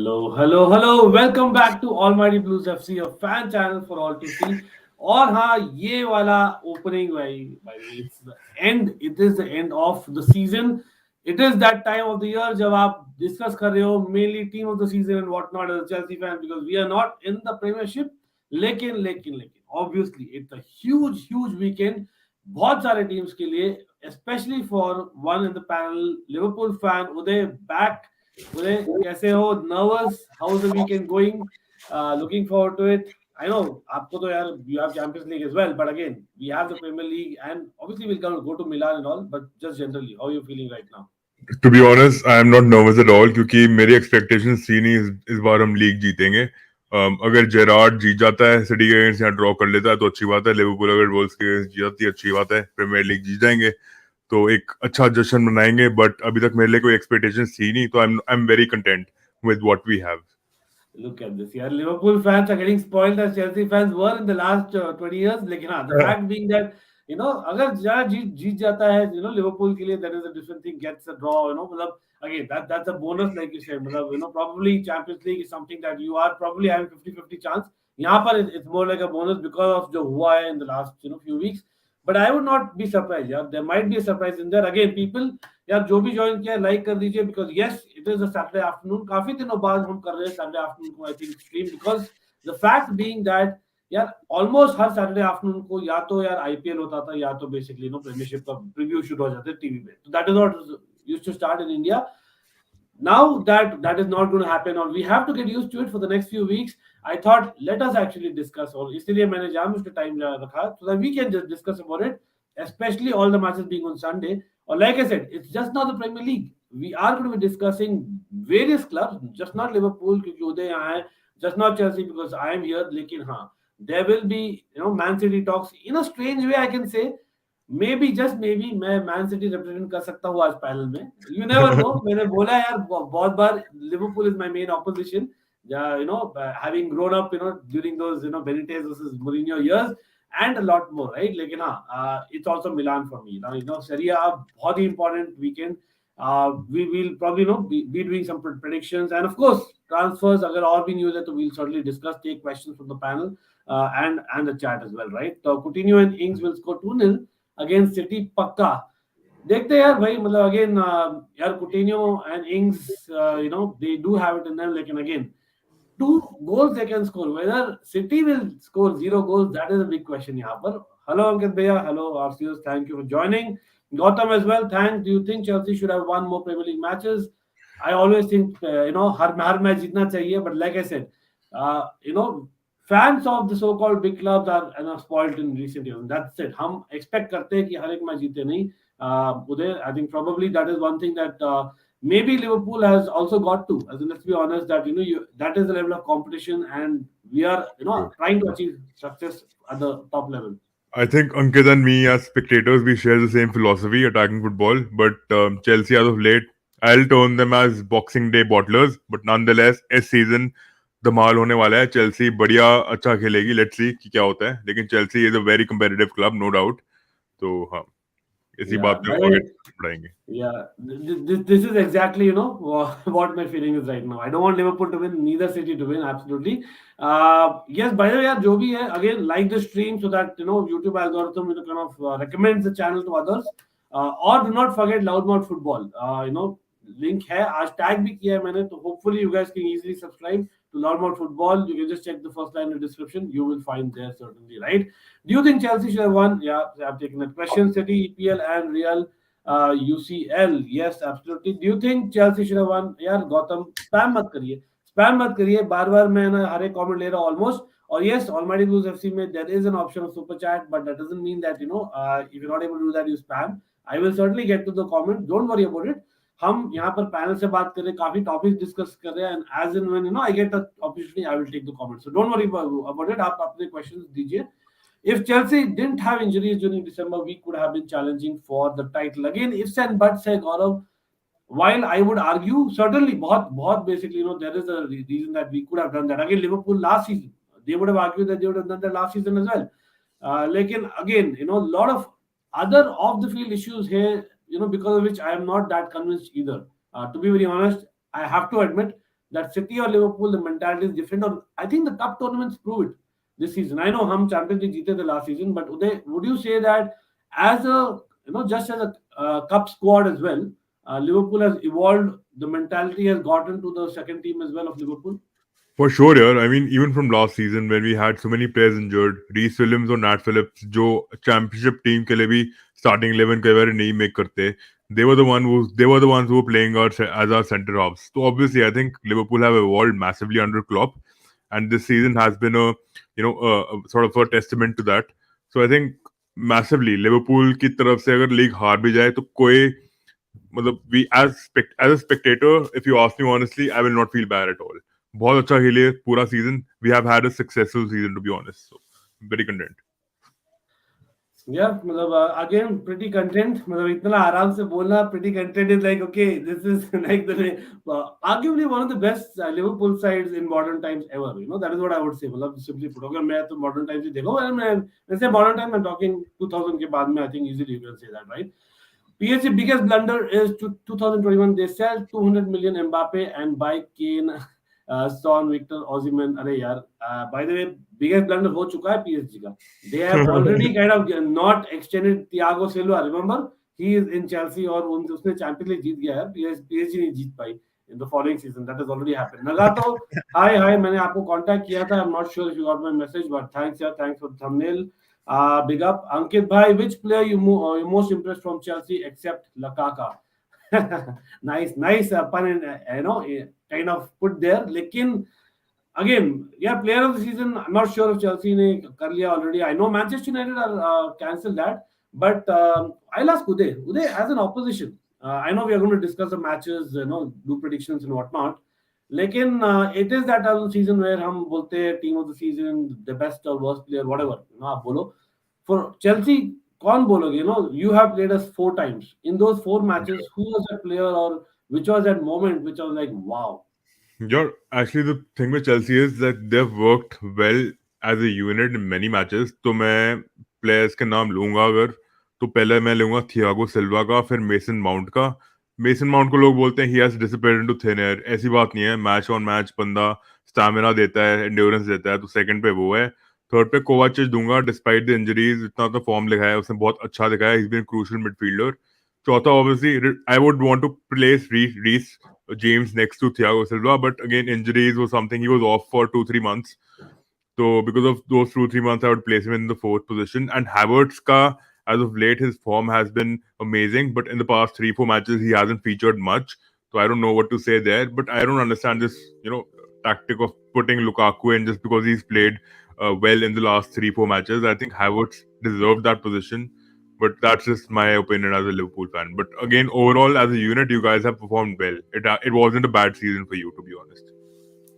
Hello. Welcome back to Almighty Blues FC, a fan channel for all to see. और हाँ ये वाला opening भाई it's the end. It is the end of the season. It is that time of the year जब आप discuss कर रहे हो mainly team of the season and whatnot as a Chelsea fan because we are not in the Premiership. लेकिन obviously it's a huge weekend. बहुत सारे teams के लिए especially for one in the panel Liverpool fan Uday back. Uday, कैसे हो? Nervous? How's the weekend going? Looking forward to it. I know आपको तो यार you have Champions League as well, but again we have the Premier League and obviously we'll go to Milan and all. But just generally, how are you feeling right now? To be honest, I am not nervous at all क्योंकि मेरी expectations थी नहीं इस बार हम league जीतेंगे. अगर Gerrard जीत जाता है सिटी के अगेंस्ट यहाँ ड्रॉ कर लेता है तो अच्छी बात है. लिवरपूल अगर वोल्स के अगेंस्ट जीत जाती है अच्छी बात है. प्रीमियर लीग जीत जाएंगे तो एक अच्छा जश्न मनाएंगे. बट अभी तक मेरे लिए कोई एक्सपेक्टेशंस थी नहीं तो I am very content with what we have. Look at this. Yeah, Liverpool fans are getting spoiled as Chelsea fans were in the last 20 years. लेकिन हाँ, the fact being that अगर जहाँ जीत जाता है Liverpool के लिए that is a different thing. Gets a draw. मतलब again that's a bonus like you said. मतलब probably Champions League is something that you are probably having 50-50 chance. यहाँ पर it's more like a bonus because of जो हुआ है in the last few weeks. But I would not be surprised. Yeah, there might be a surprise in there. Again, people यार जो भी join किया like कर दीजिए because yes it is a Saturday afternoon. काफी दिनों बाद हम कर रहे हैं सैटरडे आफ्टरनून को I think stream because the fact being that यार ऑलमोस्ट हर सैटरडे आफ्टरनून को या तो यार आईपीएल होता था या तो बेसिकली प्रीमियरशिप का प्रीव्यू शूट हो जाते टीवी पे. तो that is what used to start in India. Now that is not going to happen or we have to get used to it for the next few weeks. I thought let us actually discuss और इसलिए मैंने जाम उसके time रखा so that we can just discuss about it, especially all the matches being on Sunday. Or like I said, it's just not the Premier League. We are going to be discussing various clubs, just not Liverpool क्योंकि उदय यहाँ है, just not Chelsea because I am here. लेकिन हाँ, there will be Man City talks in a strange way. I can say maybe just maybe मैं Man City represent कर सकता हूँ आज पैनल में. You never know. मैंने बोला यार बहुत बार Liverpool is my main opposition. Having grown up during those Benitez versus Mourinho years and a lot more, right? लेकिन हाँ, it's also Milan for me. Now Serie A बहुत ही important weekend. We will probably be doing some predictions and of course transfers. अगर और भी news है तो we'll certainly discuss, take questions from the panel and the chat as well, right? So Coutinho and Ings will score 2-0 against city पक्का. देखते हैं यार भाई मतलब अगेन यार कुटिन्यो and इंग्स they do have it in them. लेकिन again 2 goals they can score. Whether City will score 0 goals, that is a big question यहाँ पर. Hello Ankit भैया, hello RCS, thank you for joining. Gautam as well, thanks. Do you think Chelsea should have won more Premier League matches? I always think her match जीतना चाहिए, but like I said, fans of the so-called big clubs are spoiled in recent years. That's it. हम expect करते हैं कि हर एक match जीते नहीं. Uday, I think probably that is one thing that maybe Liverpool has also got to. As in, let's be honest, that that is the level of competition, and we are trying to achieve success at the top level. I think Ankit and me as spectators, we share the same philosophy, attacking football. But Chelsea, as of late, I'll term them as Boxing Day bottlers. But nonetheless, इस season धमाल होने वाला है. Chelsea बढ़िया अच्छा खेलेगी. Let's see कि क्या होता है. लेकिन Chelsea is a very competitive club, no doubt. तो हाँ, इसी बात पे आगे बढ़ाएंगे. Yeah, this is exactly what my feeling is right now. I don't want Liverpool to win, neither City to win. Absolutely. Yes, by the way, यार जो भी है, again like the stream so that YouTube algorithm kind of recommends the channel to others. Or do not forget Loudmouth Football. Link है, आज tag भी किया है मैंने, तो hopefully you guys can easily subscribe to Loudmouth Football. You can just check the first line in the description. You will find there certainly, right? Do you think Chelsea should have won? Yeah, I've taken that question. City, EPL and Real UCL. Yes, absolutely. Do you think Chelsea should have won? यार Gautam spam मत करिए. बार मैं ना हर एक comment ले रहा हूँ almost. और yes, Almighty Blues FC में there is an option of super chat, but that doesn't mean that if you're not able to do that, you spam. I will certainly get to the comment. Don't worry about it. हम यहाँ पर panel से बात कर रहे हैं, काफी topics discuss कर रहे हैं, and as in when I get the opportunity I will take the comments. So don't worry about it. आप अपने क्वेश्चंस दीजिए. If Chelsea didn't have injuries during December, we could have been challenging for the title. Again, ifs and buts है Gaurav. While I would argue, certainly बहुत basically, there is a reason that we could have done that. Again, Liverpool last season, they would have argued that they would have done that last season as well. लेकिन again, lot of other off the field issues here, because of which I am not that convinced either. To be very honest, I have to admit, that City or Liverpool, the mentality is different. Or I think the cup tournaments prove it this season. I know hum Champions League jeete the last season, but Uday, would you say that as a just as a cup squad as well, Liverpool has evolved. The mentality has gotten to the second team as well of Liverpool. For sure, yeah. I mean, even from last season when we had so many players injured, Reece Williams or Nat Phillips, जो championship team के लिए भी starting 11 कई बार नहीं make करते, they were the ones who were playing as our center halves. So obviously, I think Liverpool have evolved massively under Klopp, and this season has been a sort of a testament to that. So I think massively Liverpool की तरफ से अगर league हार भी जाए तो कोई मतलब we as a spectator, if you ask me honestly, I will not feel bad at all. बहुत अच्छा खेले पूरा season. We have had a successful season to be honest. So very content. Yeah, मतलब again pretty content. मतलब इतना आराम से बोलना pretty content is like okay, this is like the arguably one of the best Liverpool sides in modern times ever. That is what I would say. मतलब simply put, अगर मैं तो modern times ही देखो, मैं say modern time, I'm talking 2000 के बाद में, I think easily you can say that, right? PSG biggest blunder is 2021. They sell 200 million Mbappe and buy Kane, Son, Victor, Osimhen. अरे यार, by the way, biggest blunder हो चुका है PSG का. They have already kind of not extended Thiago Silva. Remember, he is in Chelsea और उसने Champions League जीत गया है. PSG नहीं जीत पाई in the following season. That has already happened. Nagato, hi, मैंने आपको contact किया था. I'm not sure if you got my message, but thanks, yeah, thanks for the thumbnail. Big up. Ankit bhai, which player you most impressed from Chelsea except Lakaka? Nice pun in, kind of put there. Lekin again, yeah, player of the season. I'm not sure if Chelsea ne kar liya already. I know Manchester United are cancelled that, but I'll ask Uday. Uday, as an opposition, I know we are going to discuss the matches, do predictions and whatnot. लेकिन it is that type of season where हम बोलते हैं team of the season, the best or worst player, whatever, आप बोलो. For Chelsea, कौन बोलोगे? You have played us 4 times. In those 4 matches, who was that player or which was that moment which was like, wow? Actually, the thing with Chelsea is that they've worked well as a unit in many matches. तो मैं players के नाम लूंगा अगर तो पहले मैं लूंगा थियागो सिल्वा का, फिर मेसन माउंट का. मेसन माउंट को लोग बोलते हैं he has disappeared into thin air. ऐसी बात नहीं है. मैच ऑन मैच बंदा स्टैमिना देता है, एंड्योरेंस देता है. तो सेकंड पे वो है. थर्ड पे कोवाचिच दूंगा. डिस्पाइट द इंजरीज इतना तो फॉर्म दिखाया है उसने, बहुत अच्छा दिखाया. He's been a crucial midfielder. चौथा obviously I would want to place Reece James next to Thiago Silva, but again injuries was something. He was off for 2-3 months. So because of those 2-3 months, I would place him in the fourth position. And Havertz ka, as of late, his form has been amazing, but in the past 3-4 matches, he hasn't featured much. So I don't know what to say there. But I don't understand this, tactic of putting Lukaku in just because he's played well in the last 3-4 matches. I think Havertz deserved that position. But that's just my opinion as a Liverpool fan. But again, overall, as a unit, you guys have performed well. It wasn't a bad season for you, to be honest.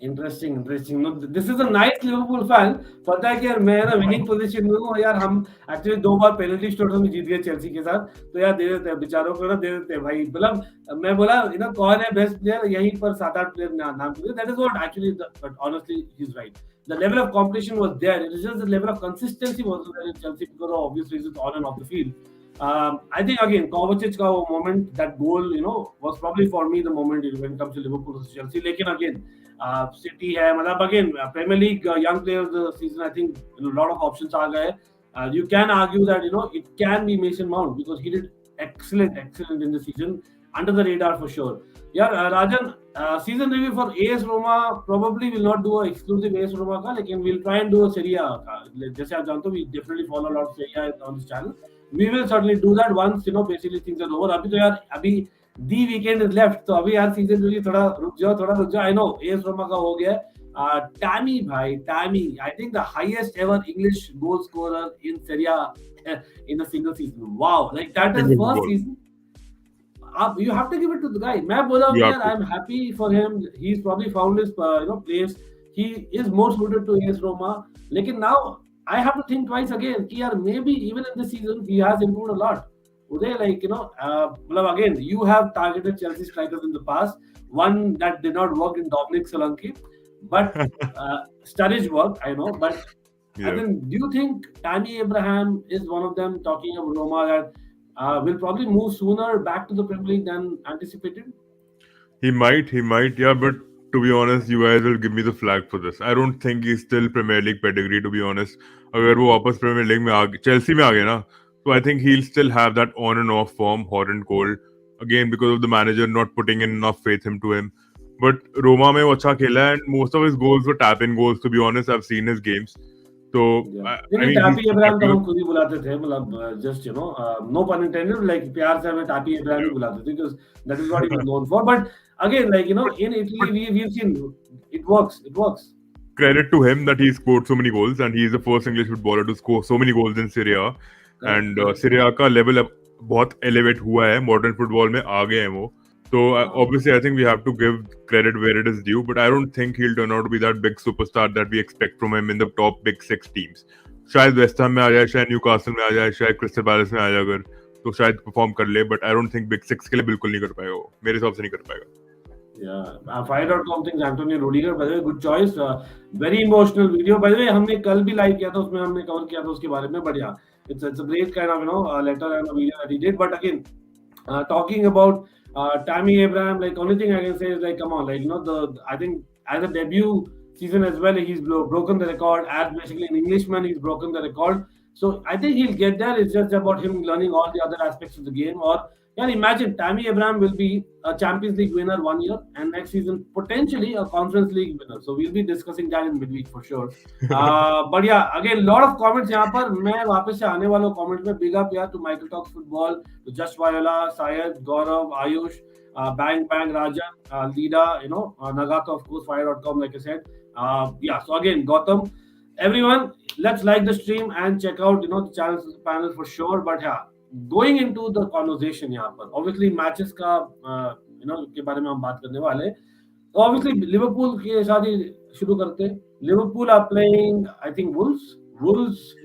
Interesting. No, this is a nice Liverpool fan. पता है कि यार मैं ना winning position में हूँ यार. हम एक्चुअली 2 बार पेनल्टी शॉट में जीत गए चेल्सी के साथ, तो यार दे देते हैं बेचारों को ना, दे देते हैं भाई. मतलब मैं बोला कौन है बेस्ट प्लेयर, यहीं पर 7-8 प्लेयर नाम दिए. That is what actually, but honestly he is right. The level of competition was there. It is just the level of consistency wasn't there in Chelsea because of obvious reasons on and off the field. I think again, Kovacic ka moment, that goal, was probably for me the moment when it comes to Liverpool versus Chelsea. Lekin again, City hai, मतलब again, Premier League young players the season, I think a lot of options are gaye. You can argue that it can be Mason Mount because he did excellent in the season, under the radar for sure. Yeah, Rajan, season review for AS Roma probably will not do a exclusive AS Roma ka, lekin we'll try and do a Serie A ka. जैसे आप जानते हो, we definitely follow a lot of Serie A on this channel. We will certainly do that once basically things are over. अभी तो यार अभी the weekend is left, तो अभी यार season review थोड़ा रुक जाओ. I know AS Roma का हो गया. Tammy, I think the highest ever English goal scorer in Serie A in a single season. Wow, like that is first season. You have to give it to the guy. मैं बोला यार, I'm happy for him. He's probably found his place. He is more suited to AS Roma. लेकिन now I have to think twice again. कि यार maybe even in this season he has improved a lot. Uday, again, you have targeted Chelsea strikers in the past. One that did not work in Dominic Solanke, but Sturridge worked, I know. But I mean, do you think Tammy Abraham is one of them, talking about Roma, that will probably move sooner back to the Premier League than anticipated? He might, yeah. But to be honest, you guys will give me the flag for this. I don't think he's still Premier League pedigree, to be honest. अगर वो वापस Premier League में Chelsea में आ गए ना, so I think he'll still have that on and off form, hot and cold. Again, because of the manager not putting in enough faith into him. But Roma में वो अच्छा खेला and most of his goals were tap-in goals. To be honest, I've seen his games. So I mean, Tammy he's Abraham तो popular. हम खुद ही बुलाते थे, मतलब just no pun intended, like प्यार से हमें Tammy Abraham ही बुलाते थे because that is what he was known for. But again, like in Italy we've seen it works. Credit to him that he scored so many goals and he is the first English footballer to score so many goals in Serie A. And Serie A का level अब बहुत elevate हुआ है, modern football में आ गए हैं वो. So obviously I think we have to give credit where it is due, but I don't think he'll turn out to be that big superstar that we expect from him in the top big 6 teams. शायद West Ham में आ जाए, शायद Newcastle में आ जाए, शायद crystal palace में आ जाए अगर, तो शायद परफॉर्म कर ले, but I don't think big 6 के लिए बिल्कुल नहीं कर पाएगा वो, मेरे हिसाब से नहीं कर पाएगा. Yeah, Fire.com thinks Antonio Rudiger, by the way, good choice. Very emotional video. By the way, हमने कल भी लाइव किया था, उसमें हमने कवर किया था उसके बारे में. But yeah, it's a great kind of letter and a video that he did. But again, talking about Tammy Abraham, like only thing I can say is like, come on, like I think as a debut season as well, he's broken the record. As basically an Englishman, he's broken the record. So I think he'll get there. It's just about him learning all the other aspects of the game. Or yeah, imagine Tammy Abraham will be a Champions League winner 1 year and next season potentially a Conference League winner. So we'll be discussing that in midweek for sure. But yeah, again, lot of comments यहाँ पर. मैं वापस से आने वालों comments में big up यार to Michael Talks Football, to Just Viola, Syed, Gaurav, Ayush, Bang Rajan, Lida, Nagata of course, Fire.com like I said. Yeah, so again, Gautam, everyone, let's like the stream and check out the channels panel for sure. But yeah, going into the conversation यहाँ पर obviously matches का के बारे में हम बात करने वाले हैं. तो obviously लिवरपूल के साथ ही शुरू करते हैं. Liverpool are playing I think Wolves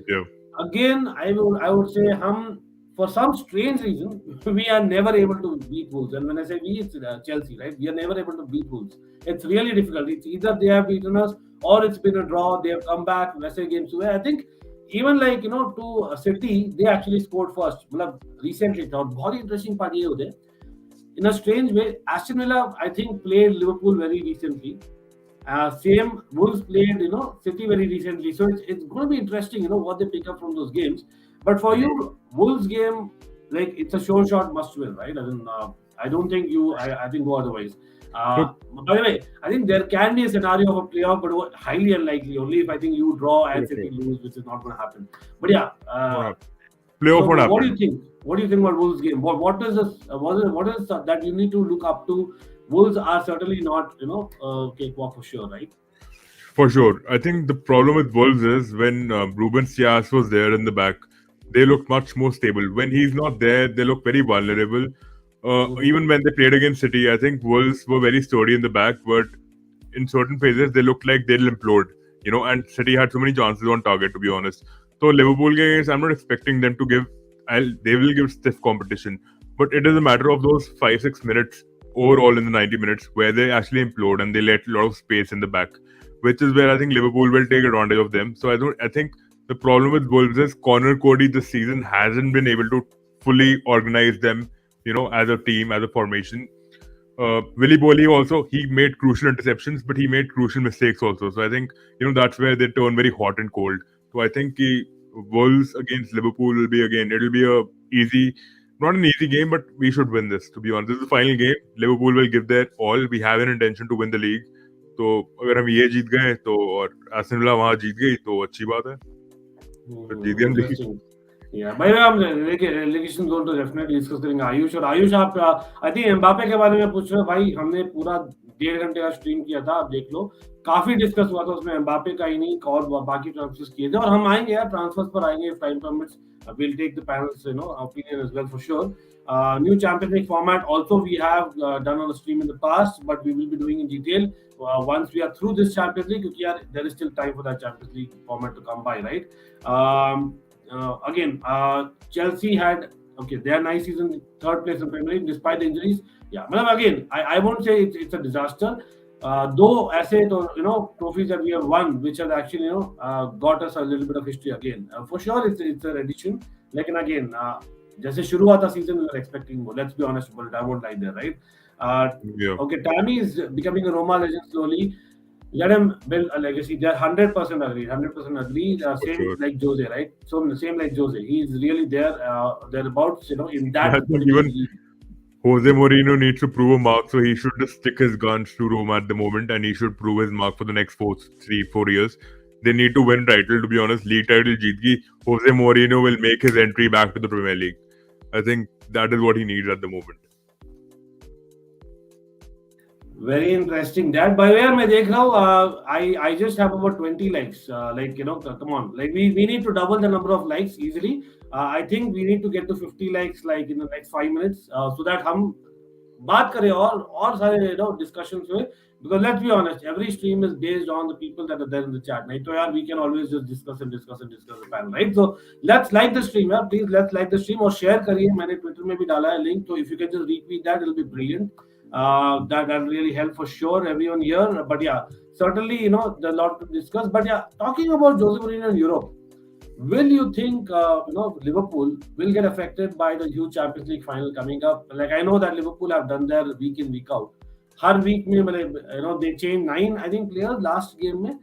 Yeah. Again I would say हम for some strange reason we are never able to beat Wolves, and when I say we, it's Chelsea, right? We are never able to beat Wolves. It's really difficult. It's either they have beaten us or it's been a draw. They have come back. वैसे games हुए. I think even like to City, they actually scored first. मतलब recently था. और बहुत ही interesting part ये होते. In a strange way, Aston Villa I think played Liverpool very recently. Same Wolves played City very recently. So it's going to be interesting what they pick up from those games. But for you, Wolves game, like it's a sure shot must win, right? I don't think I think go otherwise. By the way, I think there can be a scenario of a playoff, but highly unlikely. Only if I think you draw and City lose, which is not going to happen. But yeah, playoff so won't happen. What do you think? What do you think about Wolves game? What is this? What is that you need to look up to? Wolves are certainly not cakewalk for sure, right? For sure. I think the problem with Wolves is when Ruben Dias was there in the back, they look much more stable. When he's not there, they look very vulnerable. Even when they played against City, I think Wolves were very sturdy in the back, but in certain phases they looked like they'll implode. And City had so many chances on target, to be honest. So Liverpool games, I'm not expecting them to give. They will give stiff competition, but it is a matter of those 5-6 minutes overall in the 90 minutes where they actually implode and they let a lot of space in the back, which is where I think Liverpool will take advantage of them. So I think the problem with Wolves is Connor Cody this season hasn't been able to fully organize them, as a team, as a formation. Willy Bolly also, he made crucial interceptions, but he made crucial mistakes also. So I think, that's where they turn very hot and cold. So I think Wolves against Liverpool will be not an easy game, but we should win this, to be honest. This is the final game. Liverpool will give their all. We have an intention to win the league. तो अगर हम ये जीत गए तो और Aston villa वहां जीत गई तो अच्छी बात है. जीत गए. Yeah, by the way, हम relegation zone तो definitely discuss करेंगे. आयुष आप I think एम्बापे के बारे में पूछ रहे हो भाई. हमने पूरा 1.5 घंटे का स्ट्रीम किया था, आप देख लो. काफी डिस्कस हुआ था उसमें. एम्बापे का ही नहीं और बाकी ट्रांसफर्स किए थे, और हम आएंगे यार ट्रांसफर्स पर आएंगे if time permits. We'll take the panel's opinion as well for sure. New Champions League format also we have done on the stream in the past, but we will be doing in detail once we are through this Champions League, because there is still time for that Champions League format to come by, right? Again, Chelsea had their nice season, 3rd place in Premier League despite the injuries. Yeah, but again, I won't say it's a disaster. Though ऐसे तो trophies that we have won, which has actually got us a little bit of history again. For sure, it's an addition. Like again, जैसे शुरू हुआ था season, we were expecting more. Let's be honest, but I won't lie there, right? Uh, Yeah, okay, Tammy is becoming a Roma legend slowly. Let him build a legacy. They're 100% agree. 100% agree. for Same sure. like Jose, right? So same like Jose. He's really there. Thereabouts, in I that think particular even league. Jose Mourinho needs to prove a mark, so he should just stick his guns to Roma at the moment, and he should prove his mark for the next 4 years. They need to win title. To be honest, league title jeetki, Jose Mourinho will make his entry back to the Premier League. I think that is what he needs at the moment. Very interesting. That by the way, मैं देख रहा हूँ. I just have about 20 likes. Come on. Like we need to double the number of likes easily. I think we need to get to 50 likes like in the next 5 minutes. So that हम बात करें और सारे discussions हुए. Because let's be honest, every stream is based on the people that are there in the chat. नहीं तो यार we can always just discuss the panel, right? So let's like the stream, yeah. Please let's like the stream और share करिए. मैंने Twitter में भी डाला है link. So if you can just retweet that, it'll be brilliant. That really help for sure everyone here. But yeah, certainly there's a lot to discuss. But yeah, talking about Jose Mourinho in Europe, will you think Liverpool will get affected by the huge Champions League final coming up? Like I know that Liverpool have done their week in week out. Her week में they changed 9 I think players last game में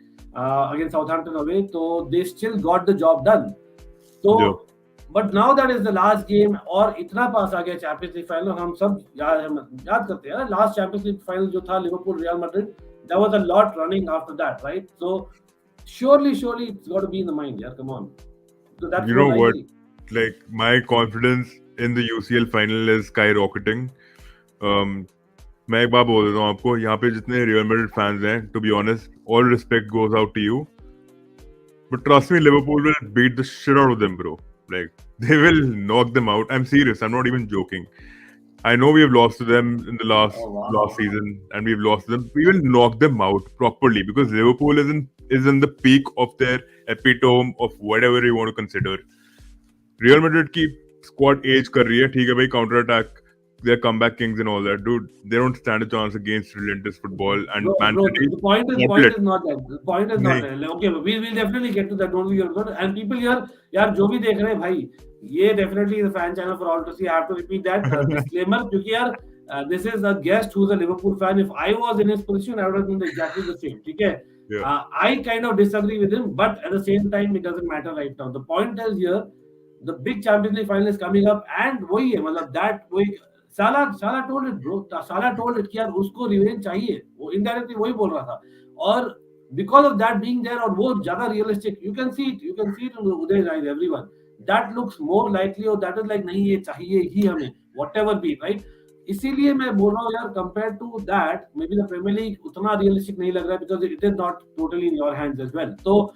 against Southampton away, so they still got the job done. Yeah. So but now that is the last game और इतना पास आ गया champions league final. हम सब याद करते हैं लास्ट चैंपियंस लीग फाइनल जो था Liverpool real Madrid, that was a lot running after that, right? So surely it's got to be in the mind, yeah, come on. So that's You know what I what? see. Like my confidence in the UCL final is skyrocketing. मैं एक बात बोल देता हूँ आपको, यहाँ पे जितने रियल मैड्रिड फैंस हैं, to be honest, all respect goes out to you. But trust me, Liverpool will beat the shit out of them, bro. Like, they will knock them out. I'm serious. I'm not even joking. I know we have lost to them in the last season, and we've lost to them. We will knock them out properly because Liverpool is in the peak of their epitome of whatever you want to consider. Real Madrid की squad age कर रही है, ठीक है भाई, counter attack, they're comeback kings and all that, dude. They don't stand a chance against relentless football. And Man City, the point is not that. The point is not नहीं. that. Okay, we'll definitely get to that. Don't be good. And people here, यार जो भी देख रहे हैं भाई, ये definitely is a fan channel for all to see. I have to repeat that disclaimer क्योंकि यार this is a guest who's a Liverpool fan. If I was in his position, I would have done exactly the same. ठीक है? Yeah. I kind of disagree with him, but at the same time, it doesn't matter right now. The point is here, the big Champions League final is coming up, and वही है, मतलब that वही साला told it, bro. साला told it कि यार उसको revenge चाहिए. वो इनडायरेक्टली वही बोल रहा था. और because of that being there, और वो ज्यादा realistic, you can see it in Uday's eyes, everyone. That looks more likely, or that is like नहीं ये चाहिए ही हमें, whatever be, right? इसीलिए मैं बोल रहा हूँ यार, compared to that, maybe the Premier League उतना realistic नहीं लग रहा है because it is not totally in your hands as well. So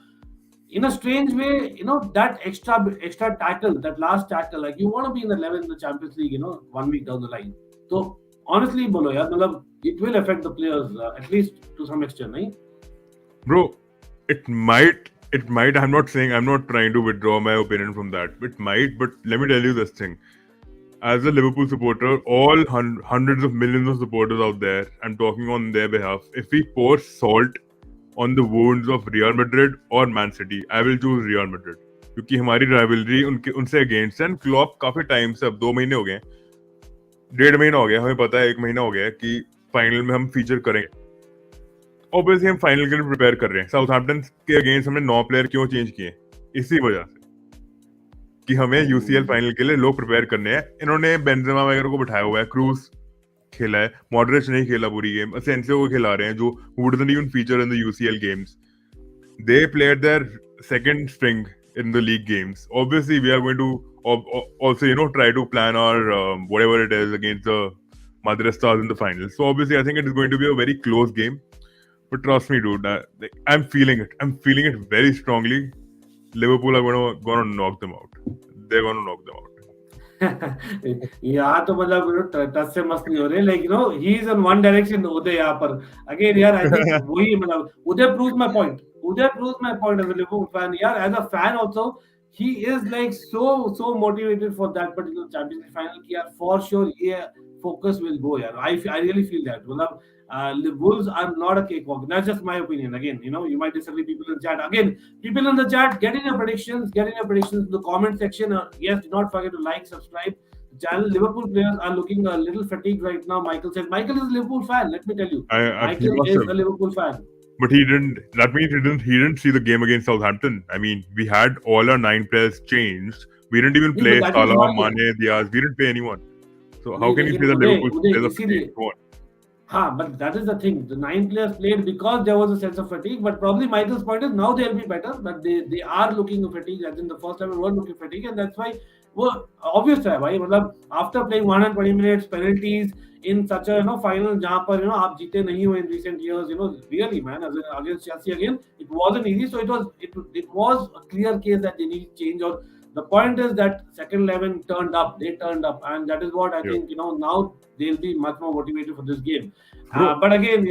in a strange way, that extra tackle, that last tackle, like you want to be in the level in the Champions League, 1 week down the line. So honestly, bolo yaar, matlab it will affect the players at least to some extent, right? Bro, it might. I'm not trying to withdraw my opinion from that. It might, but let me tell you this thing. As a Liverpool supporter, all hundreds of millions of supporters out there, I'm talking on their behalf. If we pour salt on the wounds of Real Madrid or Man City, I will choose Real Madrid. क्योंकि हमारी rivalry उनसे against है. Klopp काफी time से, अब 2 महीने हो गए, 1.5 महीना हो गया, हमें पता है 1 महीना हो गया कि फाइनल में हम फीचर करेंगे. ऑब्वियसली हम फाइनल के लिए प्रिपेयर कर रहे हैं. साउथहैम्पटन के अगेंस्ट हमने 9 प्लेयर क्यों चेंज किए? इसी वजह से कि हमें यूसीएल फाइनल के लिए लोग प्रिपेयर करने हैं. इन्होंने बेंजेमा वगैरह को बिठाया हुआ है, क्रूज खेला है, मॉडरेच नहीं खेला पूरी गेम, असेंसियो को खिला रहे हैं जो who doesn't even feature in the UCL games. They played their second string in the league games. Obviously, we are going to also try to plan our whatever it is against the Madrid Stars in the finals. So obviously, I think it is going to be a very close game. But trust me, dude, I'm feeling it. I'm feeling it very strongly. Liverpool are going to knock them out. They're going to knock them out. यहाँ तो मतलब touch से मस्त नहीं हो रहे, like he is in one direction. उदय यहाँ पर again यार, I think वही मतलब उदय proves my point. Uday proves my point as a Liverpool fan. Yeah, as a fan also, he is like so motivated for that particular Champions League final. Yeah, for sure, yeah, focus will go. Yeah, I really feel that. Well, the Wolves are not a cakewalk. That's just my opinion. Again, you might disagree. People in the chat. Again, people in the chat, get in your predictions. Get in your predictions in the comment section. Yes, do not forget to like, subscribe. The channel, Liverpool players are looking a little fatigued right now. Michael says, Michael is a Liverpool fan. Let me tell you, He Michael must is have. a Liverpool fan. But he didn't. That means he didn't see the game against Southampton. I mean, we had all our 9 players changed. We didn't even नहीं, but play that is Salah, why. Mane, Diaz. We didn't play anyone. So how नहीं, can you लेकिन say that Uday Liverpool Uday players are fatigued? इसीलिए Go on. but that is the thing. The 9 players played because there was a sense of fatigue. But probably Michael's point is now they'll be better. But they are looking fatigued. As in the first time we were looking fatigued, and that's why वो obvious है भाई. मतलब after playing 120 minutes penalties in such a final जहाँ पर आप जीते नहीं हो in recent years, really man, as in against Chelsea again, it wasn't easy. So it was a clear case that they need change. Or the point is that second 11 turned up. They turned up, and that is what I Yeah. think. Now they'll be much more motivated for this game. Bro, But again,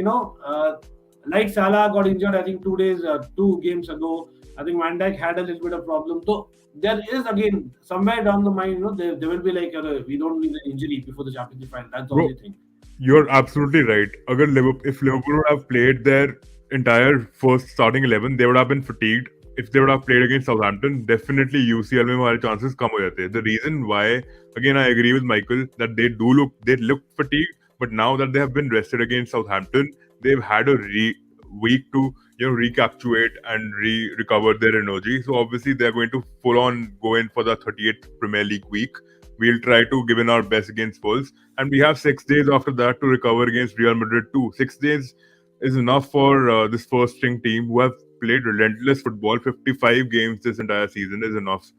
like Salah got injured, I think 2 games ago. I think Van Dijk had a little bit of problem. So there is again somewhere down the line, there will be like we don't need an injury before the championship final. That's the bro, only thing. you're absolutely right. If Liverpool would have played their entire first starting 11, they would have been fatigued. If they would have played against Southampton, definitely UCL में हमारे chances कम हो जाते. The reason why, again, I agree with Michael that they look fatigued, but now that they have been rested against Southampton, they've had a week to recapitulate and recover their energy. So obviously they're going to full on go in for the 38th Premier League week. We'll try to give in our best against Spurs, and we have 6 days after that to recover against Real Madrid too. 6 days is enough for this first string team who have played relentless football. 55 games this entire season is enough.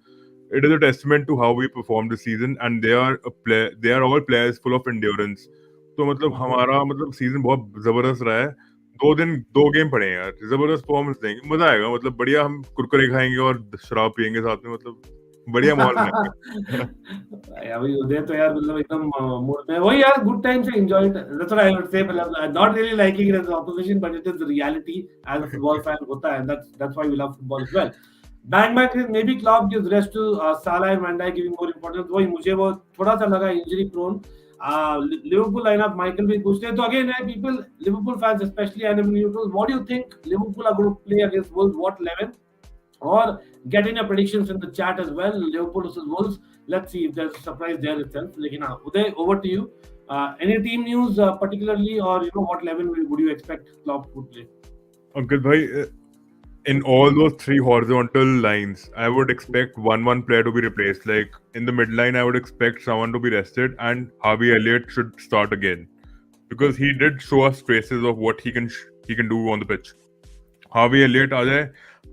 It is a testament to how we performed this season, and they are all players full of endurance. तो मतलब हमारा season बहुत जबरदस्त रहा है. 2 game पड़े हैं यार, जबरदस्त परफॉर्मेंस देंगे, मजा आएगा. मतलब बढ़िया हम कुरकुरे खाएंगे और शराब पियेंगे साथ में. मतलब बढ़िया माहौल बनाएंगे. अभी उदय तो यार मतलब एकदम मूड में वही यार good time से enjoy it. That's what I would say. मतलब not really liking it as an opposition, but it is the reality as a football fan होता है, and that's why we love football as well. Bang bang is maybe Klopp gives rest to Salah and Van Dijk, giving more importance. वही मुझे वो थोड़ा सा लगा injury prone. Liverpool lineup Michael भी पूछते हैं. तो again people, Liverpool fans especially and neutrals, what do you think Liverpool are going to play against Wolves? What 11? Or get in your predictions in the chat as well. Liverpool versus Wolves. Let's see if there's a surprise there itself. Lekin Uday, over to you. Any team news particularly, or what 11 would you expect Klopp would play? Ankit bhai, in all those 3 horizontal lines, I would expect one player to be replaced. Like in the midline, I would expect someone to be rested, and Harvey Elliott should start again because he did show us traces of what he can do on the pitch. Harvey Elliott आ जाए,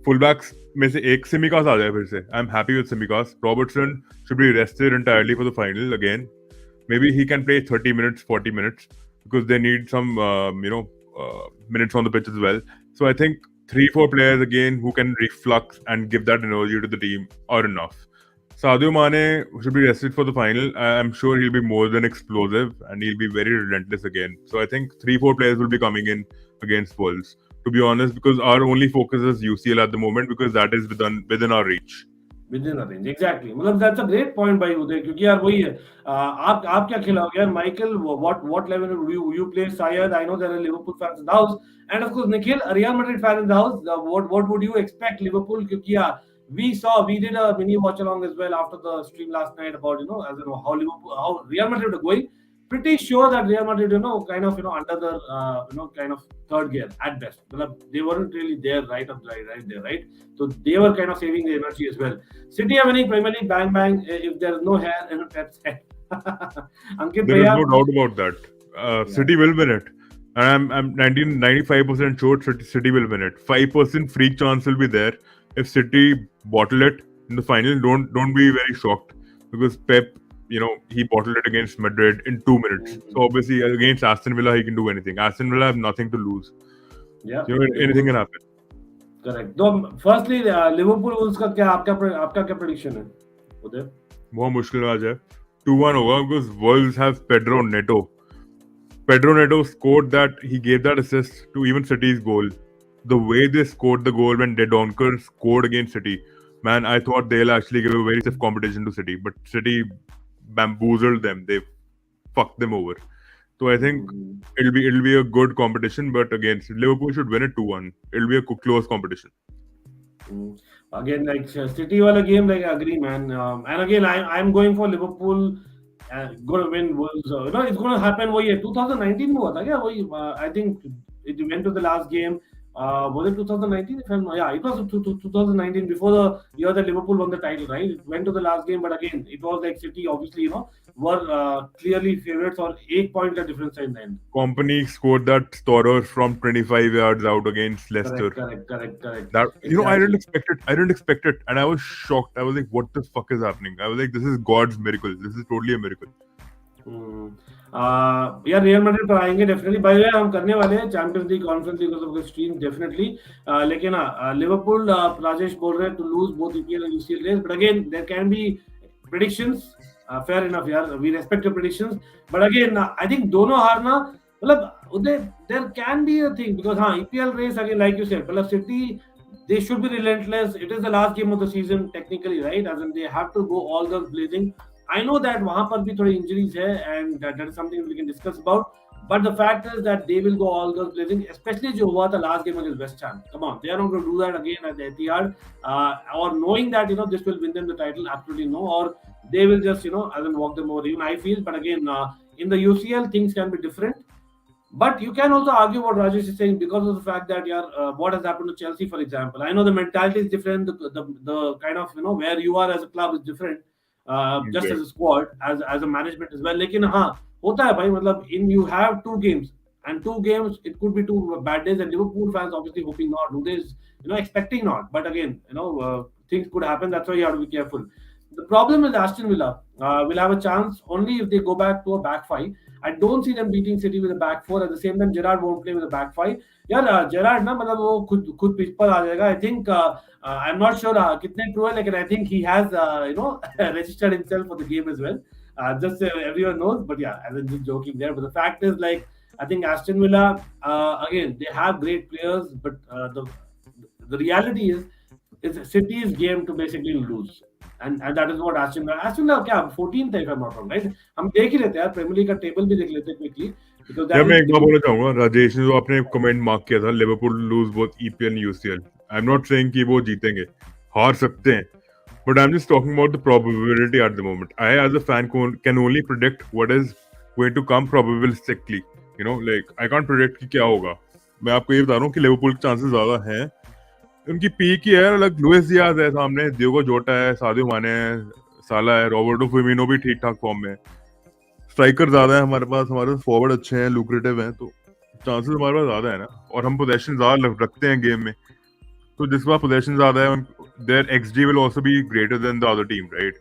fullbacks में से एक Tsimikas आ जाए फिर से. I'm happy with Tsimikas. Robertson should be rested entirely for the final again. Maybe he can play 30 minutes, 40 minutes because they need some minutes on the pitch as well. So I think 3-4 players again who can reflux and give that energy to the team are enough. Sadio Mane should be rested for the final. I'm sure he'll be more than explosive and he'll be very relentless again. So I think 3-4 players will be coming in against Wolves, to be honest, because our only focus is UCL at the moment because that is within our reach. Within a range, exactly. मतलब that's a great point by Uday, क्योंकि यार वही है. आप क्या खिलाओगे यार Michael? What level would you play? Syed, I know there are Liverpool fans in the house, and of course Nikhil, a Real Madrid fan in the house. What would you expect Liverpool? क्योंकि यार we did a mini watch along as well after the stream last night about as how Real Madrid are going. Pretty sure that Real Madrid kind of under the kind of third gear at best. They weren't really there right there, right? So they were kind of saving the energy as well. City have any Premier League bang bang if there is no hair in Pep's head. Ankit, there is no doubt about that. City will win it. And I'm 95% sure City will win it. 5% free chance will be there. If City bottle it in the final, don't be very shocked because Pep, he bottled it against Madrid in 2 minutes. So obviously against Aston Villa, he can do anything. Aston Villa have nothing to lose. Yeah, anything can happen. Correct. So firstly, Liverpool Wolves का आपका क्या prediction है? उधर बहुत मुश्किल आज है. 2-1 होगा because Wolves have Pedro Neto. Pedro Neto scored that. He gave that assist to even City's goal. The way they scored the goal when De Donker scored against City, man, I thought they'll actually give a very stiff competition to City, but City bamboozled them. They fucked them over. So I think it'll be a good competition, but again, Liverpool should win it 2-1. It'll be a close competition. Again, like City wala game, like I agree, man. And again, I'm going for Liverpool going to win Wolves. It's going to happen. वो ये 2019 में हुआ था क्या? वही I think it went to the last game. Was it 2019? Yeah, it was 2019 before the year that Liverpool won the title, right? It went to the last game, but again, it was like City, obviously, were clearly favorites or 8 point का difference in the end. Company scored that storer from 25 yards out against Leicester. Correct. That Exactly. I didn't expect it, and I was shocked. I was like, "What the fuck is happening?" I was like, "This is God's miracle. This is totally a miracle." यार real Madrid पर आएंगे definitely. Bye the वे हम करने वाले हैं Champions League, Conference League of the stream definitely. लेकिन Liverpool, Rajesh बोल रहे हैं to lose both EPL and UCL race, but again there can be predictions. Fair enough यार, we respect your predictions, but again I think दोनों हारना मतलब Uday there can be a thing, because हां EPL race again like you said, मतलब City they should be relentless. It is the last game of the season technically, right? As in they have to go all guns blazing. I know that वहाँ पर भी थोड़ी injuries है, and that is something we can discuss about. But the fact is that they will go all guns blazing, especially जो हुआ था last game against West Ham. Come on, they are not going to do that again at the Etihad, or knowing that this will win them the title. Absolutely no, or they will just as in walk them over. Even I feel, but again, in the UCL things can be different. But you can also argue what Rajesh is saying because of the fact that what has happened to Chelsea, for example. I know the mentality is different, the kind of where you are as a club is different, just as a squad, as a management as well. लेकिन हाँ होता है भाई, मतलब you have 2 games, and 2 games it could be 2 bad days, and Liverpool fans obviously hoping not, Uday is expecting not, but again things could happen. That's why you have to be careful. The problem is Aston Villa will have a chance only if they go back to a back 5. I don't see them beating City with a back 4. At the same time, Gerrard won't play with a back 5. यार Gerrard ना मतलब वो खुद pitch पर आ जाएगा. I think I'm not sure कितने true है, लेकिन I think he has registered himself for the game as well. Just everyone knows, but yeah, as in just joking there. But the fact is, like, I think Aston Villa again, they have great players, but the reality is it's City's game to basically lose. And that is what Aston Villa क्या 14th है if I'm not wrong, right? हम देख ही लेते हैं, premiere league का table भी देख लेते हैं क्विकली, because यार मैं एक बार बोलना चाहूंगा, राजेश ने जो आपने कमेंट मार्क किया था, Liverpool lose both EPL and UCL. I am not saying कि वो जीतेंगे, हार सकते हैं, but I'm just talking about the probability at the moment. I as a fan can only predict what is going to come probabilistically. Like I can't predict कि क्या होगा. मैं आपको ये बता रहा हूँ कि लिवरपूल के चांसेस ज्यादा हैं. उनकी पीक ही है, अलग लुइस डियाज है सामने, डियोगो जोटा है, सादियो माने है, साला है, रॉबर्टो फर्मिनो भी ठीक ठाक फॉर्म में. स्ट्राइकर ज्यादा है हमारे पास फॉरवर्ड अच्छे हैं, लुक्रेटिव हैं, तो चांसेस हमारे पास ज्यादा है ना. और हम पोजेशन ज्यादा रखते हैं गेम में, तो जिस बार पोजेशन ज्यादा है, their XG will also be greater than the other team, right?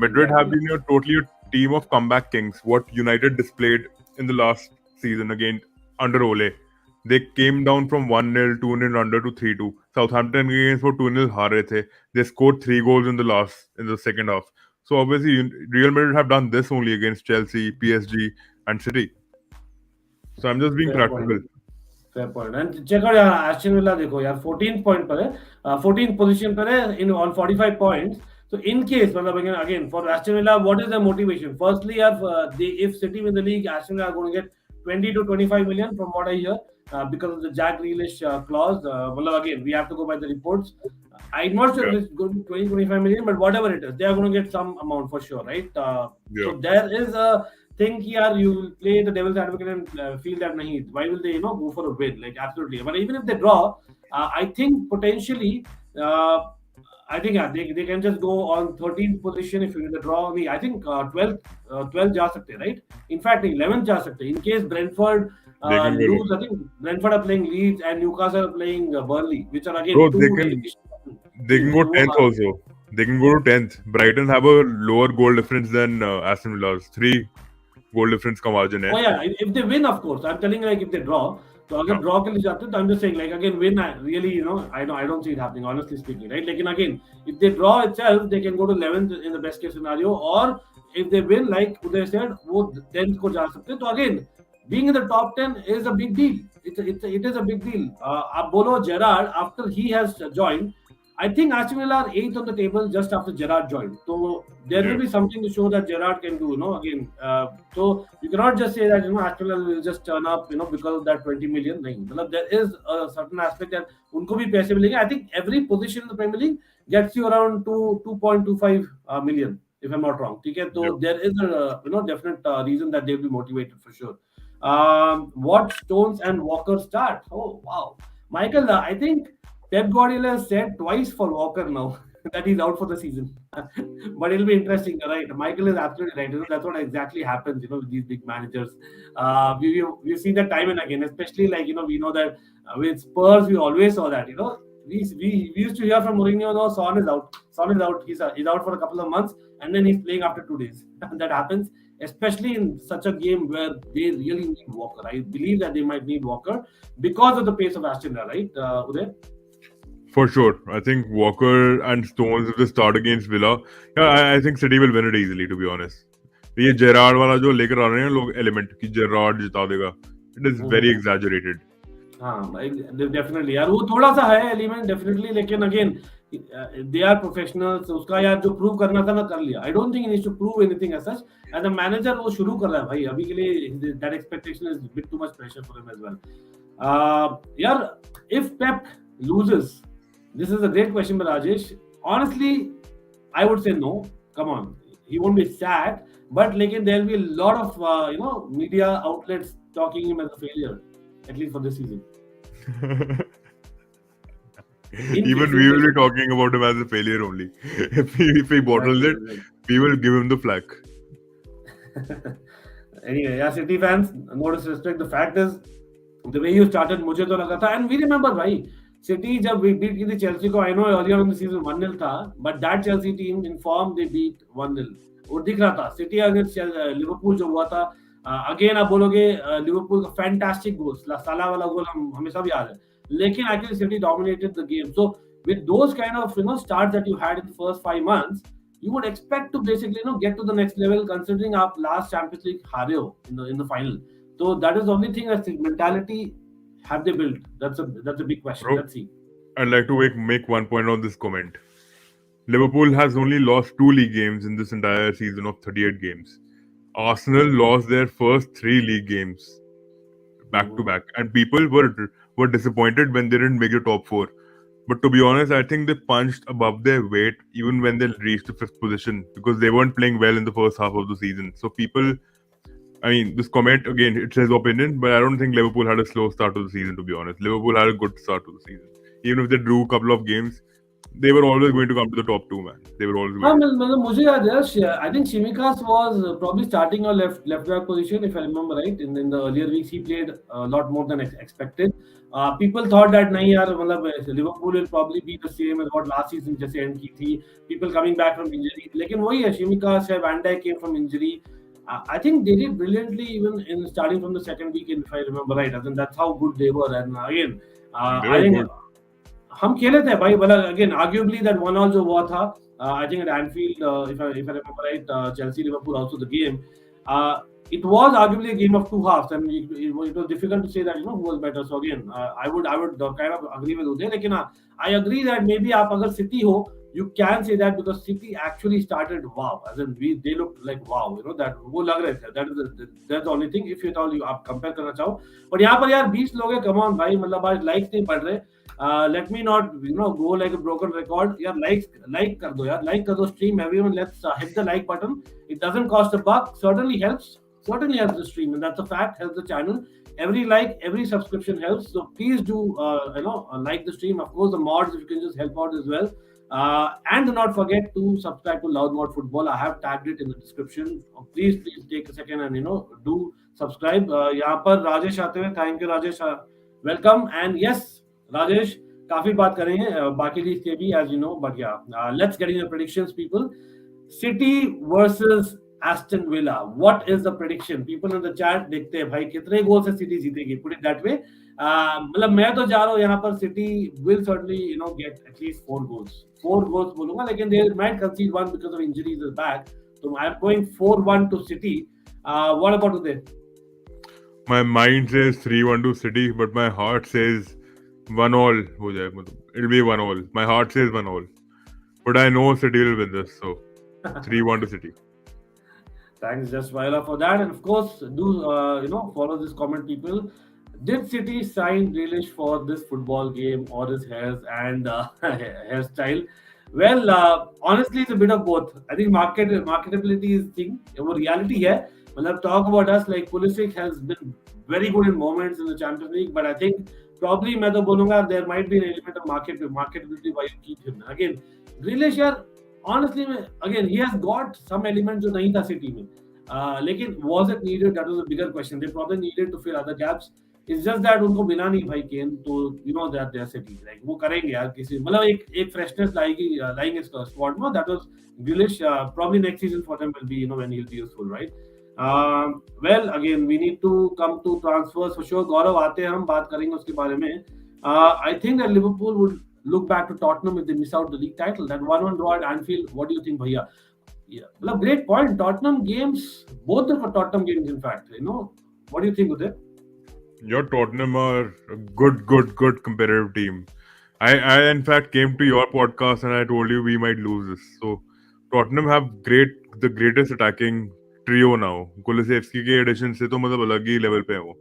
Madrid have been totally a team of comeback kings. What United displayed in the last season again under Ole. They came down from 1-0, 2-0 under to 3-2. Southampton against वो 2-0 हार रहे थे. They scored 3 goals in the second half. So obviously Real Madrid have done this only against Chelsea, PSG and City. So I'm just being practical. Fair point. And check out यार Aston Villa देखो यार 14th point पर है, 14th position पर है on 45 points. So in case मतलब again for Aston Villa, what is their motivation? Firstly, if City win the league, Aston Villa are going to get 20 to 25 million from what I hear, because of the Jack Grealish clause. Again, we have to go by the reports. I'm not sure if it's going to 20-25 million, but whatever it is, they are going to get some amount for sure, right? So there is a thing here, you will play the devil's advocate and feel that nahi, why will they go for a win? Like absolutely. But even if they draw, I think potentially I think they can just go on 13th position if you get the draw. I think 12 जा सकते, right? In fact 11th जा सकते. In case Brentford lose, I think Brentford are playing Leeds and Newcastle are playing Burnley, which are again they can go 10th also. They can go to 10th. Brighton have a lower goal difference than Aston Villa's. 3 goal difference का margin है. Oh yeah, if they win, of course. I'm telling you, like if they draw, तो अगर draw के लिए जाते हैं, तो I'm just saying, like again, win, really, I don't see it happening, honestly speaking, right? Like again, if they draw itself, they can go to 11th in the best case scenario, or if they win, like Uday said, वो 10th को जा सकते हैं. तो again, being in the top 10 is a big deal. It is a big deal. आप बोलो Gerrard, after he has joined, I think Aston Villa are 8th on the table just after Gerrard joined. So there will be something to show that Gerrard can do, again. So you cannot just say that, Aston Villa will just turn up, because of that 20 million. No. There is a certain aspect that unko bhi paise milenge. I think every position in the Premier League gets you around 2.25 million. if I'm not wrong. Okay, so Yep. there is a definite reason that they'll be motivated for sure. What Stones and Walker start? Oh wow, Michael, I think Pep Guardiola has said twice for Walker now that he's out for the season. But it'll be interesting, right? Michael is absolutely right. That's what exactly happens, with these big managers. We've seen that time and again, especially like, we know that with Spurs, we always saw that, we used to hear from Mourinho, no, Son is out. Son is out. He's out for a couple of months and then he's playing after 2 days. That happens, especially in such a game where they really need Walker. I believe that they might need Walker because of the pace of Aston Villa, right, Uday? For sure. I think Walker and Stones, if they start against Villa, yeah, I think City will win it easily, to be honest. ये Gerrard वाला जो लेकर आ रहे हैं लोग element कि Gerrard जिता देगा, इट इज वेरी एग्जैजरेटेड. हाँ भाई, डेफिनेटली यार, वो थोड़ा सा है एलिमेंट डेफिनेटली, लेकिन अगेन दे आर प्रोफेशनल्स. उसका यार जो प्रूव करना था ना कर लिया. I don't think he needs to prove anything as such. As a manager वो शुरू कर रहा है भाई अभी के लिए. That expectation is bit too much pressure for him as well. यार, if Pep loses, this is a great question by Rajesh. Honestly, I would say no. Come on, he won't be sad, but like there'll be a lot of media outlets talking him as a failure, at least for this season. Even we will be talking about him as a failure only. If he bottles it, we will give him the flack. Anyway, yeah, City fans, no disrespect. The fact is, the way you started, मुझे तो लगा था, and we remember भाई, City जब beat की थी Chelsea को, I know earlier in the season 1-0 था, but that Chelsea team in form they beat 1-0. वो दिख रहा था. City against लिवरपूल जो हुआ था, अगेन आप बोलोगे लिवरपूल का फैंटास्टिक गोल, साला वाला गोल हम हमें सब याद है, लेकिन actually City dominated the game. So with those kind of starts that you had in the first 5 months, you would expect to basically get to the next level, considering आप last Champions League हारे हो in the final. So that is the only thing. That's the mentality. Have they built? That's a big question. Bro, let's see. I'd like to make one point on this comment. Liverpool has only lost 2 league games in this entire season of 38 games. Arsenal lost their first 3 league games back to back, and people were disappointed when they didn't make the top 4. But to be honest, I think they punched above their weight even when they reached the 5th position, because they weren't playing well in the first half of the season. So people, I mean, this comment, again, it says opinion, but I don't think Liverpool had a slow start to the season, to be honest. Liverpool had a good start to the season. Even if they drew a couple of games, they were always going to come to the top 2, man. They were always going to. मुझे याद है, I think Shimikas was probably starting a left back position, if I remember right. In the earlier weeks, he played a lot more than expected. People thought that नहीं यार, मतलब Liverpool will probably be the same as what last season जैसे end की थी. People coming back from injury, लेकिन वही है, Shimikas है, Van Dijk came from injury. I think they did brilliantly even in starting from the second weekend, if I remember right. I think that's how good they were. And again, I think हम खेले थे भाई, मतलब again, arguably that 1-1 जो हुआ था, I think at Anfield, if I remember right, Chelsea Liverpool also the game. It was arguably a game of 2 halves, and it was difficult to say that who was better. So again, I would kind of agree with Uday. लेकिन I agree that maybe आप अगर City हो, you can say that because City actually started wow, as in they looked like wow, that वो लग रहे थे. That's the only thing. If you आप compare करना चाहो, but यहाँ पर यार 20 लोग हैं, come on भाई, मतलब आज likes नहीं पड़ रहे. Let me not go like a broken record. यार like कर दो यार, like कर दो stream. Everyone, let's hit the like button. It doesn't cost a buck. Certainly helps the stream, and that's a fact. Helps the channel. Every like, every subscription helps. So please do like the stream. Of course, the mods, if you can just help out as well. And do not forget to subscribe to Loudmouth Football. I have tagged it in the description. Please take a second and do subscribe. यहाँ पर राजेश आते हुए, thank you Rajesh, welcome. And yes, Rajesh, काफी बात करेंगे बाकी league के भी, as you know. But yeah, let's get into predictions, people. City versus Aston Villa. What is the prediction? People in the chat देखते हैं भाई कितने गोल से City जीतेगी. Put it that way. मतलब मैं तो जा रहा हूँ यहाँ पर City will certainly get at least 4 goals. 4 goals बोलूँगा, लेकिन they might concede 1 because of injuries is back. So I'm going 4-1 to City. What about Uday? My mind says 3-1 to City, but my heart says 1-1 हो जाए, मतलब it'll be 1-1. My heart says 1-1, but I know City will win this, so 3-1 to City. Thanks, Just Viola, for that. And of course, do follow this comment, people. Did City sign Grealish for this football game or his hairs and hairstyle? Well, honestly, it's a bit of both. I think marketability is thing. वो reality है. मतलब talk about us like Pulisic has been very good in moments in the Champions League, but I think probably मैं तो बोलूँगा there might be an element of marketability why you keep him. Again, Grealish यार honestly again he has got some element जो नहीं था City में. लेकिन was it needed? That was a bigger question. They probably needed to fill other gaps. It's just that उनको बिना नहीं भाई केन तो you know that their city like वो करेंगे यार किसी मतलब एक freshness लाएंगे squad में. That was Grealish. Probably next season for them will be when he'll be useful, right? Well, again we need to come to transfers for sure. गौरव आते हैं हम बात करेंगे उसके बारे में. I think that Liverpool would look back to Tottenham if they miss out the league title. That 1-1 draw at Anfield. What do you think, भैया? Yeah, well, great point. Tottenham games, both the Tottenham games, in fact. What do you think, Uday? Your Tottenham are a good competitive team. I in fact came to your podcast and I told you we might lose this. So Tottenham have the greatest attacking trio now. Kulusevski के addition से तो मतलब अलग ही level पे है वो.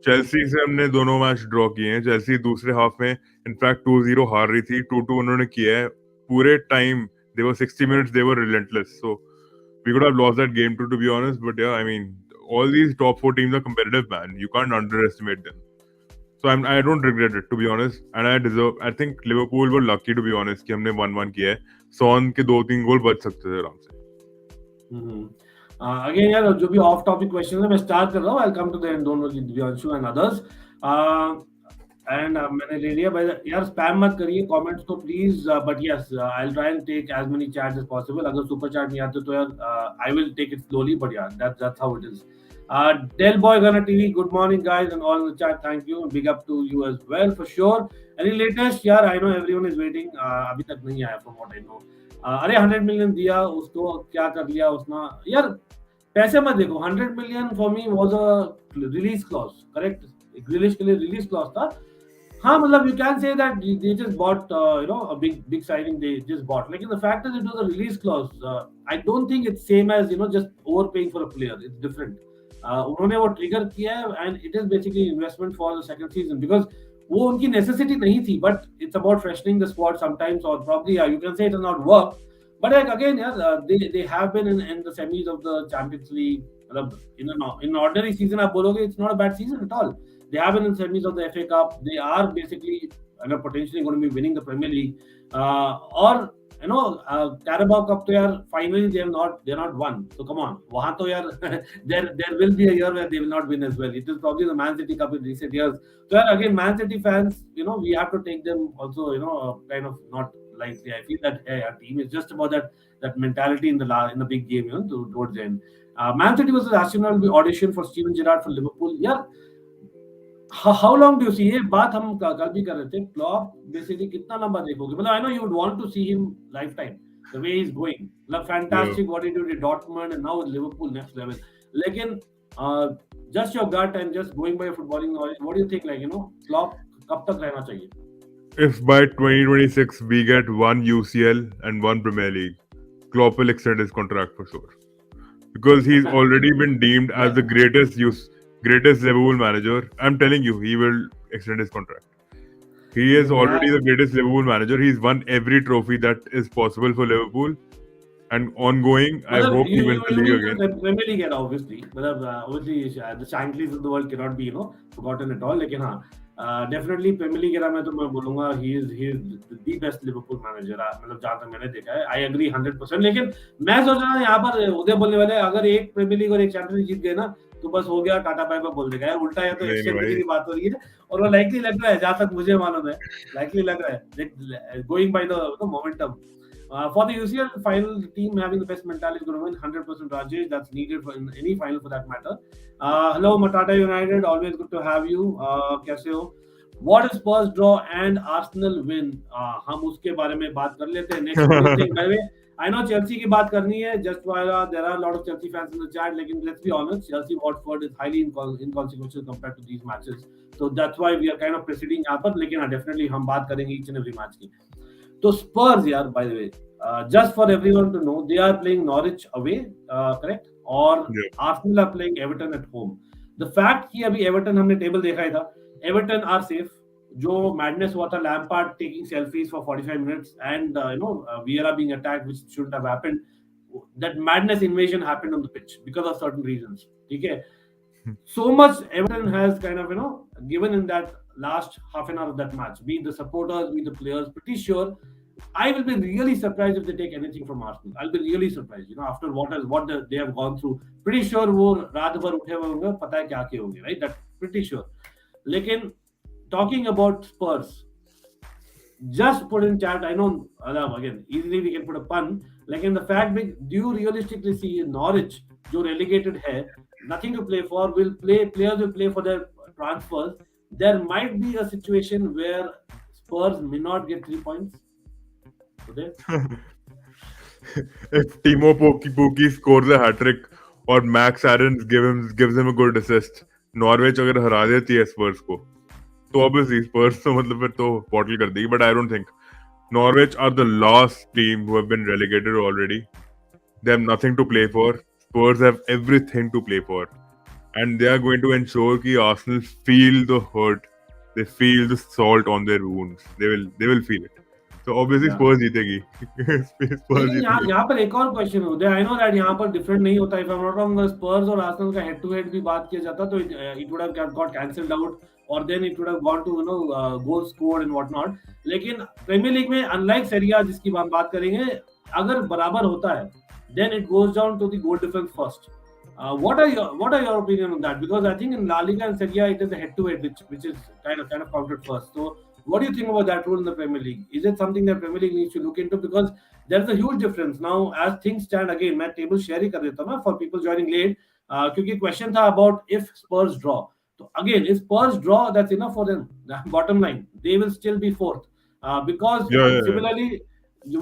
Chelsea से हमने दोनों मैच ड्रॉ किए हैं. चेल्सी दूसरे हाफ में इनफैक्ट 2-0 हार रही थी. 2-2 उन्होंने किया है. पूरे time they were 60 minutes they were relentless. So we could have lost that game too, to be honest. But yeah, I mean, all these top 4 teams are competitive, man. You can't underestimate them. So I don't regret it, to be honest. And I think Liverpool were lucky, to be honest, कि हमने 1-1 किया है. Son के 2-3 गोल बच सकते थे आराम से. Again यार जो भी ऑफ टॉपिक क्वेश्चन है मैं स्टार्ट कर रहा हूँ. I'll come to the end. Don't worry, Divanshu and others. And मैंने ले लिया भाई यार स्पैम मत करिए कमेंट्स को please. But yes I will try and take as many chats as possible. अगर सुपर चैट नहीं आते तो यार I will take it slowly. But यार that's how it is. Del Boy Gunner TV, good morning guys and all in the chat. Thank you. Big up to you as well for sure. Any latest? यार I know everyone is waiting. अभी तक नहीं आया from what I know. अरे 100 million दिया उसको क्या कर लिया उसने यार. पैसे मत देखो. 100 million for me was a release clause. Correct? Grealish के लिए release clause था. हाँ मतलब you can say that they just bought a big signing they just bought. Like the fact is it was a release clause. I don't think it's same as just overpaying for a player. It's different. उन्होंने वो trigger किया है and it is basically investment for the second season because वो उनकी necessity नहीं थी. But it's about freshening the squad sometimes or probably you can say it has not worked. But like again they have been in the semis of the Champions League. In an ordinary season आप बोलोगे it's not a bad season at all. They have been in semis of the FA Cup. They are basically potentially going to be winning the Premier League. Or Carabao Cup तो यार finally they're not won. So come on, वहाँ तो यार there will be a year where they will not win as well. It is probably the Man City Cup in recent years. So यार again Man City fans, we have to take them also kind of not lightly. I feel that our team is just about that mentality in the big game towards the end. Man City versus Arsenal will be audition for Steven Gerrard for Liverpool. यार how long do you see? ये बात हम कल भी कर रहे थे. Klopp basically कितना लंबा देखोगे? मतलब I know you would want to see him lifetime. The way he's going, मतलब fantastic what he did with Dortmund and now with Liverpool next level. लेकिन just your gut and just going by your footballing knowledge, what do you think? Klopp कब तक रहना चाहिए? If by 2026 we get one UCL and one Premier League, Klopp will extend his contract for sure. Because he's already been deemed as the greatest Liverpool manager. I'm telling you, he will extend his contract. He is already the greatest Liverpool manager. He's won every trophy that is possible for Liverpool. And ongoing, I hope he wins the league again. Premier League obviously. Obviously, the Shankleys of the world cannot be forgotten at all. लेकिन हाँ, definitely Premier League era में तो मैं बोलूँगा he is the best Liverpool manager. मतलब जहाँ तक मैंने देखा है, I agree 100%. लेकिन मैं सोच रहा हूँ यहाँ पर उदय बोलने वाले अगर एक Premier League और एक Champions League जीत गए ना तो बस हो गया टाटा बाय बाय बोल देगा यार. उल्टा या तो एक्सटेंड की बात हो रही है और वो लाइकली लग रहा है जहाँ तक मुझे मालूम है. लाइकली लग रहा है going by the momentum. For the UCL final, the team having the best mentality is going to win 100%. Rajesh, that's needed for in any final for that matter. Hello, Matata United. Always good to have you. कैसे हो? What is Spurs draw and Arsenal win? हम उसके बारे में बात कर लेते हैं. Next thing, by the way, I know Chelsea की बात करनी है. Just while there are a lot of Chelsea fans in the chat, लेकिन let's be honest, Chelsea Watford is highly inconsequential compared to these matches. So that's why we are kind of proceeding यहाँ पर. लेकिन definitely हम बात करेंगे each and every match की. So Spurs, यार, by the way, just for everyone to know, they are playing Norwich away, correct? और Arsenal are playing Everton at home. The fact कि अभी Everton हमने टेबल देखा ही था, Everton are safe. जो madness हुआ था, Lampard taking selfies for 45 minutes and Vieira being attacked, which shouldn't have happened. That madness invasion happened on the pitch because of certain reasons. Okay, so much Everton has kind of given in that last half an hour of that match. Be it the supporters, be it the players. Pretty sure I will be really surprised if they take anything from Arsenal. I'll be really surprised. After they have gone through. Pretty sure वो रात भर उठे हुए होंगे, पता है क्या किए होंगे, right? That pretty sure. लेकिन talking about Spurs, just put in chat. I know again easily we can put a pun. Like in the fact that do you realistically see Norwich, जो relegated है, nothing to play for, players will play for their transfers. There might be a situation where Spurs may not get 3 points. Uday? If Timo Pukki scores a hat-trick or Max Aarons gives him a good assist, Norwich अगर हरा देती है Spurs को, तो obviously Spurs तो मतलब फिर तो bottle कर देगी. But I don't think Norwich are the last team who have been relegated already. They have nothing to play for. Spurs have everything to play for, and they are going to ensure कि Arsenal feel the hurt. They feel the salt on their wounds. They will feel it. So obviously Spurs जीतेगी. Spurs लेकिन यहाँ पर एक और question है उदय. I know that यहाँ पर डिफरेंट नहीं होता. If I am not wrong, Spurs और आर्सेनल का हेड टू हेड भी बात किया जाता तो it would have got cancelled out और then it would have gone to goal scored and what not. लेकिन प्रीमियर लीग में अनलाइक सेरिया जिसकी हम बात करेंगे, अगर बराबर होता है then it goes down to the goal difference first. What are your opinion on that? Because I think in La Liga and Serie A it is a head to head which is kind of counted first. So what do you think about that rule in the Premier League? Is it something that Premier League needs to look into? Because there's a huge difference now as things stand. Again, मैं table share ही कर देता हूँ ना for people joining late, क्योंकि question था about if Spurs draw. So again, if Spurs draw, that's enough for them. Bottom line, they will still be fourth. Because similarly,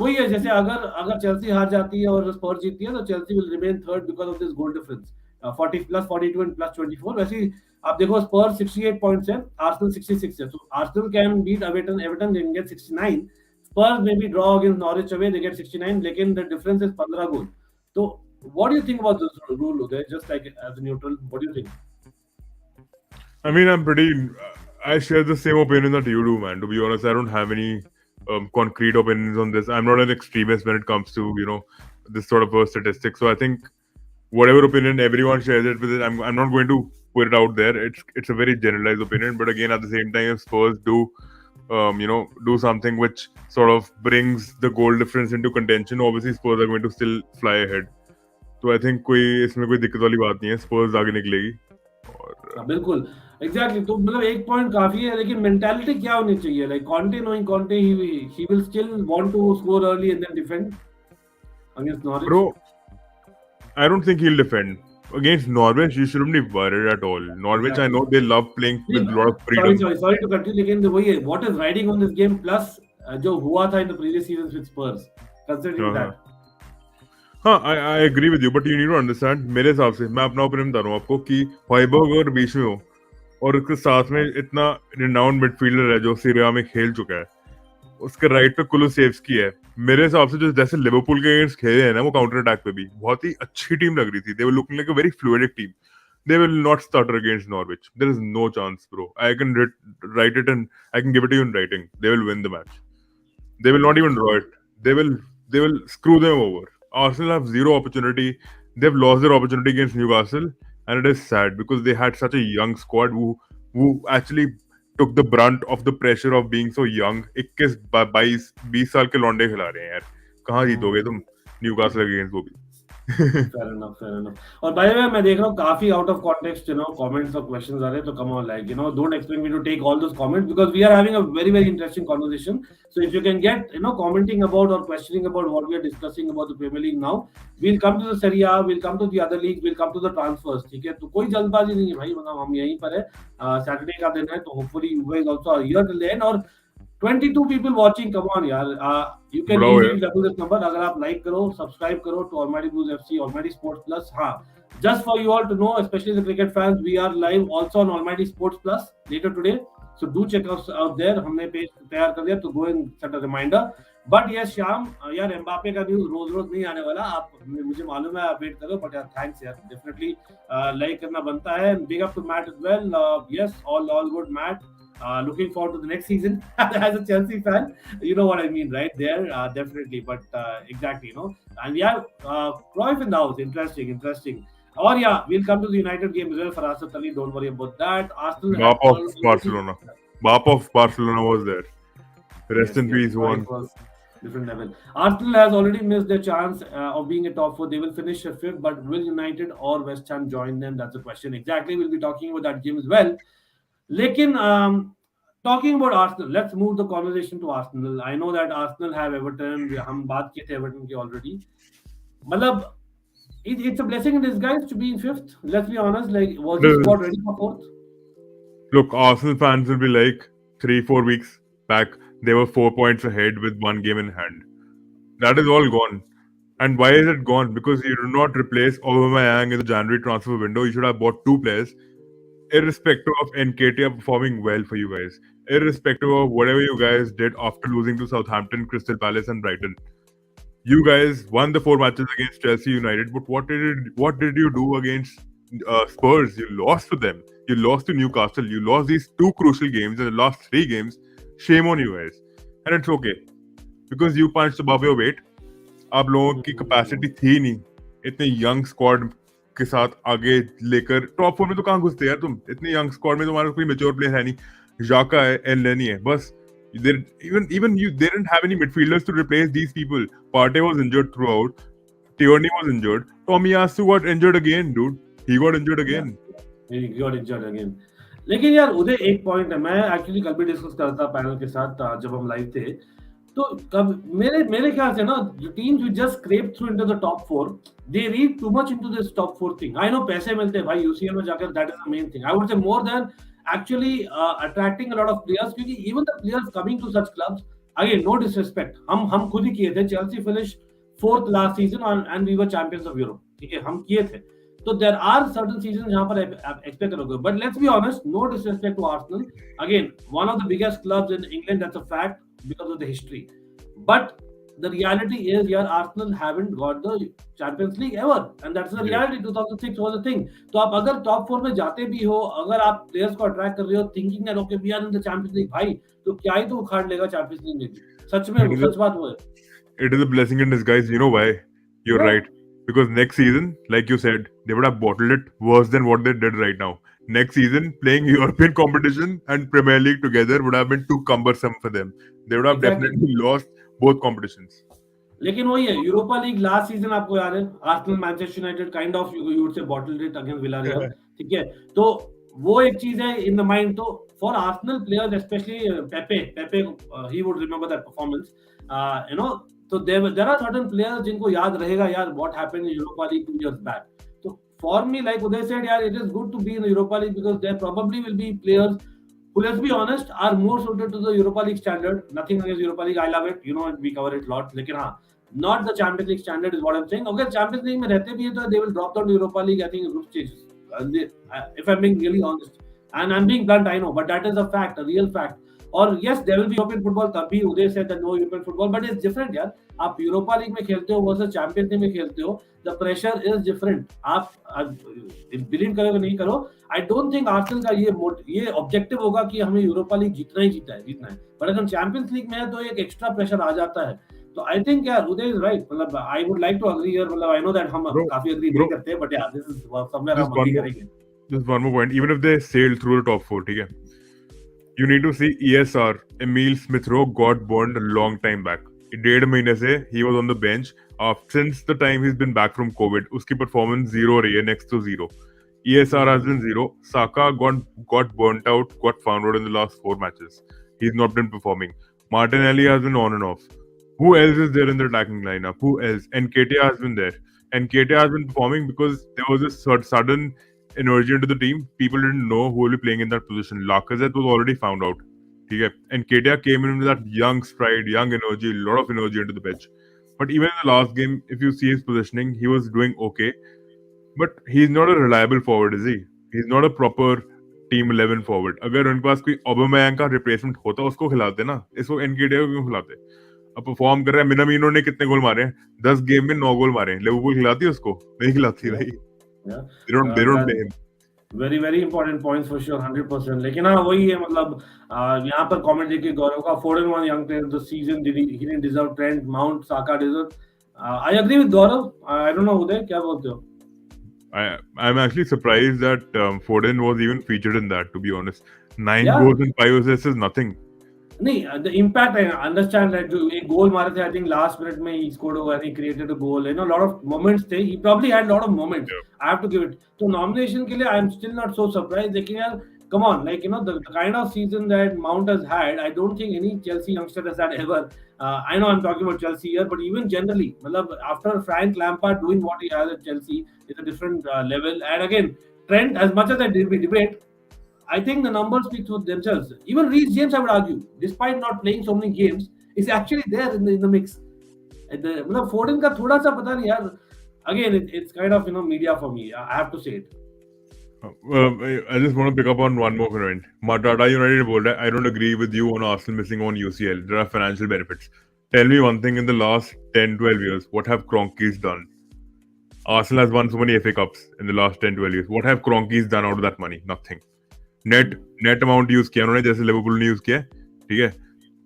वही है जैसे अगर चेल्सी हार जाती है और स्पर्स जीतती है तो Chelsea will remain third because of this goal difference 40 plus 42 and plus 24. वैसे ही आप देखो स्पर्स 68 पॉइंट्स है, आर्सेनल 66 है. So Arsenal can beat Everton they can get 69. Spurs may be draw against Norwich away, they get 69, लेकिन the difference is 15 goal. तो what do you think about this rule Uday, just like as a neutral, what do you think? I mean, I share the same opinion that you do, man. To be honest, I don't have any concrete opinions on this. I'm not an extremist when it comes to this sort of a statistic. So I think whatever opinion everyone shares it with it, I'm not going to put it out there. It's a very generalized opinion. But again, at the same time, if Spurs do do something which sort of brings the goal difference into contention, obviously Spurs are going to still fly ahead. So I think इसमें कोई दिक्कत वाली बात नहीं है. Spurs आगे निकलेगी. बिल्कुल एग्जैक्टली. तो मतलब एक पॉइंट काफी है, लेकिन मेंटालिटी क्या होनी चाहिए? Like Conte knowing Conte, he will still want to score early and then defend against Norwich. Bro, I don't think he'll defend against Norwich. You shouldn't be worried at all. Norwich, I know they love playing with a lot of freedom. Sorry to continue, लेकिन वही है, what is riding on this game plus जो हुआ था in the previous seasons with Spurs, considering that. हाँ, I agree with you, but you need to understand. मेरे हिसाब से, मैं अपना ओपिनियन बता रहा हूँ आपको कि हॉयबर्ग अगर बीच में हो और उसके साथ में इतना रिनाउंड मिडफील्डर है जो सीरिया में खेल चुका है, उसके राइट पे कुलुसेव्स्की है. मेरे हिसाब से जो जैसे लिवरपूल के अगेंस्ट खेले हैं ना, वो काउंटर अटैक पे भी बहुत ही अच्छी टीम लग रही थी. They were looking like a very fluid team. They will not stutter against Norwich. There is no chance, bro. I can write it and I can give it to you in writing. They will win the match. They will not even draw it. They will screw them over. Arsenal have zero opportunity. They've lost their opportunity against Newcastle, and it is sad because they had such a young squad who actually took the brunt of the pressure of being so young. 21-22 साल के लौंडे खिला रहे हैं यार. कहाँ जीतोगे तुम Newcastle against वो भी. Fair enough. और by the way, मैं देख रहा हूँ काफी out of context, comments और questions आ रहे हैं. तो come on, like, don't expect me to take all those comments because we are having a very, very interesting conversation. So if you can get, commenting about or questioning about what we are discussing about the Premier League now, we'll come to the Serie A, we'll come to the other leagues, we'll come to the transfers. ठीक है, तो कोई जल्दबाजी नहीं है भाई, मतलब हम यहीं पर है. Saturday का दिन है, तो hopefully you guys also are here till the end. और 22 people watching, come on यार. You can easily double this number अगर आप like करो, subscribe करो to Almighty Blues FC, Almighty Sports Plus. हाँ, just for you all to know, especially the cricket fans, we are live also on Almighty Sports Plus later today. So do check us out there. हमने page तैयार कर दिया, तो go and set a reminder. But yes, Shyam यार, Mbappe का news रोज नहीं आने वाला. आप मुझे मालूम है आप वेट करो, but यार थैंक्स यार, definitely like करना बनता है. Big up to Matt as well. Yes, all good Matt. Looking forward to the next season as a Chelsea fan. You know what I mean, right? There, definitely. But exactly, And we have Cruyff in the house. Interesting, interesting. Or yeah, we'll come to the United game as well for Arsenal. Don't worry about that. Arsenal had Bap of already. Barcelona. Bap of Barcelona was there. Rest Yes, in yes. peace, Cruyff one. was different level. Arsenal has already missed their chance of being a top four. They will finish fifth, but will United or West Ham join them? That's the question. Exactly. We'll be talking about that game as well. Lekin, talking about Arsenal, let's move the conversation to Arsenal. I know that Arsenal have Everton. हम बात किए थे Everton की already. मतलब it's a blessing in disguise to be in fifth. Let's be honest. Like, was It this squad is. ready for fourth? Look, Arsenal fans will be like 3-4 weeks back. They were 4 points ahead with one game in hand. That is all gone. And why is it gone? Because you do not replace Aubameyang in the January transfer window. You should have bought two players, irrespective of Nketiah performing well for you guys, irrespective of whatever you guys did after losing to Southampton, Crystal Palace, and Brighton. You guys won the 4 matches against Chelsea United, but what did you do against Spurs? You lost to them. You lost to Newcastle. You lost these two crucial games in the last 3 games. Shame on you guys. And it's okay because you punched above your weight. आप लोगों की capacity थी नहीं इतने young squad के साथ आगे लेकर टॉप 4 में तो कहाँ घुसते यार तुम इतने यंग स्क्वाड में तुम्हारा कोई मैच्योर प्लेयर है नहीं जाका है एलेनी है बस even you they didn't have any midfielders to replace these people. Partey was injured throughout. Tierney was injured. Tomiyasu got injured again, dude. He got injured again. He got injured again. लेकिन यार उदय एक point है मैं actually कल भी discuss कर रहा था पैनल के साथ जब हम लाइव थे तो कब मेरे ख्याल से ना teams which just scrap through into the top 4 they read too much into this top 4 thing I know पैसे मिलते हैं भाई यूसीएल में जाकर that is the main thing I would say more than actually attracting a lot of players क्योंकि even the players coming to such clubs again no disrespect हम खुद ही किए थे Chelsea finished fourth last season and we were champions of Europe ठीक है हम किए थे तो there are certain seasons जहाँ पर expect करोगे but let's be honest no disrespect to Arsenal again one of the biggest clubs in England that's a fact because of the history but the reality is यार Arsenal haven't got the Champions League ever and that's the reality 2006 was a thing तो आप अगर top 4 में जाते भी हो अगर आप players को attract कर रहे हो thinking that okay we are in the Champions League भाई तो क्या ही तो उखाड़ लेगा Champions League में भी सच में सच बात वो है It is a blessing in disguise. You know why? You're right. Because next season, like you said, they would have bottled it worse than what they did right now. Next season, playing European competition and Premier League together would have been too cumbersome for them. They would have definitely lost both competitions. लेकिन वही है Europa league last season आपको याद है Arsenal Manchester United kind of you would say bottled it against Villarreal ठीक है तो वो एक चीज है इन द माइंड तो for Arsenal players specially Pepe he would remember that performance you know तो देयर आर सर्टेन प्लेयर्स जिनको याद रहेगा यार what happened in Europa League 2 years back तो for me like Uday said यार it is good to be in Europa league because there probably will be players who, let's be honest, are more suited to the Europa League standard. Nothing against Europa League, I love it. You know, we cover it a lot. लेकिन हाँ, not the Champions League standard is what I'm saying. अगर Champions League में रहते भी हैं तो they will drop down to Europa League. I think in group stages. If I'm being really honest, and I'm being blunt, I know, but that is a fact, a real fact. और yes, there will be European football. तभी उदय said that no European football, but it's different यार. आप Europa league में खेलते हो versus champions league में खेलते हो द प्रेशर इज डिफरेंट आप बिलीव करो नहीं करो आई डोंट थिंक आर्सेनल का ये ऑब्जेक्टिव होगा कि हमें यूरोपा लीग जीतना है पर अगर चैंपियंस लीग में है तो एक एक्स्ट्रा प्रेशर आ जाता है तो आई थिंक यार उदय इज राइट मतलब I would like to agree here मतलब आई नो दैट हम काफी एग्री नहीं करते बट यार दिस इज समवेयर हम एग्री करेंगे just one more point even if they sailed through the top 4 ठीक है you need to see ESR Emil Smith Rowe got burned a long time back 1.5 महीने से he was on the bench since the time he's been back from COVID उसकी performance zero रही है next to zero ESR has been zero Saka got burnt out got found out in the last 4 matches he's not been performing Martinelli has been on and off who else is there in the attacking lineup who else Nketiah has been there Nketiah has been performing because there was this sudden energy into the team. People didn't know who will be playing in that position. Lacazette was already found out. Okay? And Ketia came in with that young stride, young energy, a lot of energy into the pitch. But even in the last game, if you see his positioning, he was doing okay. But he's not a reliable forward, is he? He's not a proper team 11 forward. अगर उनके पास कोई Aubameyang का replacement होता उसको खिलाते ना इसको Nketiah को क्यों खिलाते अब परफॉर्म कर रहा है मिनामिनो ने कितने गोल मारे हैं 10 गेम में 9 गोल मारे हैं लिवरपूल खिलाती है उसको नहीं खिलाती भाई They don't play him. Very very important points for sure 100%. लेकिन हाँ वही है मतलब यहाँ पर कमेंट देखिए गौरव का Foden one young player the season he didn't deserve Trent Mount Saka deserve. I agree with Gaurav. I don't know Uday क्या बोलते हो. I'm actually surprised that Foden was even featured in that, to be honest. 9 Yeah. goals and 5 assists is nothing. नहीं, the impact I understand that जो एक गोल मारे थे I think last minute में he scored over and he created a goal. You know, a lot of moments थे. He probably had a lot of moments. Yeah. I have to give it. So nomination के लिए I am still not so surprised. लेकिन यार come on, like you know the kind of season that Mount has had, I don't think any Chelsea youngster has had ever. I know I'm talking about Chelsea here, but even generally, मतलब after Frank Lampard doing what he has at Chelsea is a different level. And again, Trent, as much as I debate. I think the numbers speak for themselves. Even Reece James, I would argue, despite not playing so many games, is actually there in the mix. मतलब Foden का थोड़ा सा पता नहीं यार. Again, it's kind of media for me. I have to say it. I just want to pick up on one more point. Matata United बोल रहा है, I don't agree with you on Arsenal missing on UCL. There are financial benefits. Tell me one thing in the last 10-12 years. What have Kroenkes done? Arsenal has won so many FA Cups in the last 10-12 years. What have Kroenkes done out of that money? Nothing. Net amount use किया उन्होंने जैसे Liverpool ने use किया. ठीक है,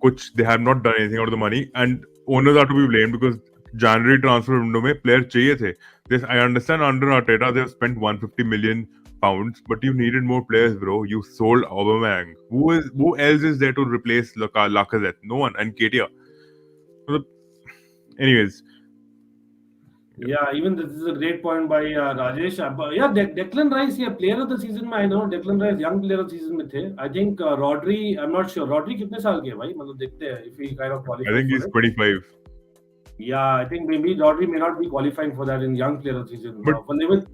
कुछ they have not done anything out of the money and owners are to be blamed because जनवरी transfer window में प्लेयर चाहिए थे. This I understand under Arteta they have spent 150 million pounds, but you needed more players, bro. You sold Aubameyang. Who else is there to replace Lacazette? No one. And Ketia. Anyways. Yeah, even this is a great point by Rajesh. Yeah, Declan Rice, yeah, player of the season में I know Declan Rice young player of the season में थे. I think Rodri, I'm not sure. Rodri कितने साल के है भाई? मतलब देखते हैं if he kind of qualifies. I think he's 25. Yeah, I think maybe Rodri may not be qualifying for that in young player of the season. But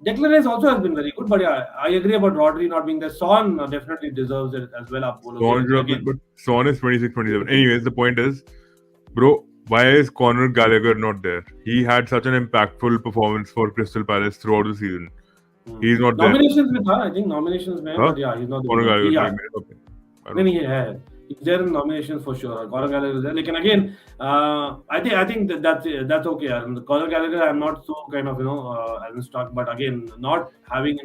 Declan Rice also has been very good, but yeah, I agree about Rodri not being there. Son definitely deserves it as well. But Son is 26, 27. Anyways, the point is, bro, why is Conor Gallagher not there? He had such an impactful performance for Crystal Palace throughout the season. He's not there. Nominations में था, I think nominations में, but yeah, he's not there. Conor Gallagher. नहीं है. He's there in nominations for sure. Conor Gallagher is there. Like, and again, I think that's okay. Conor Gallagher, I'm not so kind of as in stock, but again, not having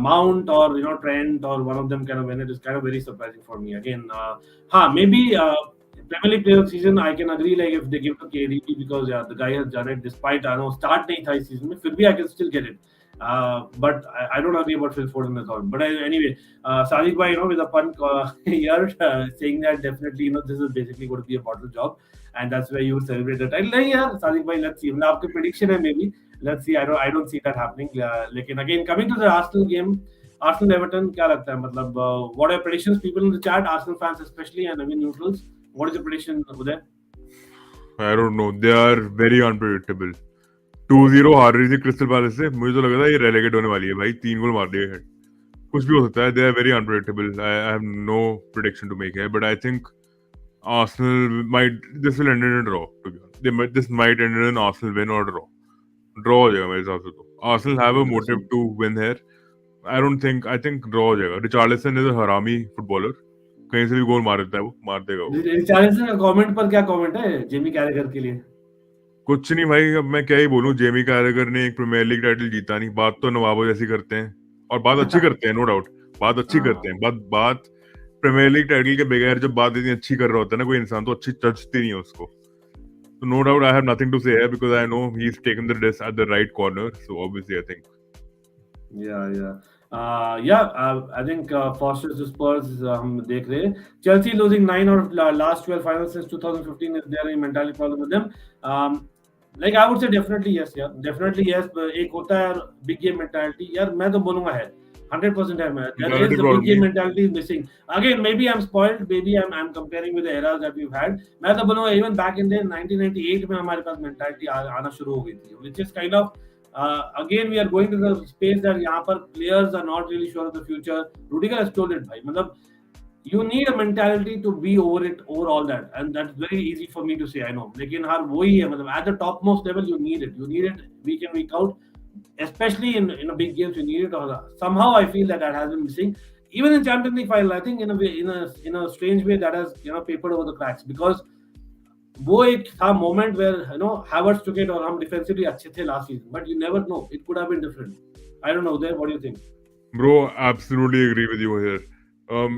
Mount or Trent or one of them kind of win it is kind of very surprising for me. Again, maybe Premier League player of the season I can agree like if they give to KDB because yeah the guy has done it despite I know start नहीं था इस season में फिर भी I can still get it. But I don't agree about Phil Foden at all. But anyway, Sadiq bhai, with a pun here, saying that definitely, this is basically going to be a bottle job, and that's where you would celebrate the title. नहीं यार, Sadiq bhai, let's see. मतलब आपकी prediction है maybe. Let's see. I don't see that happening. लेकिन again, coming to the Arsenal game, Arsenal Everton, क्या लगता है? मतलब what are predictions? People in the chat, Arsenal fans especially, and I mean neutrals. What is your prediction, Uday? I don't know. They are very unpredictable. 2-0 हार रही थी crystal palace से. मुझे तो लगा था ये रेलेगेट होने वाली है भाई. 3 गोल मार दिए. कुछ भी हो सकता है. They are very unpredictable. I have no prediction to make here, but I think Arsenal this will end in a draw. This might end in an Arsenal win or draw. Draw हो जाएगा मेरे हिसाब से तो. Arsenal have a motive to win here. I think draw हो जाएगा. Richarlison is a harami footballer. कहीं से भी गोल मार देता है वो. मार देगा वो. Richarlison का कमेंट पर क्या कमेंट है जेमी कैरेगर के लिए? कुछ नहीं भाई. अब मैं क्या ही बोलूं. जेमी कैरेगर ने एक प्रीमियर लीग टाइटल जीता नहीं. बात तो नवाबो जैसी करते हैं और बात अच्छी करते हैं, नो डाउट. बात अच्छी करते हैं. बात प्रीमियर लीग टाइटल के बगैर जब बात इतनी अच्छी कर रहा होता है ना कोई इंसान, तो अच्छी जचती नहीं है उसको. So no doubt I have nothing to say here because I know he's taken the disc at the right corner. So obviously I think. Yeah. I think Foster's Spurs हम देख रहे हैं. Chelsea losing 9 or last 12 finals since 2015. Is there any mentality problem with them? Like I would say definitely yes. Definitely yes. एक होता है big game mentality. यार मैं तो बोलूँगा है 100% है. There is the big game mentality is missing. Again, maybe I'm spoiled. Maybe I'm comparing with the eras that we've had. मैं तो बोलूँगा even back in the 1998 में हमारे पास mentality आना शुरू हो गई थी. Which is kind of again we are going to the space that यहाँ पर players are not really sure of the future. Rudiger has told it भाई. मतलब you need a mentality to be over all that, and that's very easy for me to say. I know. लेकिन हर वही है मतलब at the topmost level you need it week in week out. Especially in a big games, you need it. Or somehow I feel that has been missing. Even in Champions League final, I think in a way, in a strange way that has papered over the cracks because वो एक था moment where Havertz took it और हम defensively अच्छे थे last season, but you never know. It could have been different. I don't know. Uday, what do you think? Bro, absolutely agree with you here. Um,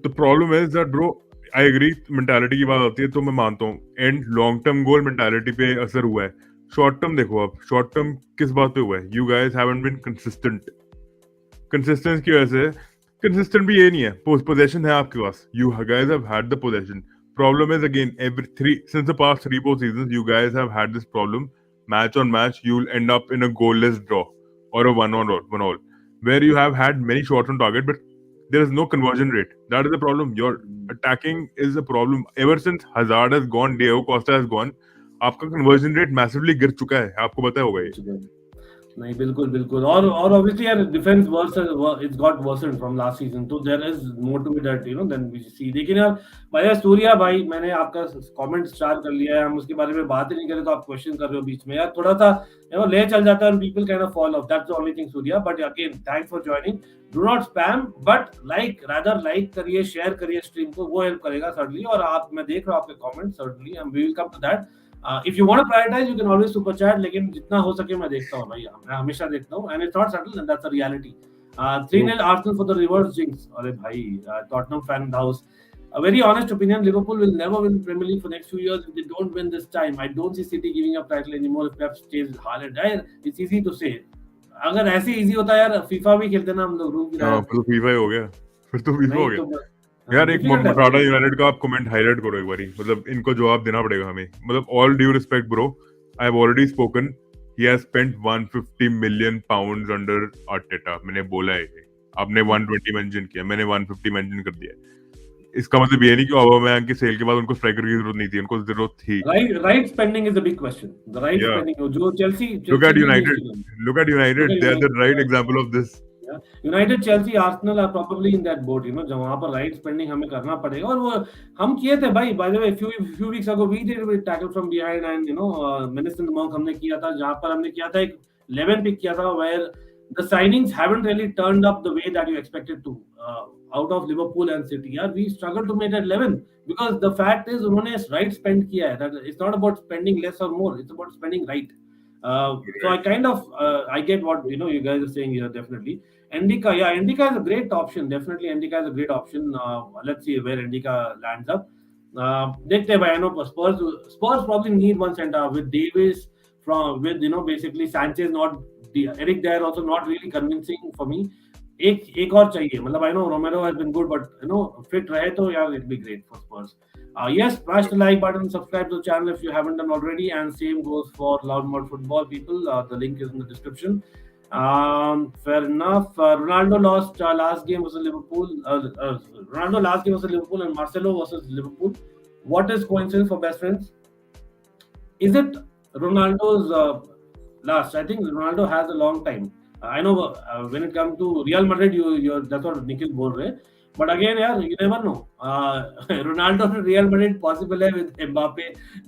the problem is that, bro, I agree, mentality की बात आती है तो मैं मानता हूँ, and long term goal mentality पे असर हुआ है. शॉर्ट टर्म देखो, आप शॉर्ट टर्म किस बात पे हुआ है? You guys haven't been consistent. Consistence की वजह से, कंसिस्टेंट भी ये नहीं है, पोजेशन है आपके पास, you guys have had the possession. Problem is again every three since the past 3-4 seasons you guys have had this problem. Match on match you will end up in a goalless draw or a one all where you have had many shots on target but there is no conversion rate. That is the problem. Your attacking is a problem. Ever since Hazard has gone, Diego Costa has gone, आपका conversion rate massively गिर चुका है, आपको पता होगा ये. नहीं, बिल्कुल बिल्कुल. और obviously यार defence worse it's got worsen from last season, तो there is more to be that then we see. लेकिन यार भाई सूर्या भाई, मैंने आपका कमेंट स्टार कर लिया है, हम उसके बारे में बात ही नहीं करें तो आप क्वेश्चन कर रहे हो बीच में यार, थोड़ा सा ले चल जाता है, people kind of follow. That's the only thing Surya. But again thanks for joining. Do not spam, but rather like करिए, शेयर करिए स्ट्रीम को, वो हेल्प करेगा सर्टनली. और आप, मैं देख रहा हूँ आपके comment, certainly we will come to that. If you want to prioritize, you can always super chat. लेकिन जितना हो सके मैं देखता हूँ भाई, मैं हमेशा देखता हूँ. And it's not subtle, and that's a reality. 3-0 Arsenal for the reverse jinx. अरे भाई, Tottenham fan in the house. A very honest opinion: Liverpool will never win Premier League for next few years if they don't win this time. I don't see City giving up title anymore if Pep stays with Haaland. It's easy to say. अगर ऐसे easy होता यार, FIFA भी खेलते ना हम लोग, room की. फिर तो FIFA ही हो गया, फिर तो FIFA हो गया. यार एक मराठा यूनाइटेड का आप कमेंट हाईलाइट करो एक बारी, मतलब इनको जवाब देना पड़ेगा हमें. मतलब all due respect bro, I have already spoken, he has spent 150 million pounds under Arteta. मैंने बोला है, आपने 120 मेंशन किया, मैंने 150 मेंशन कर दिया. इसका मतलब ये नहीं कि ऑबामेयांग की सेल के बाद उनको स्ट्राइकर की जरूरत नहीं थी, उनको जरूरत थी. Right spending is the big question. The right spending, जो Chelsea, look at United, they are the right example of this. United, Chelsea, Arsenal are probably in that boat, जब वहां पर राइट स्पेंडिंग हमें करना पड़ेगा. और वो हम किए थे भाई. By the way, few weeks ago we did tackle from behind and menace in the monk हमने किया था, जहां पर हमने किया था एक 11 पिक किया था, where the signings haven't really turned up the way that you expected to, out of Liverpool and City. Yeah, we struggled to make that 11 because the fact is उन्होंने right spend किया है. That it's not about spending less or more, it's about spending right. So I kind of I get what you guys are saying here. Definitely Endika, yeah, Endika is a great option. Definitely Endika is a great option. Let's see where Endika lands up. देखते हैं भाई. I know Spurs probably need one center with Davis, with basically Sanchez not, Eric Dyer also not really convincing for me. एक और चाहिए. मतलब I know Romero has been good, but fit रहे तो यार it'll be great for Spurs. Yes, smash the like button, subscribe to the channel if you haven't done already, and same goes for Loudmouth Football people. The link is in the description. Fair enough. Ronaldo lost last game versus Liverpool. Ronaldo last game versus Liverpool and Marcelo versus Liverpool. What is coincidence for best friends? Is it Ronaldo's last? I think Ronaldo has a long time. I know when it comes to Real Madrid, that's what Nikhil बोल रहे. But again, यार, you never know. Ronaldo and Real Madrid possible है with Mbappe.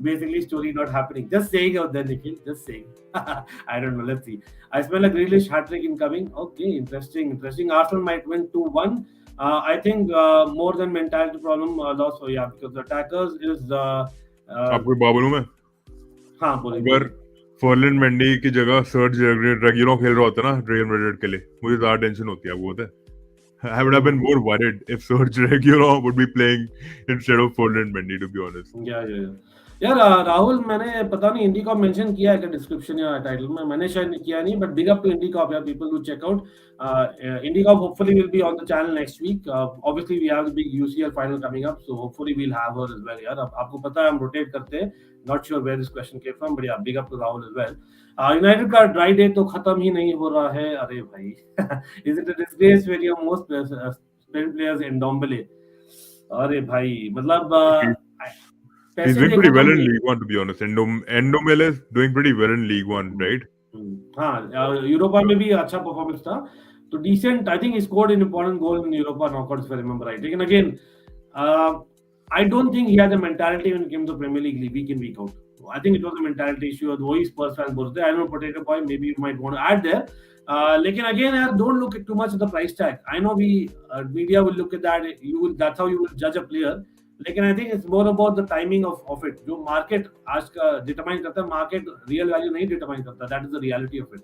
Basically, story not happening. Just saying out there, Nikhil. Just saying. I don't know. Let's see. I smell a Grealish hat-trick incoming. Okay, interesting. Arsenal might win 2-1. I think more than mentality problem loss. So yeah, because the attackers is. आपको बात बोलूं मैं? हाँ, बोलिए. अगर फर्लिन Mendy की जगह surge रेगुइरो खेल रहा होता ना रियल मैड्रिड के लिए, मुझे ज्यादा टेंशन होती है, आपको पता है. I would have been more worried if Serge Reguilon would be playing instead of Ferland Mendy, to be honest. Yeah. यार राहुल, मैंने पता नहीं इंडी कॉप मेंशन किया है क्या डिस्क्रिप्शन या टाइटल में, मैंने शायद किया नहीं, but big up to Indie Cop यार, people do check out Indie Cop. Hopefully will be on the channel next week. Obviously we have the big UCL final coming up, so hopefully we will have her as well. यार आपको पता है हम rotate करते हैं. Not sure where this question came from, but yeah big up to Rahul as well. United का dry day तो खत्म ही नहीं हो रहा है. अरे भाई, is it a disgrace where your most players in Dembele? अरे भाई, मतलब he's doing pretty well in League One, to be honest. Endomel is doing pretty well in League One, right? हाँ, यूरोपा में भी अच्छा परफॉर्मेंस था, तो decent. I think he scored an important goal in Europa knockouts, if I remember right. लेकिन again, I don't think he had the mentality when it came to Premier League week in week out. I think it was a mentality issue. वही Spurs fans बोलते हैं. I know Potato Boy, maybe you might want to add there. लेकिन again यार, don't look at too much at the price tag. I know media will look at that. That's how you will judge a player. लेकिन I think it's more about the timing of it. जो market आज का determine करता है, market real value नहीं determine करता. That is the reality of it.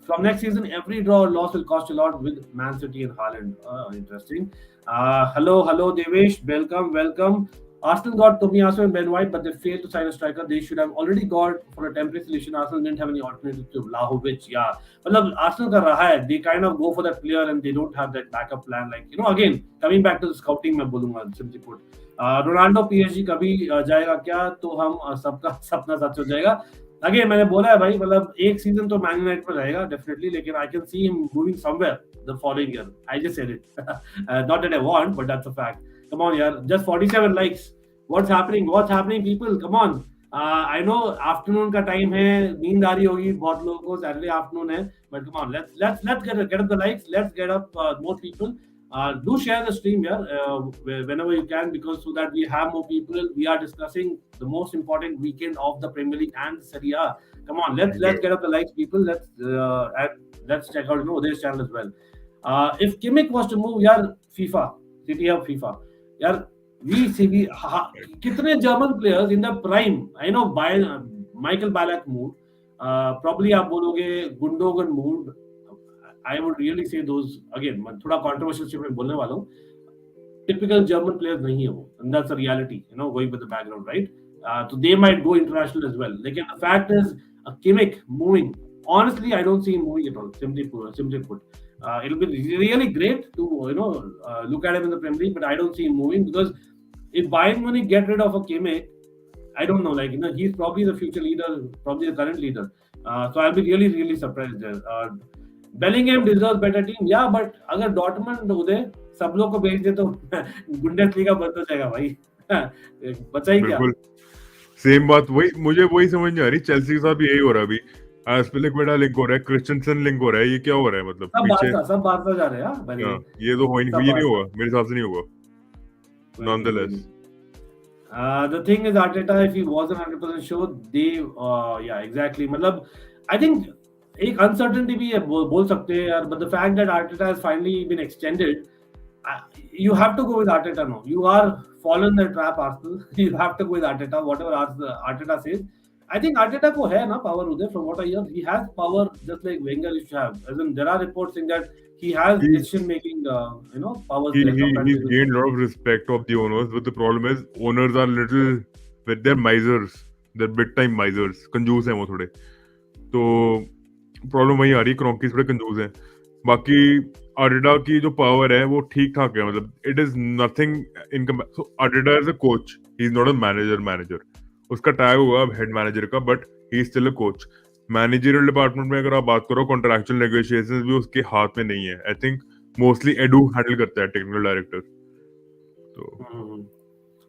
from next season, every draw or loss will cost a lot with Man City and Haaland. Interesting. Hello, Devesh. Welcome. Arsenal got Tomiyasu and Ben White, but they failed to sign a striker. They should have already got for a temporary solution. Arsenal didn't have any alternative to Vlahovic. Yeah, मतलब Arsenal का रहा है. They kind of go for that player and they don't have that backup plan. Like, again coming back to the scouting, मैं बोलूँगा simply put. Ronaldo PSG कभी जाएगा क्या? तो हम सबका सपना सच हो जाएगा. अगेन मैंने बोला है भाई, मतलब एक सीजन तो मैन यूनाइटेड में रहेगा डेफिनेटली, लेकिन I can see him moving somewhere the following year. I just said it. Not that I want, but that's a fact. Come on यार, just 47 likes. What's happening people? Come on. I know afternoon का time है, नींद आ रही होगी बहुत लोगों को, सैटरडे आफ्टरनून है, but come on, let's get up the likes, let's get up more people. Do share the stream, whenever you can, because so that we have more people. We are discussing the most important weekend of the Premier League and Serie A. Come on, let's get up the likes, people. Let's check out Uday's channel as well. If Kimmich was to move, FIFA, City of FIFA, we see kitne German players in the prime. I know Michael Ballack moved. Probably आप बोलोगे Gundogan moved. I would really say those, again, मैं थोड़ा controversial चीज़ में बोलने वाला हूँ. Typical German players नहीं है वो, and that's a reality, going with the background, right? So they might go international as well. Like, the fact is, Kimmich moving. Honestly, I don't see him moving at all. Simply put, it'll be really great to look at him in the Premier League, but I don't see him moving, because if Bayern Munich get rid of a Kimmich, I don't know, he's probably the future leader, probably the current leader. So I'll be really, really surprised there. Bellingham deserves better team, but अगर Dortmund उदय सब लोग को भेज दे तो Bundesliga बंद हो जाएगा भाई. बचा ही क्या? बिल्कुल सेम बात. मुझे वही समझ नहीं आ रही. चेल्सी के साथ भी यही हो रहा है अभी. एस्पिलिक्वेटा लिंक हो रहा है, क्रिस्टेंसन लिंक हो रहा है. ये क्या हो रहा है? मतलब सब बारसा जा रहे हैं. ये तो ये नहीं होगा मेरे हिसाब से, नहीं होगा. Nonetheless, the thing is, Arteta, if he wasn't 100% sure, they exactly. मतलब I think एक uncertainty भी है, बोल सकते हैं यार, but the fact that Arteta has finally been extended, you have to go with Arteta now. You are fallen the trap, Arsenal. You have to go with Arteta, whatever Arteta says. I think Arteta को है ना power उधर, from what I hear. He has power just like Wenger used to have. As in, there are reports saying that he has decision making, powers. He's gained a lot of respect of the owners, but the problem is owners are little, they're misers. They're big time misers. कंजूस हैं वो थोड़े. तो problem वही आ रही है, क्रॉन्कीज थोड़े कंजूस हैं. बाकी आर्टेटा की जो पावर है वो ठीक ठाक है. मतलब it is nothing in so Arteta is a coach, he is not a manager. उसका टैग होगा हेड मैनेजर का, but he is still a coach. Managerial department में अगर आप बात करो, कॉन्ट्रैक्चुअल नेगोशिएशंस भी उसके हाथ में नहीं है. I think mostly edu handle करता है, टेक्निकल डायरेक्टर. तो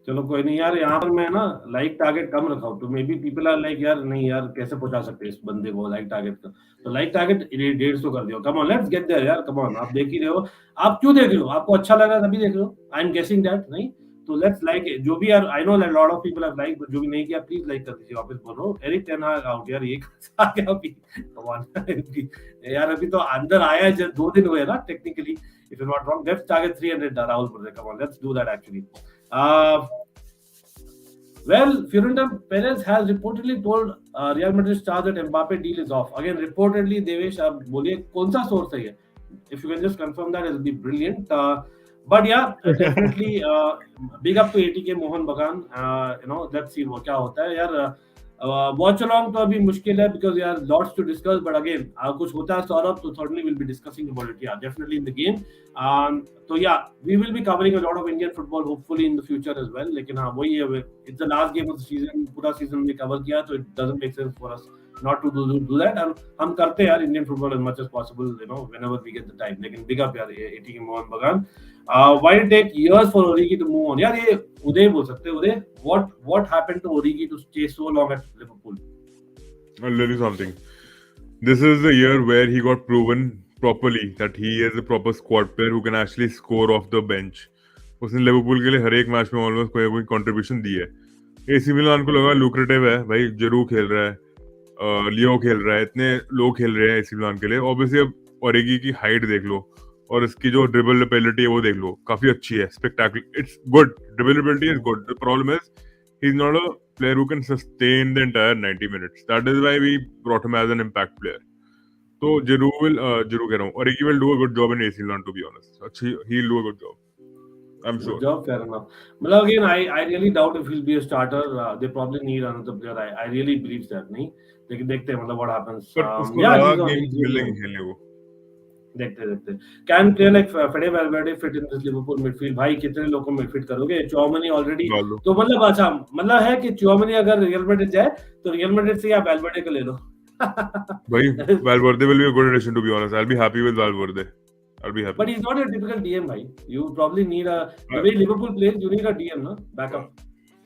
चलो कोई नहीं यार, यहाँ पर मैं ना लाइक टारगेट कम रखा हूँ, तो maybe people are like यार नहीं यार कैसे पहुंचा सकते हैं इस बंदे को लाइक टारगेट का. तो लाइक टारगेट 150 कर दियो. Come on, let's get there यार. कम ऑन, आप देख ही रहे हो. आप क्यों देख रहे हो? आपको अच्छा लग रहा है तभी देख रहे हो. I am guessing that. नहीं तो लेट्स लाइक जो भी यार. I know lot of people have like, but जो भी नहीं किया प्लीज लाइक कर दीजिए. वापस बोल रहा हूँ, एरिक टेन हाग आउट यार. ये आ गया अभी. कम ऑन यार, अभी तो अंदर आया है, जब 2 दिन हुए ना technically, if you not wrong. Let's target 300 Rahul बोल. Come on, let's do that actually. Well, Florentino Perez has reportedly told Real Madrid stars that Mbappe deal is off. Again, reportedly, Devesh, आप बोलिए कौन सा source है ये? If you can just confirm that, it will be brilliant. But yeah, definitely big up to ATK Mohan Bagan. Let's see what क्या होता है यार. Watch along तो अभी मुश्किल है, because यार lots to discuss. But again, कुछ होता है सौरभ, तो certainly we'll be discussing about it. Yeah, definitely in the game. So yeah, we will be covering a lot of Indian football hopefully in the future as well. लेकिन हाँ वही है, it's the last game of the season. पूरा season में cover किया, so it doesn't make sense for us not to do that. And हम करते हैं यार Indian football as much as possible, whenever we get the time. लेकिन big up यार ATK Mohan Bagan. Why did it take years for Origi to move on? यार ये उदय बोल सकते हैं. उदय, what happened to Origi to stay so long at Liverpool? I'll tell you something. This is the year where he got proven properly that he is a proper squad player who can actually score off the bench. उसने Liverpool के लिए हर एक match में almost कोई contribution दी है. AC Milan को लगा lucrative है भाई, जरूर खेल रहा है, लियो खेल रहा है, इतने लोग खेल रहे हैं एसी मिलान के लिए. ऑब्वियसली अब ओरिगी की हाइट देख लो और इसकी जो ड्रिबल एबिलिटी है वो देख लो, काफी अच्छी है, spectacular. It's good, dribble ability is good. The problem is he is not a player who can sustain the entire 90 minutes. That is why we brought him as an impact player. तो Giroud कह रहा हूँ, Origi will do a good job in AC Milan, to be honest. He'll do a good job. I'm Good sure. job, fair enough. Well, again, I really doubt if he'll be a starter. They probably need another player. I really believe that. नहीं, लेकिन देखते हैं मतलब what happens. पर उसको Yeah, ज्यादा he's on. Games He's really मिलेंगे on. खेलने को. देखते. Can player like Fede Valverde fit in this Liverpool midfield? भाई कितने लोगों को midfield करोगे? Chouamani already. डाल दो. तो मतलब अच्छा मतलब है कि Chouamani अगर Real Madrid जाए तो Real Madrid से आप Valverde को ले लो. भाई Valverde will be a good addition, to be honest. I'll be happy with Valverde. I'll be happy. But he's not a typical DM, bhai. You probably need the way Liverpool plays, you need a DM, no? Backup.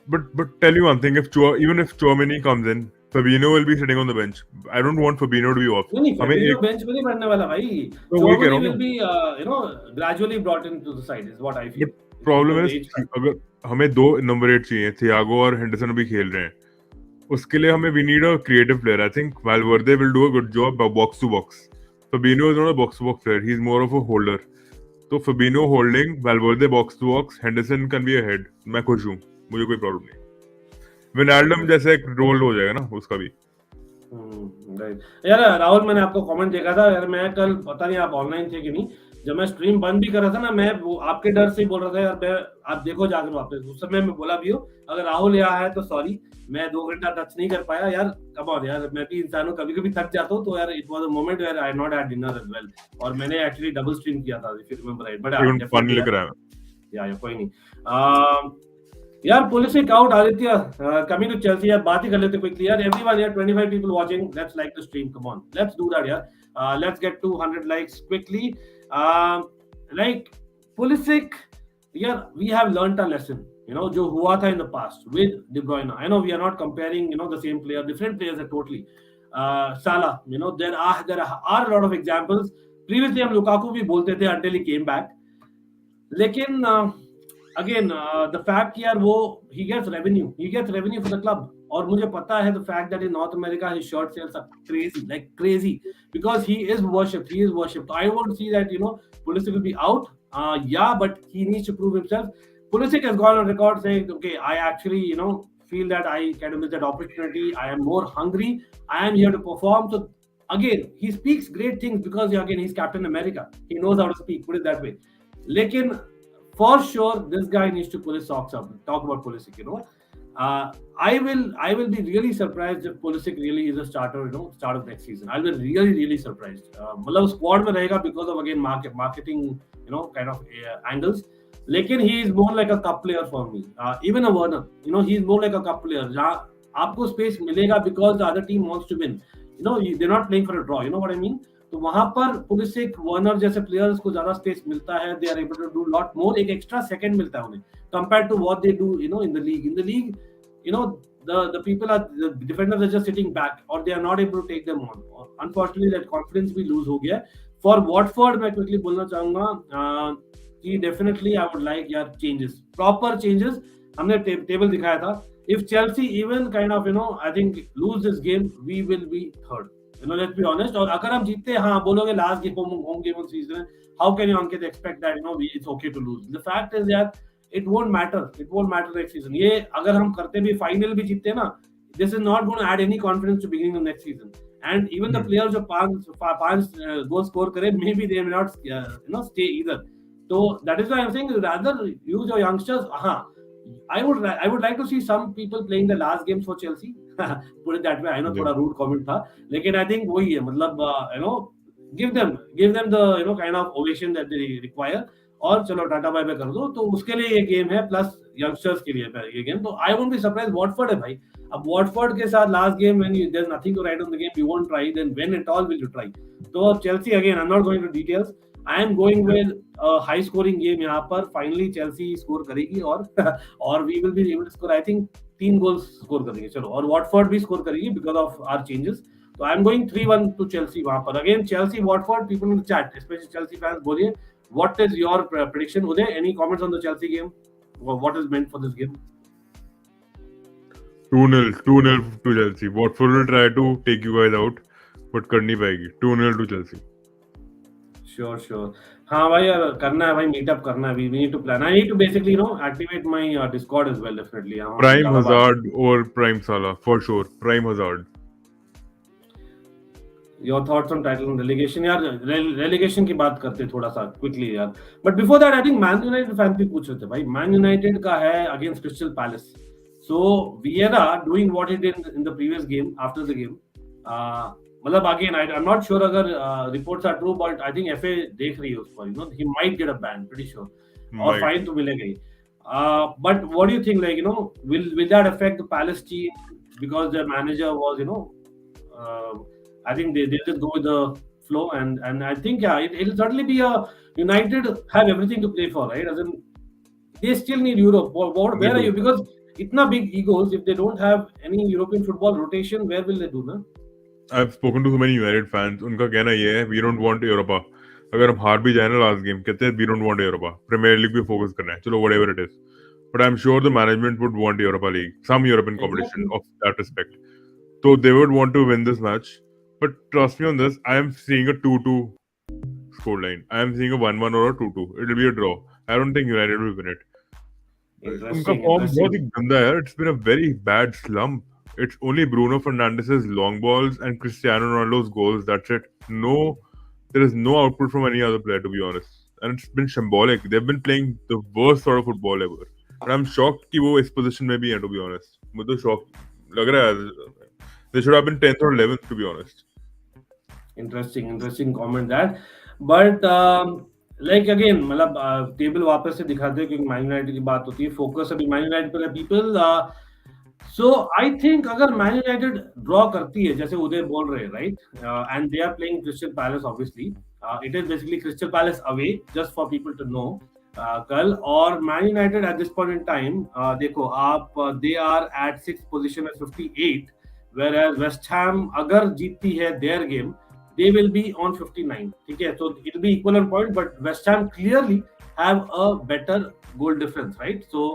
But tell you one thing, even if Chouamani comes in, Fabinho will be sitting on the bench. I don't want Fabinho to be off. नहीं हमें Fabinho एक bench पे नहीं बैठने वाला भाई. तो वही कह रहा Chouamani हूँ will be gradually brought into the side is what I feel. But problem is अगर हमें 2 नंबर 8 चाहिए, थियागो और हेंडरसन अभी खेल रहे हैं, उसके लिए हमें we need a creative player. I think Valverde will do a good job box to box. Fabinho is not a box to box player. He's more of a holder. तो Fabinho holding, Valverde box to box, Henderson can be ahead. मैं खुश हूँ, मुझे कोई problem नहीं. विनाल्डम जैसे एक role हो जाएगा ना उसका भी. यार राहुल, मैंने आपको कमेंट देखा था यार. मैं कल पता नहीं आप ऑनलाइन थे कि नहीं, जब मैं स्ट्रीम बंद भी कर रहा था ना, मैं वो आपके डर से ही बोल रहा था यार, मैं आप देखो जाकर वापस. उस समय मैं बोला भी हूँ, अगर राहुल यहाँ है तो सॉरी, मैं 2 घंटा टच नहीं कर पाया यार. कम ऑन यार, मैं भी इंसान हूँ, कभी कभी थक जाता हूँ. तो यार it was a moment where I not had dinner as well, और मैंने एक्चुअली डबल स्ट्रीम किया था, if you remember right. But fun लग रहा है. या कोई नहीं. यार Pulisic out, Aditya coming to Chelsea. यार बात ही कर लेते क्विकली यार. Everyone here, 25 people watching. Let's like the stream. Come on, let's do that यार. Let's get to 100 likes quickly. Like Pulisic, यार we have learnt a lesson. You know जो हुआ था in the past with De Bruyne. I know we are not comparing the same player, different players are totally. Salah, there are a lot of examples. Previously हम Lukaku भी बोलते थे until he came back. लेकिन again the fact यार वो he gets revenue for the club, और मुझे पता है the fact that in North America his shirt sales are crazy because he is worshipped. I won't see that Pulisic will be out, but he needs to prove himself. Pulisic has gone on record saying, okay, I actually feel that I kind of missed that opportunity. I am more hungry. I am here to perform. So again, he speaks great things because again he's Captain America. He knows how to speak, put it that way. लेकिन for sure, this guy needs to pull his socks up. Talk about Pulisic, I will be really surprised if Pulisic really is a starter, start of next season. I'll be really surprised. मतलब squad में रहेगा because of again marketing, kind of angles. लेकिन he is more like a cup player for me. Even a Werner, he is more like a cup player. जहाँ आपको space मिलेगा because the other team wants to win. They're not playing for a draw. You know what I mean? तो वहां पर Pulisic, Werner जैसे players को ज्यादा space मिलता है. They are able to do lot more. एक एक्स्ट्रा सेकंड मिलता है उन्हें compared to what they do in the league. In the league, the people are, the defenders are just sitting back or they are not able to take them on. Unfortunately, that confidence भी lose हो गया. For Watford, मैं quickly बोलना चाहूंगा कि definitely I would like changes, proper changes. हमने table दिखाया था. If Chelsea even kind of I think lose this game, we will be third. Let's be honest. और अगर हम जीतते हाँ बोलोगे last game home game of season, how can you Ankit expect that it's okay to lose? The fact is that it won't matter next season. ये अगर हम करते भी final भी जीतते ना, this is not going to add any confidence to beginning of next season. And even the players जो पांच goal score करे, maybe they may not stay either. So that is why I'm saying rather use your youngsters. I would like to see some people playing the last games for Chelsea. Put it that way. I know थोड़ा rude comment था, लेकिन I think वही है मतलब give them the kind of ovation that they require. और चलो tata bye bye कर दो. तो उसके लिए ये गेम है, प्लस यंगस्टर्स के लिए ये गेम. तो I won't be surprise. Watford है भाई. अब वॉटफोर्ड के साथ last game when there is nothing to write on the game, you won't try, then when at all will you try. तो Chelsea again, I am not going to details. I am going with high scoring game. यहाँ पर finally Chelsea score करेगी और we will be able to score. I think 3 goals score करेंगे. चलो, और Watford भी score करेगी बिकॉज ऑफ आवर चेंजेस. तो I am going 3-1 to Chelsea. वहां पर again Chelsea Watford. People in the chat, especially Chelsea fans, बोलिए what is your prediction? Uday, any comments on the Chelsea game? What is meant for this game? 2-0 to Chelsea. Watford will try to take you guys out, but कर नहीं पाएगी. 2-0 to Chelsea. Sure. हाँ भाई यार, करना है भाई, meetup करना है. We need to plan. I need to basically activate my Discord as well, definitely. Prime Hazard or Prime Salah for sure. Prime Hazard. Your thoughts on title and relegation यार relegation की बात करते थोड़ा सा quickly यार. But before that, I think Man United fans भी पूछ रहे थे भाई. Man United का है against Crystal Palace. So Vieira doing what he did in the previous game after the game. मतलब again I'm not sure अगर reports are true, but I think FA देख रही है उसको. You know he might get a ban, pretty sure. और fine तो मिलेगा ही. But what do you think? Like, you know, will that affect the Palace team because their manager was, you know, I think they just go with the flow, and I think it'll certainly be a United have everything to play for, right? As in, they still need Europe. Where are you? Because itna big egos, if they don't have any European football rotation, where will they do, na? I've spoken to so many United fans. उनका कहना ये है, we don't want Europa. अगर हम हार भी जाए ना लास्ट गेम, कहते हैं we don't want Europa. Premier League पे फोकस करना है. चलो whatever it is. But I'm sure the management would want Europa League, some European competition of that respect. So they would want to win this match. But trust me on this, I am seeing a 2-2 scoreline. I am seeing a 1-1 or a 2-2. It'll be a draw. I don't think United will win it. उनका form बहुत ही गंदा है. It's been a very bad slump. It's only Bruno Fernandes's long balls and Cristiano Ronaldo's goals. That's it. No, there is no output from any other player, to be honest. And it's been shambolic. They've been playing the worst sort of football ever. And I'm shocked कि वो इस position में भी है, to be honest. मुझे तो shock लग रहा है. They should have been 10th or 11th, to be honest. Interesting comment that. But like again, मतलब टेबल वापस से दिखाते हैं क्योंकि मैन यूनाइटेड की बात होती है. फोकस अभी मैन यूनाइटेड पर है पीपल. So I think अगर मैन यूनाइटेड ड्रॉ करती है जैसे उदय बोल रहे हैं, right, and they are playing Crystal Palace obviously. It is basically Crystal Palace away, just for people to know. कल और Man United at this point in time देखो आप, they are at 6th position at 58, whereas West Ham अगर जीतती है their game, they will be on 59. ठीक है, so it will be equal on point, but West Ham clearly have a better goal difference, right? So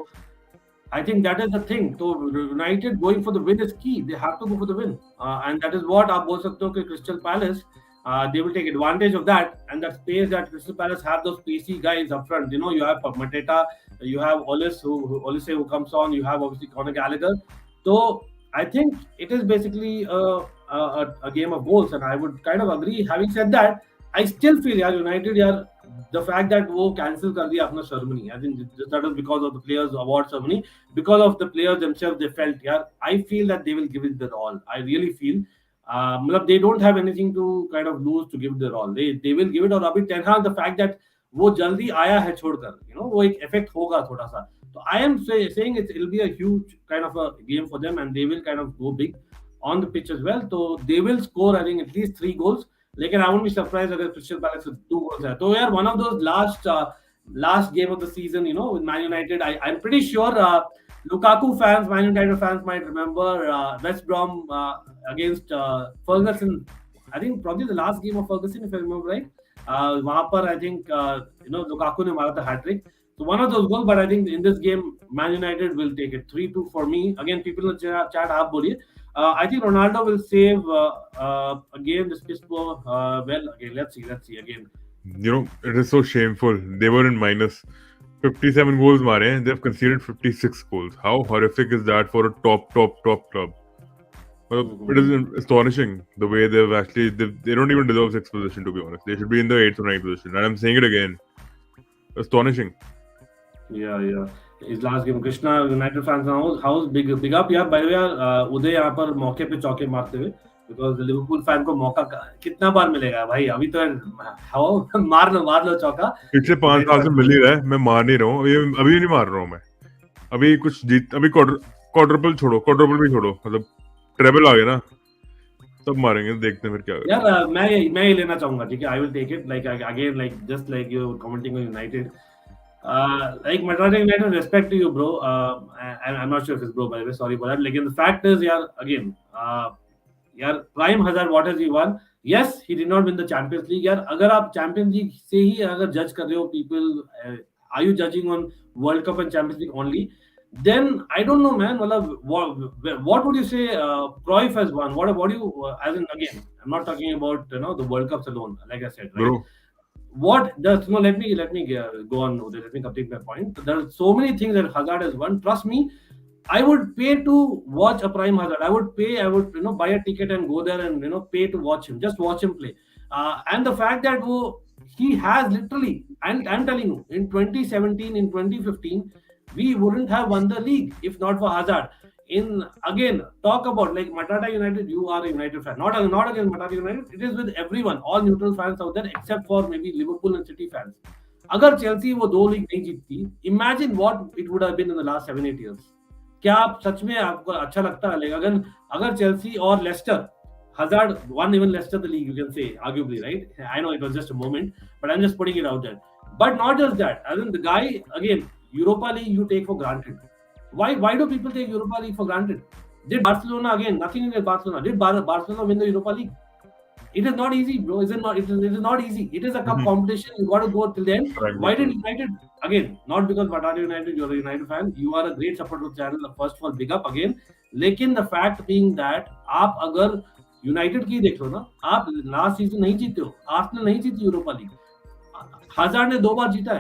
I think that is the thing. So United going for the win is key. They have to go for the win, and that is what आप बोल सकते हो कि Crystal Palace, they will take advantage of that, and that space that Crystal Palace have those pacey guys up front. You know, you have Mateta, you have Olise who comes on, you have obviously Conor Gallagher. So I think it is basically a game of goals, and I would kind of agree. Having said that, I still feel United the fact that वो cancel कर दिया अपना ceremony. I think that is because of the players' award ceremony, because of the players themselves. They felt I feel that they will give it their all. I really feel. They don't have anything to kind of lose to give their all. They will give it. और अभी Ten Hag, the fact that वो जल्दी आया है छोड़कर, you know, वो एक effect होगा थोड़ा सा. So I am saying it'll be a huge kind of a game for them, and they will kind of go big on the pitch as well. So they will score, I think, at least 3 goals. Lekin I won't be surprised if Crystal Palace with 2 goals. So yeah, one of those last game of the season, you know, with Man United. I'm pretty sure Lukaku fans, Man United fans might remember West Brom against Ferguson. I think probably the last game of Ferguson, if I remember right. वहाँ पर I think you know, Lukaku ने मारा था hat-trick. So one of those goals, but I think in this game, Man United will take it 3-2 for me. Again, people in the chat, आप बोलिए. I think Ronaldo will save again this Pispo. Well, again, let's see again. You know, it is so shameful. They were in minus 57 goals mare, and they've conceded 56 goals. How horrific is that for a top club? It is astonishing the way they've actually, they don't even deserve 6th position, to be honest. They should be in the 8th or 9th position, and I'm saying it again. Astonishing. Yeah. His last game, Krishna, United fans house big up यार. By the way, उदय यहाँ पर मौके पे चौके मारते हुए, because Liverpool fan को मौका कितना बार मिलेगा भाई? अभी तो मार लो चौका. पिछले 5 साल से मिल ही रहा है. मैं मार नहीं रहा हूँ. अभी नहीं मार रहा हूँ मैं. अभी क्वाड्रुपल भी छोड़ो. मतलब ट्रेबल आ गया ना, तब मारेंगे. देखते हैं फिर क्या होगा. यार मैं ही लेना चाहूंगा. ठीक है, I will take it. Like again, like just like you commenting on United. Like Manchester United, respect to you, bro. I'm not sure if it's bro, by the way. Sorry for that. Like, the fact is, again, Prime Hazard, what has he won? Yes, he did not win the Champions League. अगर आप Champions League से ही अगर judge कर रहे हो, people, are you judging on World Cup and Champions League only? Then I don't know, man. What would you say? Cruyff has won. What do you? As in, again, I'm not talking about the World Cups alone. Like I said, right? Bro. Let me go on. Let me complete my point. There are so many things that Hazard has won. Trust me, I would pay to watch a prime Hazard. I would pay. I would buy a ticket and go there and pay to watch him. Just watch him play. And the fact that he has literally, and I'm telling you, in 2017, in 2015, we wouldn't have won the league if not for Hazard. In again, talk about like Matata United. You are a United fan, not against Matata United. It is with everyone, all neutral fans out there, except for maybe Liverpool and City fans. अगर Chelsea वो दो league नहीं जीतती, imagine what it would have been in the last 7-8 years. क्या आप सच में आपको अच्छा लगता है? अगर अगर चेल्सी और Lester, Hazard won even Leicester the league, you can say, arguably, right? I know it was just a moment, but I'm just putting it out there. But not just that. I mean, the guy, again, Europa League you take for granted. Why do people take Europa League for granted? Did Barcelona, again, nothing against Barcelona, did Barcelona win the Europa League? It is not easy, bro. Is it not? It is not easy. It is a cup competition. You got to go till the end. Why did United, again, not because Batata United, you're a United fan. You are a great supporter of the channel. First of all, big up again. लेकिन the fact being that आप अगर United की देख लो ना, आप last season नहीं जीते हो, आर्सेनल नहीं जीती यूरोपा लीग, हजार्ड ने 2 बार जीता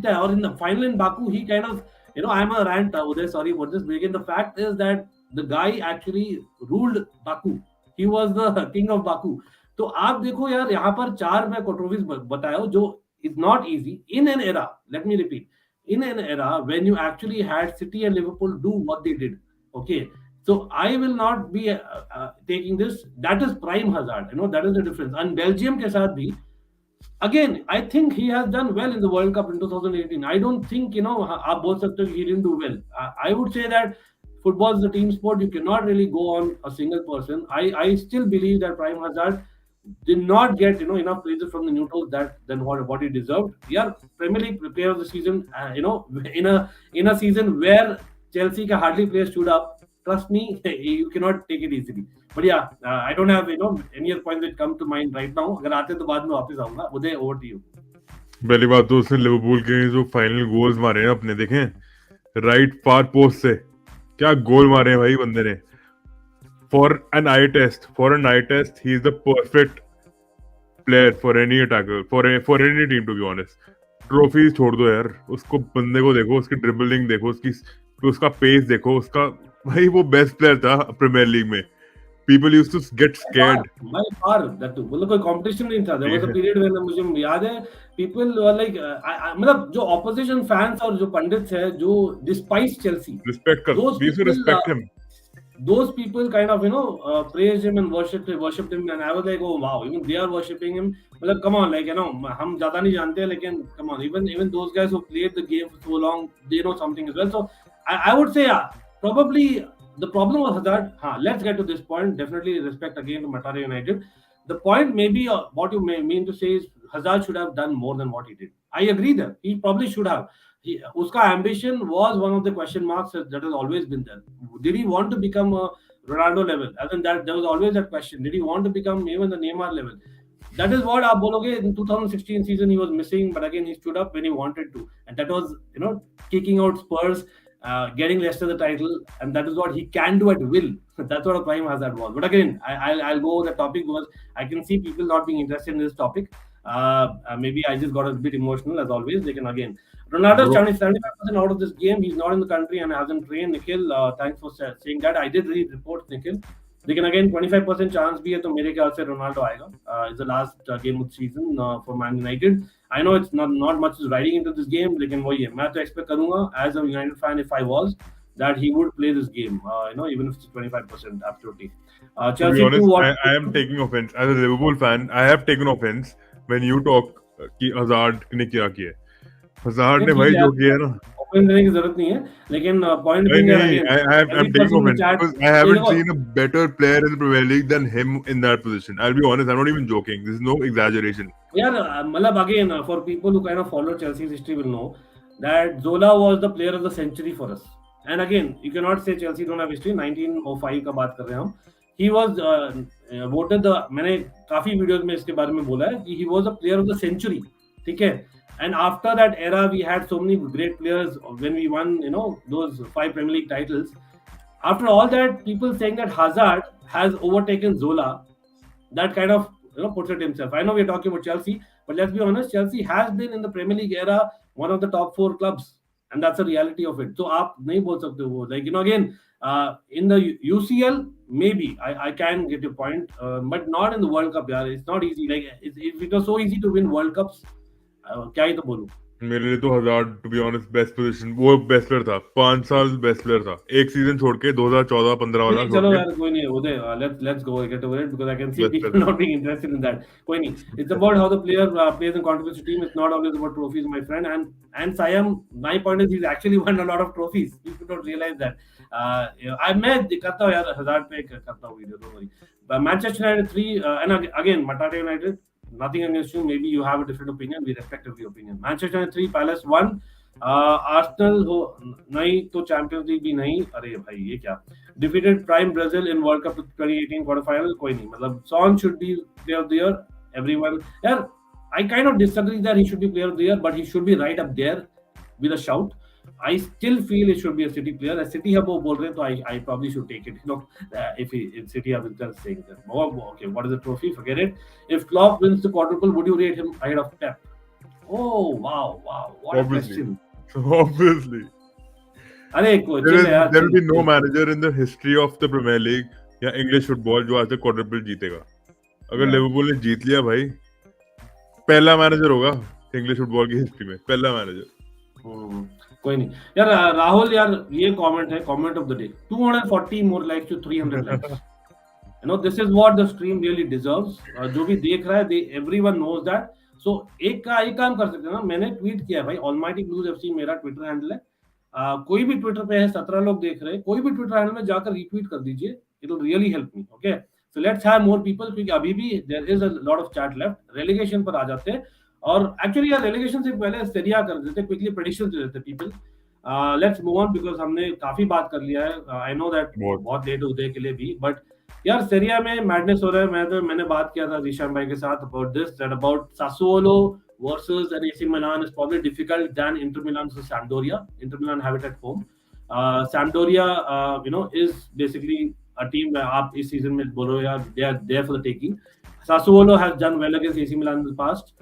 है, और in the final in Baku he kind of I am a rant Uday, sorry for this, लेकिन the fact is that the guy actually ruled Baku, he was the king of Baku. तो आप देखो यार, यहाँ पर 4 मैं ट्रॉफीज बताया जो is not easy in an era, let me repeat, in an era when you actually had City and Liverpool do what they did. Okay, so I will not be taking this. That is prime Hazard. That is the difference. And Belgium ke saath bhi, again, I think he has done well in the World Cup in 2018. I don't think aap bol sakte ho he didn't do well. I would say that football is a team sport. You cannot really go on a single person. I still believe that prime Hazard did not get enough praises from the neutrals than what he deserved. Yeah, Premier League player of the season. In a season where Chelsea ka hardly players stood up. Trust me, you cannot take it easily. But yeah, I don't have any other points that come to mind right now. अगर आते तो बाद में वापस आऊंगा. उदय, over to you. पहली बात तो उसने लिवरपूल के जो फाइनल गोल्स मारे हैं अपने, देखें राइट फार पोस्ट से क्या गोल मारे हैं भाई बंदे ने. For an eye test, he is the perfect player for any attacker, for any team, to be honest. Trophies छोड़ दो यार, उसको बंदे को देखो, उसकी ड्रिबलिंग देखो, उसका पेस देखो, उसका भाई वो बेस्ट प्लेयर था प्रीमियर लीग में. People used to get scared. By far, that too. मतलब कोई competition नहीं था. There was a period when मुझे याद है, people were like, मतलब जो opposition fans और जो पंडित्स हैं, जो despise Chelsea. Respect कर. We used to respect him. Those people kind of praised him and worshipped him, and I was like, oh wow, even they are worshipping him. मतलब come on, like हम ज़्यादा नहीं जानते हैं, लेकिन come on, even those guys who played the game for so long, they know something as well. So I would say, yeah, probably the problem was Hazard. Let's get to this point. Definitely respect again to Matara United. The point maybe what you may mean to say is Hazard should have done more than what he did. I agree that he probably should have. Uska ambition was one of the question marks that has always been there. Did he want to become a Ronaldo level? I think that there was always that question. Did he want to become even the Neymar level? That is what aap bologe. In 2016 season he was missing, but again he stood up when he wanted to, and that was kicking out Spurs, getting Leicester the title, and that is what he can do at will. That's what a prime Hazard was. But again, I'll go over the topic because I can see people not being interested in this topic. Maybe I just got a bit emotional as always. They can again. Ronaldo is 75% out of this game. He's not in the country and hasn't trained. Nikhil, thanks for saying that. I did read reports, Nikhil. लेकिन again 25% chance भी है, तो मेरे ख्याल से Ronaldo आएगा. It's the last game of the season for Man United. I know it's not much is riding into this game, लेकिन वही है, मैं तो expect करूंगा as a United fan if I was that he would play this game, even if it's 25%, absolutely. To be honest, I am taking offense as a Liverpool fan. I have taken offense when you talk कि Hazard ने क्या किया. Hazard ने भाई जो किया ना, offense देने की जरूरत नहीं है, लेकिन point being I'm taking offense because I haven't seen a better player in the Premier League than him in that position. I'll be honest, I'm not even joking. This is no exaggeration. Yeah, मतलब again, for people who kind of follow Chelsea's history will know that Zola was the player of the century for us. And again, you cannot say Chelsea don't have history. 1905 का बात कर रहे हैं हम. He was voted the, मैंने काफी videos में इसके बारे में बोला है कि he was a player of the century. ठीक है. And after that era, we had so many great players when we won, those 5 Premier League titles. After all that, people saying that Hazard has overtaken Zola, that kind of puts it himself. I know we're talking about Chelsea, but let's be honest, Chelsea has been in the Premier League era one of the top 4 clubs. and that's the reality of it. So आप नहीं बोल सकते हो, like again, in the UCL maybe I can get your point, but not in the World Cup यार. It's not easy. Like if it was so easy to win World Cups, क्या ही तो बोलूं. मेरे लिए तो Hazard to be honest best position, वो best player था, 5 साल बेस्ट प्लेयर था, एक सीजन छोड़ के 2014-15 वाला नहीं छोड़ चलो के यार कोई नहीं उदय, let's go get over it because I can see best people player not being interested in that. कोई नहीं, it's about how the player plays and contributes to team. It's not always about trophies, my friend. And Siam, my point is he's actually won a lot of trophies. People don't realize that. मैं करता हूँ यार, हजार पे करता हूँ video, don't worry. But Manchester United 3 and again Matata United, nothing against you, maybe you have a different opinion, we respect every opinion. Manchester United 3 Palace 1, Arsenal हो नहीं तो चैंपियंस लीग भी नहीं. अरे भाई ये क्या, defeated prime Brazil in world cup 2018 quarter final. कोई नहीं, मतलब Son should be player of the year. Everyone यार, I kind of disagree that he should be player of the year, but he should be right up there with a shout. I still feel it should be a City player. As City hub बोल रहे हैं तो I probably should take it. If City hub is just saying that. Okay, what is the trophy? Forget it. If Klopp wins the quadruple, would you rate him ahead of Pep? Oh wow, what a question. Obviously. अरे there will be no manager in the history of the Premier League या English football जो आज तक quadruple जीतेगा. अगर Liverpool ने जीत लिया भाई, पहला मैनेजर होगा इंग्लिश फुटबॉल की हिस्ट्री में, पहला मैनेजर. कोई नहीं यार. राहुल यार, ये कमेंट है, comment of the day. 240 more likes to 300 likes. This is what the stream really deserves. जो भी देख रहा है, everyone knows that. So एक काम कर सकते हैं ना, मैंने ट्वीट किया भाई, ऑलमाइटी ब्लूज एफसी मेरा ट्विटर हैंडल है. कोई भी ट्विटर पे है, 17 लोग देख रहे हैं, कोई भी ट्विटर हैंडल में जाकर रीट्वीट कर दीजिए. It will really help me. Okay, so let's have more people, क्योंकि अभी भी there is a lot of chat left. Relegation पर आ जाते हैं, और एक्चुअली यार रेलीगेशन से पहले सेरी आ कर देते, क्विकली प्रेडिक्शंस दे देते people. Let's move on because हमने काफी बात कर लिया है. आई नो दैट बहुत लेट उदय के लिए भी, बट यार सेरी आ में मैडनेस हो रहा है. मैंने बात किया था जीशान भाई के साथ about this, that about Sassuolo versus an AC Milan is probably difficult than Inter Milan versus Sampdoria. Inter Milan have it at home. Sampdoria, is basically a team where आप इस season में बोलो यार, they are there for the taking. Sassuolo has done well against AC Milan in the past.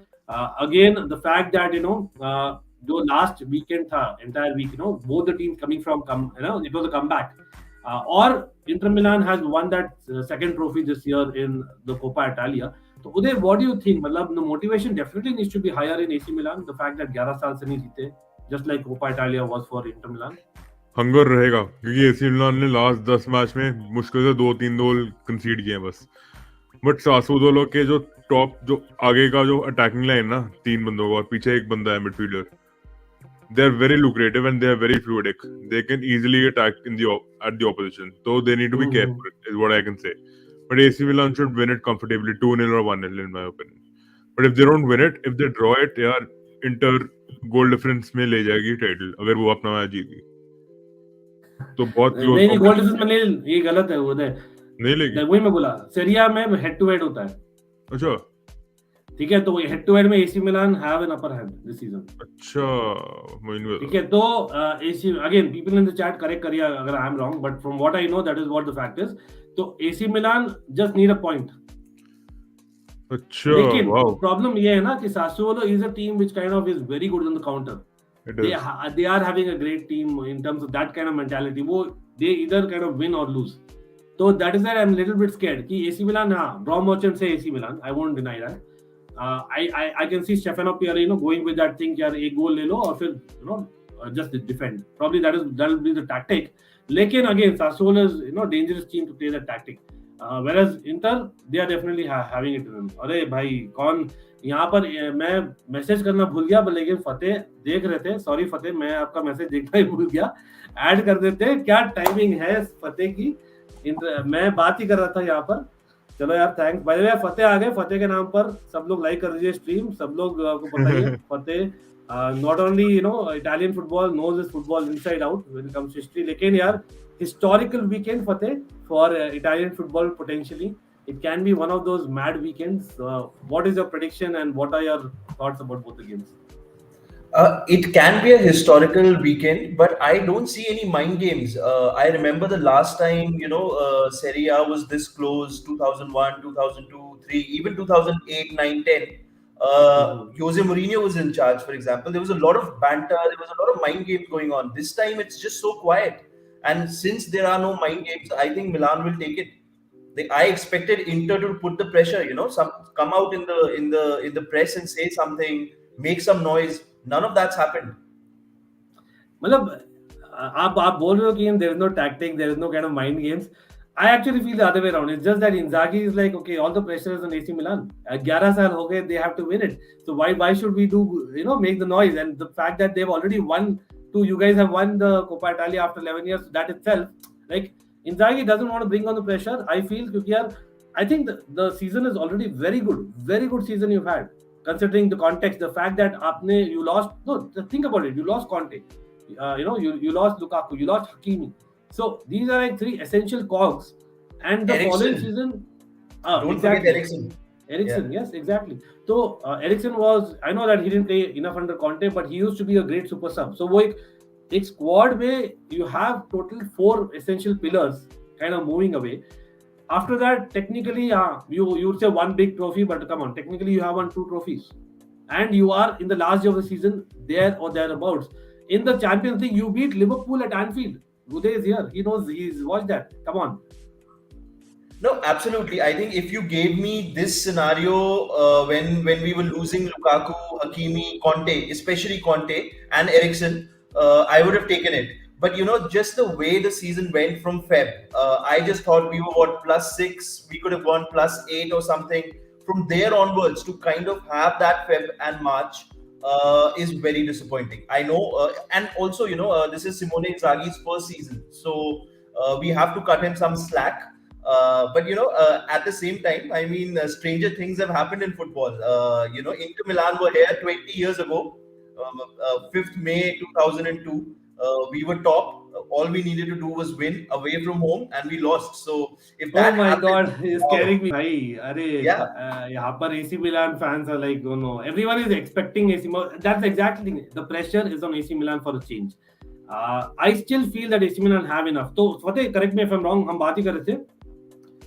Again, the fact that जो last weekend था, entire week, both the teams coming from it was a comeback. Or Inter Milan has won that second trophy this year in the Coppa Italia. So Uday, what do you think? मतलब the motivation definitely needs to be higher in AC Milan. The fact that 11 साल से नहीं जीते, just like Coppa Italia was for Inter Milan. Hunger रहेगा, क्योंकि AC Milan ने last 10 match में मुश्किल से 2-3 गोल कंसीड किए बस. बट सासुओलो के जो टॉप, जो आगे का जो अटैकिंग लाइन ना, 3 बंदों का और पीछे एक बंदा है midfielder, they are very lucrative and they are very fluidic. They can easily attack at the opposition. So they need to be careful, is what I can say. But AC Milan should win it comfortably, 2-0 or 1-0 in my opinion. But if they don't win it, if they draw it, यार Inter goal difference में ले जाएगी title, अगर वो अपना match जीत गई तो बहुत क्लोज. नहीं गोल डिफरेंस में ले, ये गलत है उदय, नहीं लेगी. वही मैं बोला, सेरिया में हेड टू हेड होता है. अच्छा ठीक है, तो हेड टू हेड में AC Milan have an upper hand this season. अच्छा ठीक है, तो AC again people in the chat correct करिए अगर I am wrong, but from what I know that is what the fact is. तो AC Milan just need a point. अच्छा, लेकिन wow. Problem ये है ना कि Sassuolo is a team which kind of is very good on the counter. They are having a great team in terms of that kind of mentality. वो they either kind of win or lose. So that is why I'm a little bit scared कि AC Milan, हाँ, draw merchant से AC Milan, I won't deny that. I can see Stefano Pioli, going with that thing, यार एक गोल ले लो और फिर just defend. Probably that will be the tactic. लेकिन again Sassuolo is dangerous team to play that tactic. Whereas Inter, they are definitely having it in them. अरे भाई कौन यहाँ पर, मैं मैसेज करना भूल गया, लेकिन फतेह देख रहे थे. सॉरी फतेह, मैं आपका मैसेज देखना ही भूल गया. ऐड कर देते, क्या टाइमिंग है फतेह की. मैं बात ही कर रहा था यहाँ पर. चलो यार, थैंक्स. बाय द वे फतेह आ गए. फतेह के नाम पर सब लोग लाइक कर दीजिए स्ट्रीम. सब लोग को पता ही है Fateh not only Italian football, knows this football inside out when it comes to history. लेकिन यार historical weekend Fateh for Italian football potentially. It can be one of those mad weekends. What is your prediction and what are your thoughts about both the games? It can be a historical weekend, but I don't see any mind games. I remember the last time, Serie A was this close, 2001, 2002, 3, even 2008, 9, 10. Jose Mourinho was in charge, for example. There was a lot of banter, there was a lot of mind games going on. This time it's just so quiet. And since there are no mind games, I think Milan will take it. I expected Inter to put the pressure, some come out in the press and say something, make some noise. None of that's happened. मतलब आप बोल रहे हो कि there is no tactic, there is no kind of mind games. I actually feel the other way around. It's just that Inzaghi is like, okay, all the pressure is on AC Milan. 11 साल हो गए, they have to win it. So why should we do, make the noise? And the fact that they've already won you guys have won the Coppa Italia after 11 years, that itself, like, Inzaghi doesn't want to bring on the pressure. I feel, because I think the season is already very good season you've had, considering the context, the fact that you lost. No, think about it. You lost Conte. You lost Lukaku, you lost Hakimi. So these are like 3 essential cogs. And the following season, don't forget Eriksen. Eriksen, yes, exactly. So Eriksen was, I know that he didn't play enough under Conte, but he used to be a great super sub. So एक squad में you have total 4 essential pillars kind of moving away. After that, technically, you would say 1 big trophy, but come on, technically you have won 2 trophies, and you are in the last year of the season there or thereabouts. In the Champions League, you beat Liverpool at Anfield. Uday is here. He knows. He's watched that. Come on. No, absolutely. I think if you gave me this scenario when we were losing Lukaku, Hakimi, Conte, especially Conte and Eriksen, I would have taken it. But just the way the season went from Feb, I just thought we were +6. We could have gone +8 or something. From there onwards, to kind of have that Feb and March is very disappointing. I know, and also this is Simone Inzaghi's first season, so we have to cut him some slack. But at the same time, I mean, stranger things have happened in football. Inter Milan were here 20 years ago, 5th May 2002. We were top. All we needed to do was win away from home, and we lost. So if that oh my happened, God, it's scaring me. Bhai, अरे यहाँ पर AC Milan fans are like, oh no, everyone is expecting AC Milan. That's exactly the pressure is on AC Milan for a change. I still feel that AC Milan have enough. So Fateh, correct me if I'm wrong. हम बात ही कर रहे थे.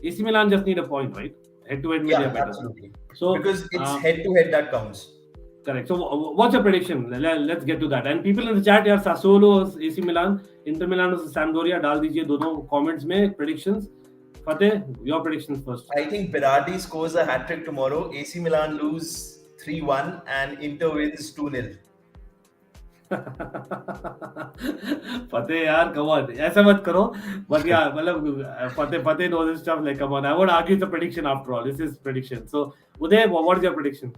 AC Milan just need a point, right? Head to head, yeah, they are better. absolutely. So because it's head to head that counts. Correct. So what's your prediction? Let's get to that. And people in the chat, यार Sassuolo versus AC Milan, Inter Milan versus Sampdoria, डाल दीजिए दोनों comments में predictions. Fateh, your predictions first. I think Berardi scores a hat-trick tomorrow. AC Milan lose 3-1 and Inter wins 2-0. Fateh, यार, come on. ऐसा मत करो. But yeah, मतलब Fateh knows this stuff. Like, come on. I would argue it's a prediction after all. This is prediction. So Uday, what is your prediction?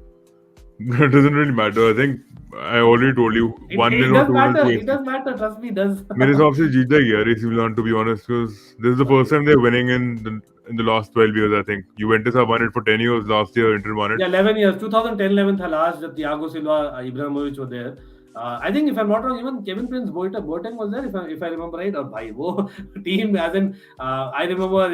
It doesn't really matter. I think I already told you 1-0 It does 2-0 matter. to It does matter. Trust me, it does. मेरे हिसाब से जीत जाएगी यार AC Milan, to be honest, because this is the first time they're winning in the last 12 years. I think Juventus have won it for 10 years. Last year, Inter won it. Yeah, 11 years. 2010-11 था last जब Thiago Silva, Ibrahimovic were there. I think if I'm not wrong, even Kevin Prince Boateng was there, if I remember right. Or bhai, wo team, as in I remember,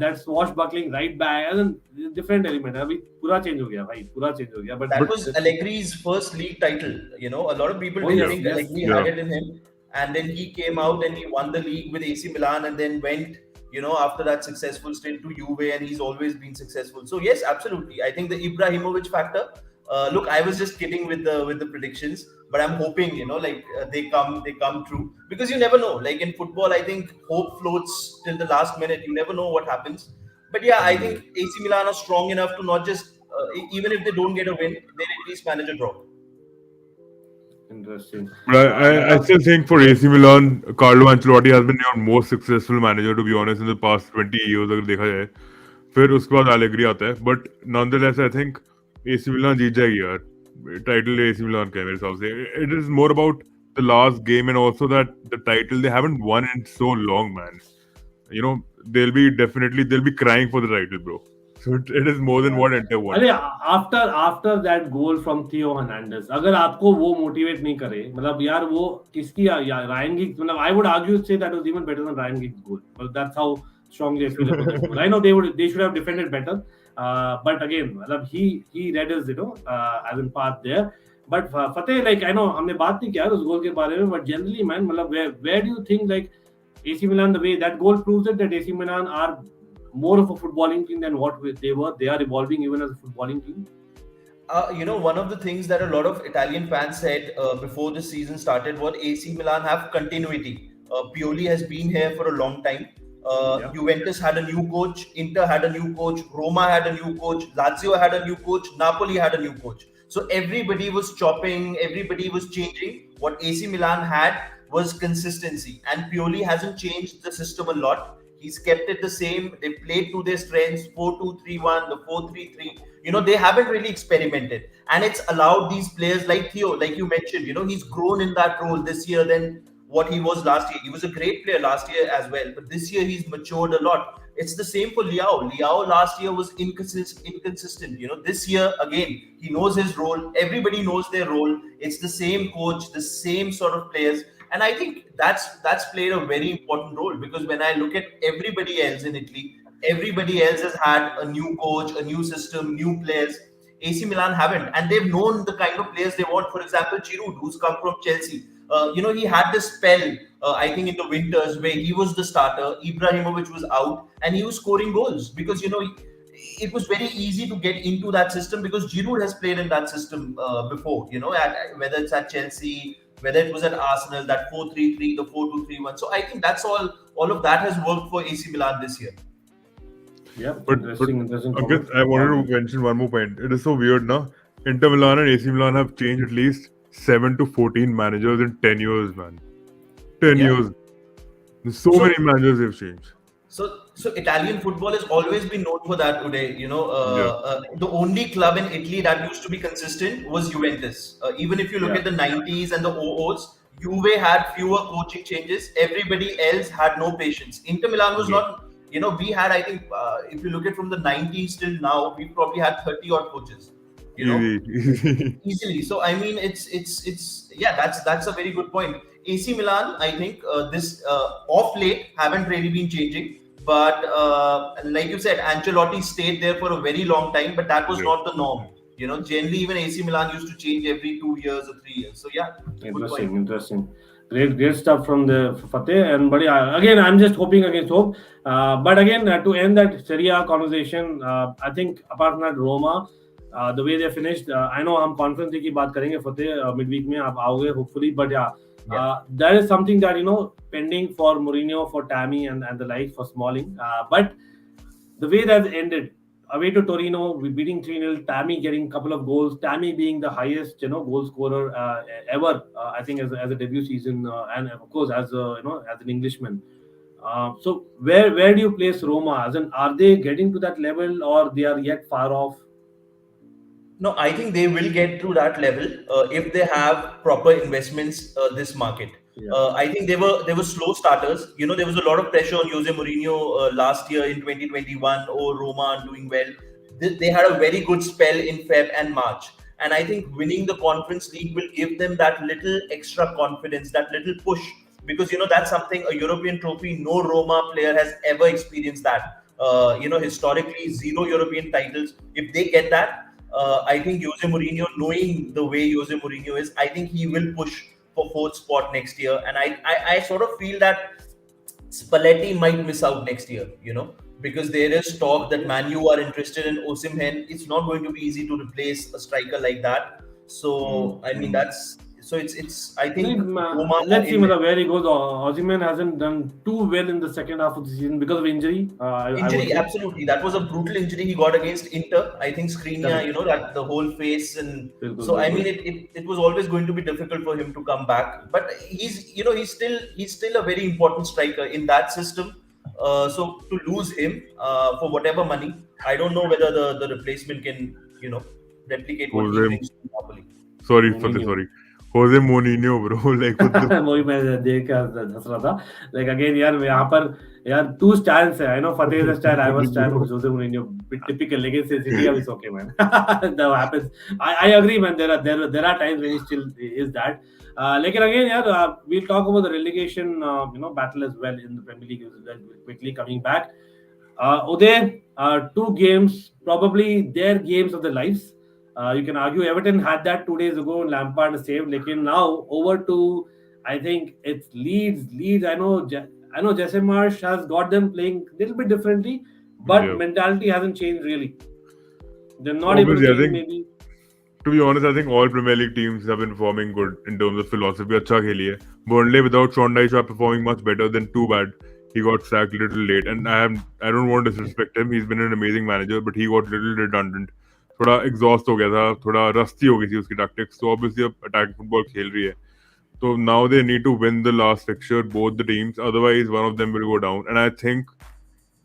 that swashbuckling right back, as in different element. अभी पूरा change हो गया भाई, पूरा change हो गया. But that was Allegri's first league title. A lot of people didn't think Allegri had it in him, and then he came out and he won the league with AC Milan, and then went, after that successful stint to Juve, and he's always been successful. So yes, absolutely. I think the Ibrahimovic factor. Look, I was just kidding with the predictions, but I'm hoping they come true, because you never know. Like in football, I think hope floats till the last minute. You never know what happens. But yeah, I think AC Milan are strong enough to not just even if they don't get a win, they'll at least manage a draw. Interesting. But I still think for AC Milan, Carlo Ancelotti has been your most successful manager, to be honest, in the past 20 years. अगर देखा जाए, फिर उसके बाद Allegri आता है. But nonetheless, I think AC Milan जीत जाएगी यार. Title AC Milan का है मेरे हिसाब से. It is more about the last game, and also that the title they haven't won in so long, man. They'll be crying for the title, bro. So it is more than what Inter won. अरे after that goal from Theo Hernandez, अगर आपको वो motivate नहीं करे, मतलब यार वो किसकी Ryan Giggs, मतलब I would argue say that was even better than Ryan Giggs' goal. But that's how strongly I feel about that goal. I know they should have defended better. But again, he read his, as in path there. But Fateh, like, I know हमने बात नहीं किया उस गोल के बारे में, but generally, man, मतलब where do you think, like, AC Milan, the way that goal proves it, that AC Milan are more of a footballing team than what they were. They are evolving even as a footballing team. One of the things that a lot of Italian fans said before the season started was AC Milan have continuity. Pioli has been here for a long time. Yeah. Juventus had a new coach, Inter had a new coach, Roma had a new coach, Lazio had a new coach, Napoli had a new coach. So everybody was chopping, everybody was changing. What AC Milan had was consistency, and Pioli hasn't changed the system a lot. He's kept it the same. They played to their strengths 4-2-3-1, the 4-3-3. They haven't really experimented. And it's allowed these players like Theo, like you mentioned, he's grown in that role this year than what he was last year. He was a great player last year as well. But this year he's matured a lot. It's the same for Liao. Liao last year was inconsistent. This year, again, he knows his role. Everybody knows their role. It's the same coach, the same sort of players. And I think that's played a very important role, because when I look at everybody else in Italy, everybody else has had a new coach, a new system, new players. AC Milan haven't, and they've known the kind of players they want. For example, Giroud, who's come from Chelsea, he had this spell, I think, in the winters where he was the starter, Ibrahimovic was out, and he was scoring goals because it was very easy to get into that system because Giroud has played in that system before. Whether it's at Chelsea, whether it was at Arsenal, that 4-3-3, the 4-2-3-1. So I think that's all of that has worked for AC Milan this year. Yeah, But interesting. I wanted to mention one more point. It is so weird, now. Inter Milan and AC Milan have changed at least 7 to 14 managers in 10 years, man. 10 years. There's so many managers they've changed. So Italian football has always been known for that, Uday. The only club in Italy that used to be consistent was Juventus. Even if you look at the 90s and the 00s, Juve had fewer coaching changes. Everybody else had no patience. Inter Milan was not. We had, I think, if you look at from the 90s till now, we probably had 30 odd coaches. Easily. So I mean, it's that's a very good point. AC Milan, I think, this off late haven't really been changing, but like you said, Ancelotti stayed there for a very long time, but that was not the norm. Generally, even AC Milan used to change every 2 years or 3 years. So yeah, interesting. Great stuff from the Fateh. And but again, I'm just hoping against hope. But again, to end that Serie A conversation, I think apart from that, Roma, the way they finished, I know हम conference की बात करेंगे फतेह midweek में आप आओगे hopefully, but that is something that pending for Mourinho, for Tammy and the likes, for Smalling. But the way that ended, away to Torino, we beating 3-0, Tammy getting a couple of goals, Tammy being the highest goal scorer ever, I think, as a debut season, and of course as as an Englishman. So where do you place Roma? As in, are they getting to that level, or they are yet far off? No, I think they will get to that level if they have proper investments this market. I think they were slow starters. There was a lot of pressure on Jose Mourinho last year in 2021. Oh, Roma are doing well. They had a very good spell in Feb and March. And I think winning the Conference League will give them that little extra confidence, that little push. Because, that's something, a European trophy, no Roma player has ever experienced that. Historically, 0 European titles. If they get that, I think Jose Mourinho, knowing the way Jose Mourinho is, I think he will push for 4th spot next year. And I sort of feel that Spalletti might miss out next year, because there is talk that Man U are interested in Osimhen. It's not going to be easy to replace a striker like that. So, I mean, it's I think let's see where he goes. Osimhen hasn't done too well in the second half of the season because of injury. Absolutely. That was a brutal injury he got against Inter. I think Skriniar, that the whole face, and so I mean, it was always going to be difficult for him to come back. But he's still a very important striker in that system. So to lose him for whatever money, I don't know whether the replacement can replicate what he brings to Napoli. Sorry. Jose Mourinho, bro. वही मैं देख के हंस रहा था. Like again, यहाँ पर two styles है. I know Fateh is a style, I was style of Jose Mourinho. Typical, लेकिन City is okay, man. That happens. I agree, man. There are times when he still is that. Lekin again, we'll talk about the relegation, battle as well in the Premier League as well, quickly coming back. Uday, 2 games, probably their games of their lives. You can argue Everton had that 2 days ago, Lampard saved. Lekin now over to, I think it's Leeds. I know Jesse Marsh has got them playing a little bit differently, but mentality hasn't changed really. They're not able to change, maybe. To be honest, I think all Premier League teams have been performing good in terms of philosophy. अच्छा खेली है. Burnley without Sean Dyche are performing much better. Than too bad he got sacked a little late. And I don't want to disrespect him. He's been an amazing manager, but he got a little redundant. थोड़ा exhaust हो गया था, थोड़ा rusty हो गई थी उसकी tactics. So obviously अब attacking football खेल रही है. So now they need to win the last fixture, both the teams. Otherwise, one of them will go down. And I think,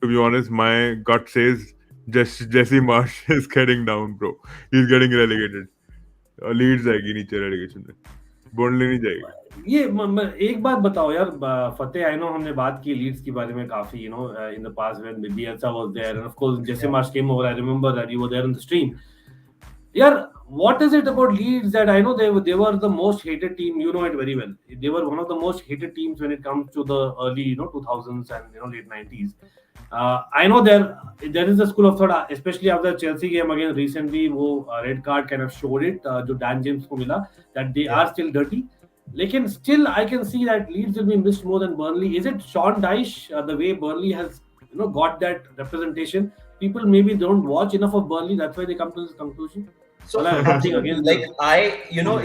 to be honest, my gut says Jesse Marsh is getting down, bro. He's getting relegated. Leeds जाएगी नीचे relegation में, Burnley नहीं जाएगी. ये एक बात बताओ यार फतेह, आई नो हमने बात की लीड्स के बारे में काफी, you know, in the past when Bielsa was there and of course जैसे Marsh came over, I remember that you were there on the stream. यार what is it about Leeds that I know they were the most hated team? You know it very well. They were one of the most hated teams when it comes to the early 2000s and late 90s. I know there is a school of thought, especially after the Chelsea game again recently, wo red card kind of showed it, jo Dan James ko mila, that they are still dirty. Lekin still I can see that Leeds will be missed more than Burnley. Is it Sean Dyche, the way Burnley has got that representation? People maybe don't watch enough of Burnley, that's why they come to this conclusion. So like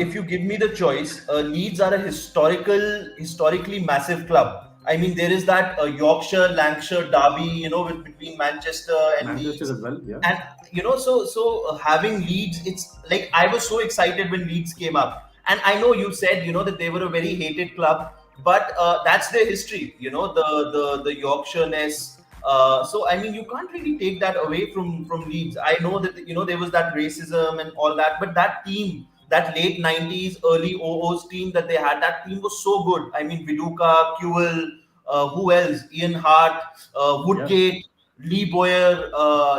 if you give me the choice, Leeds are a historically massive club. I mean, there is that Yorkshire, Lancashire derby, between Manchester and Leeds as well, yeah. And so having Leeds, it's like I was so excited when Leeds came up, and I know you said that they were a very hated club, but that's their history, the Yorkshireness. So I mean, you can't really take that away from Leeds. I know that there was that racism and all that, but that team, that late 90s, early 00s team that they had, that team was so good. I mean, Viduka, Kewell, who else? Ian Hart, Woodgate, Lee Boyer,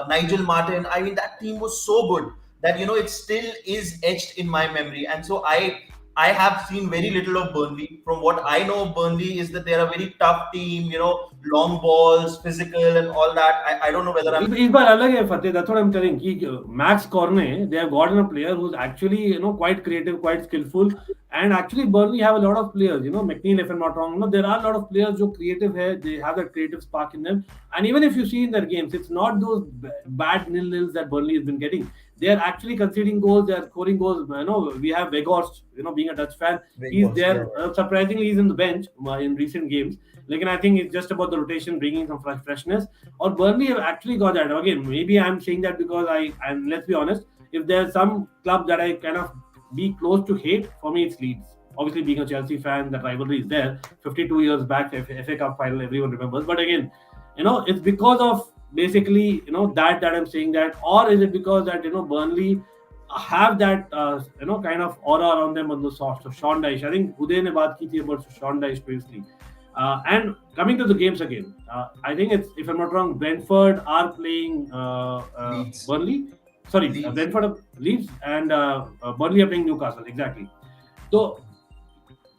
Nigel Martin. I mean, that team was so good that it still is etched in my memory. And so I have seen very little of Burnley. From what I know of Burnley is that they're a very tough team, long balls, physical and all that. I don't know whether I'm... इस बार अलग है फतेह, that's what I'm telling. कि Max Cornet, they have gotten a player who's actually quite creative, quite skillful, and actually Burnley have a lot of players. McNeil, if I'm not wrong, there are a lot of players who creative hai. They have that creative spark in them, and even if you see in their games, it's not those bad 0-0s that Burnley has been getting. They are actually conceding goals. They are scoring goals. We have Weghorst, being a Dutch fan, he's there. Surprisingly, he's in the bench in recent games. Like, and I think it's just about the rotation, bringing some freshness. Or Burnley have actually got that. Again, maybe I'm saying that because and let's be honest, if there's some club that I kind of be close to hate, for me it's Leeds. Obviously, being a Chelsea fan, that rivalry is there. 52 years back, FA Cup final, everyone remembers. But again, it's because of basically that I'm saying that, or is it because that Burnley have that kind of aura around them on the soft. So Sean Dyche, I think Uday ne baat ki thi about Sean Dyche previously. And coming to the games again, I think it's, if I'm not wrong, Brentford are playing Burnley. Sorry, Leeds. Brentford are Leeds and Burnley are playing Newcastle. Exactly. So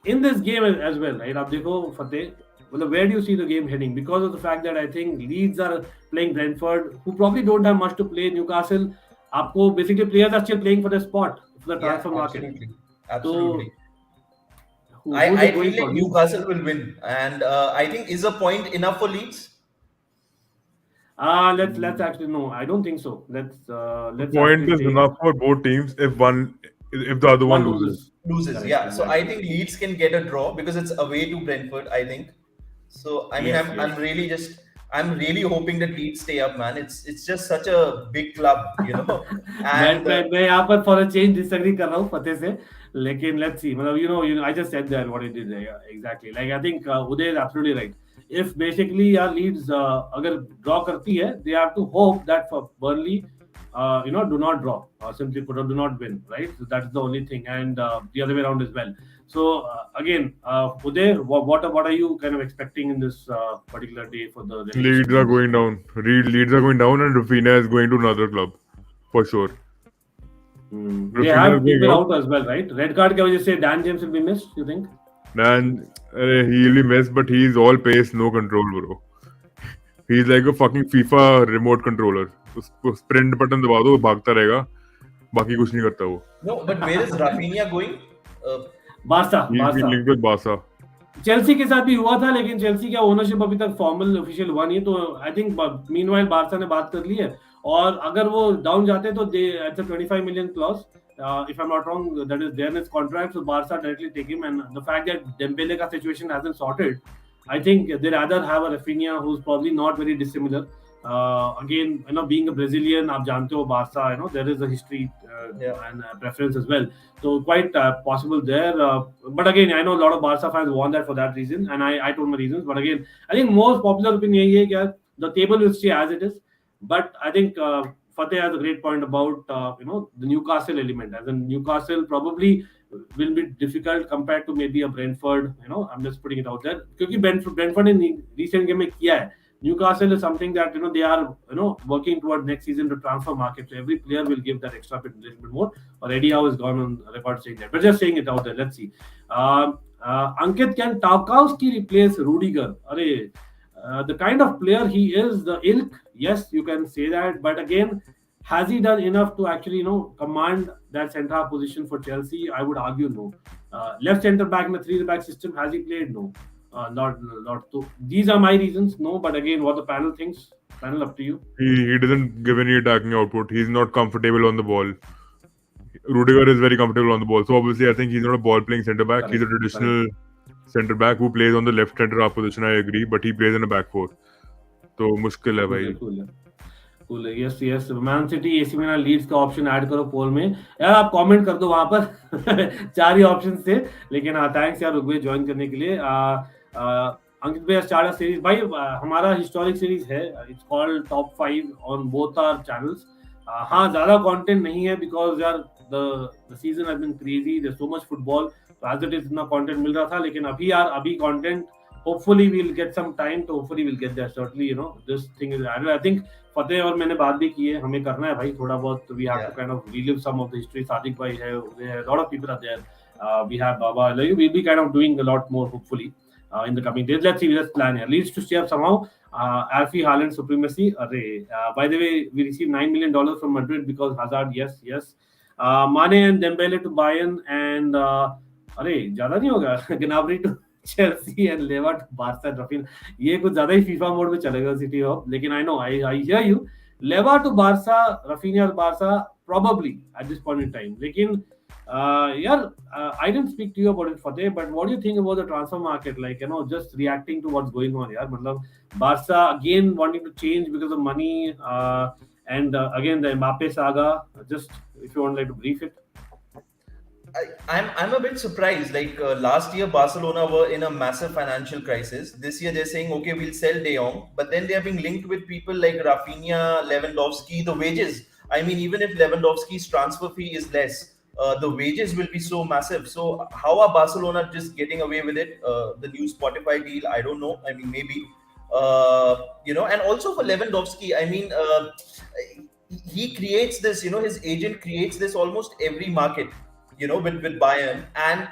in this game as well, right? Ab dekho Fateh, where do you see the game heading? Because of the fact that I think Leeds are playing Brentford, who probably don't have much to play. Newcastle, aapko basically players are still playing for their spot, for the transfer market. Absolutely. So, I feel like Newcastle will win, and I think is a point enough for Leeds? Let's actually no, I don't think so. Let's point is enough for both teams if the other one loses. Correct, yeah. So I think Leeds can get a draw because it's away to Brentford, I think. So I mean, yes, I'm really hoping that Leeds stay up, man. It's just such a big club, And मैं यहाँ पर for a change disagree कर रहा हूँ फतेह से, लेकिन let's see. मतलब I just said that what it is exactly. Like I think Uday is absolutely right. If basically Leeds अगर draw करती है, they have to hope that for Burnley do not draw, simply put, or do not win, right? So that's the only thing, and the other way around as well. So again, Uday, what are you kind of expecting in this particular day for the Leeds are going down. Leeds are going down, and Rafinha is going to another club for sure. They have people out as well, right? Red card के वजह से Dan James will be missed. You think? Dan, he'll be missed, but he's all pace, no control, bro. He's like a fucking FIFA remote controller. उसको sprint button दबा दो, भागता रहेगा, बाकी कुछ नहीं करता वो. No, but where is Rafinha going? Barca. Linked with Barca. Chelsea के साथ भी हुआ था, लेकिन चेल्सी का ओनरशिप अभी तक फॉर्मल ऑफिशियल हुआ नहीं है. तो आई थिंक मीनवाइल बार्सा ने बात कर ली है, और अगर वो डाउन जाते हैं तो it's a 25 million clause if I'm not wrong, that is there in his contract. So Barca directly take him, and the fact that Dembele ka situation hasn't sorted, I think they rather have a Rafinha who's probably not very dissimilar. Again, being a Brazilian, आप जानते हो Barca, there is a history and preference as well. So quite possible there. But again, I know a lot of Barca fans want that for that reason, and I told my reasons. But again, I think most popular opinion यही है कि the table will stay as it is. But I think Fateh has a great point about the Newcastle element. As in Newcastle probably will be difficult compared to maybe a Brentford. I'm just putting it out there. Because Brentford in recent game में किया है. Newcastle is something that they are working toward next season to transfer market. So every player will give that extra bit, little bit more. Or Eddie Howe has gone on record saying that. But just saying it out there. Let's see. Ankit, can Tarkowski replace Rudiger? The kind of player he is, the ilk, yes, you can say that. But again, has he done enough to actually, command that centre half position for Chelsea? I would argue no. Left centre back in the 3-back system, has he played? No. Not. So these are my reasons. No, but again, what the panel thinks, panel up to you. He doesn't give any attacking output. He's not comfortable on the ball. Rudiger is very comfortable on the ball. So obviously, I think he's not a ball-playing centre-back. He's a traditional centre-back who plays on the left centre-half position, I agree. But he plays in a back four. So मुश्किल है भाई. Cool. Yes. Man City, AC Milan Leeds का option add करो पोल में. यार आप comment कर दो वहां पर. 4 ही ऑप्शंस थे, लेकिन थैंक्स यार रुग्वे ज्वाइन करने के लिए. अंकित भाई स्टार्ट सीरीज भाई हमारा हिस्टोरिक सीरीज है. It's called top 5 on both our channels. हाँ, ज्यादा कंटेंट नहीं है बिकॉज यार the season has been crazy. There so much football, तो एज इट इज इतना कंटेंट मिल रहा था. लेकिन अभी content hopefully we'll get some time, तो hopefully we'll get there. Certainly, this thing is, I think फतेह और मैंने बात भी की है, हमें करना है भाई थोड़ा बहुत. We have to kind of relive some of the history. Sadiq भाई है, उदय है, a lot of people are there. We have Baba. We'll be kind of doing a lot more hopefully in the coming days. Let's see, let's plan here. Leads to stay up somehow. Alfie Haaland supremacy. By the way, we received $9 million from Madrid because Hazard. Yes. Mane and Dembele to Bayern and ज्यादा नहीं होगा. Gnabry to Chelsea and Leva to Barca and Rafinha. ये कुछ ज्यादा ही FIFA mode में चलेगा city of. लेकिन I know, I hear you. Leva to Barca, Rafinha to Barca, probably at this point in time. लेकिन I didn't speak to you about it, Fateh, but what do you think about the transfer market? Like, just reacting to what's going on here. मतलब Barca again wanting to change because of money, and again the Mbappe saga. Just if you want like to brief it. I'm a bit surprised. Like last year, Barcelona were in a massive financial crisis. This year, they're saying, okay, we'll sell De Jong, but then they are being linked with people like Rafinha, Lewandowski. The wages. I mean, even if Lewandowski's transfer fee is less, the wages will be so massive. So how are Barcelona just getting away with it? The new Spotify deal, I don't know. I mean, maybe and also for Lewandowski, I mean, he creates this. His agent creates this almost every market. With Bayern, and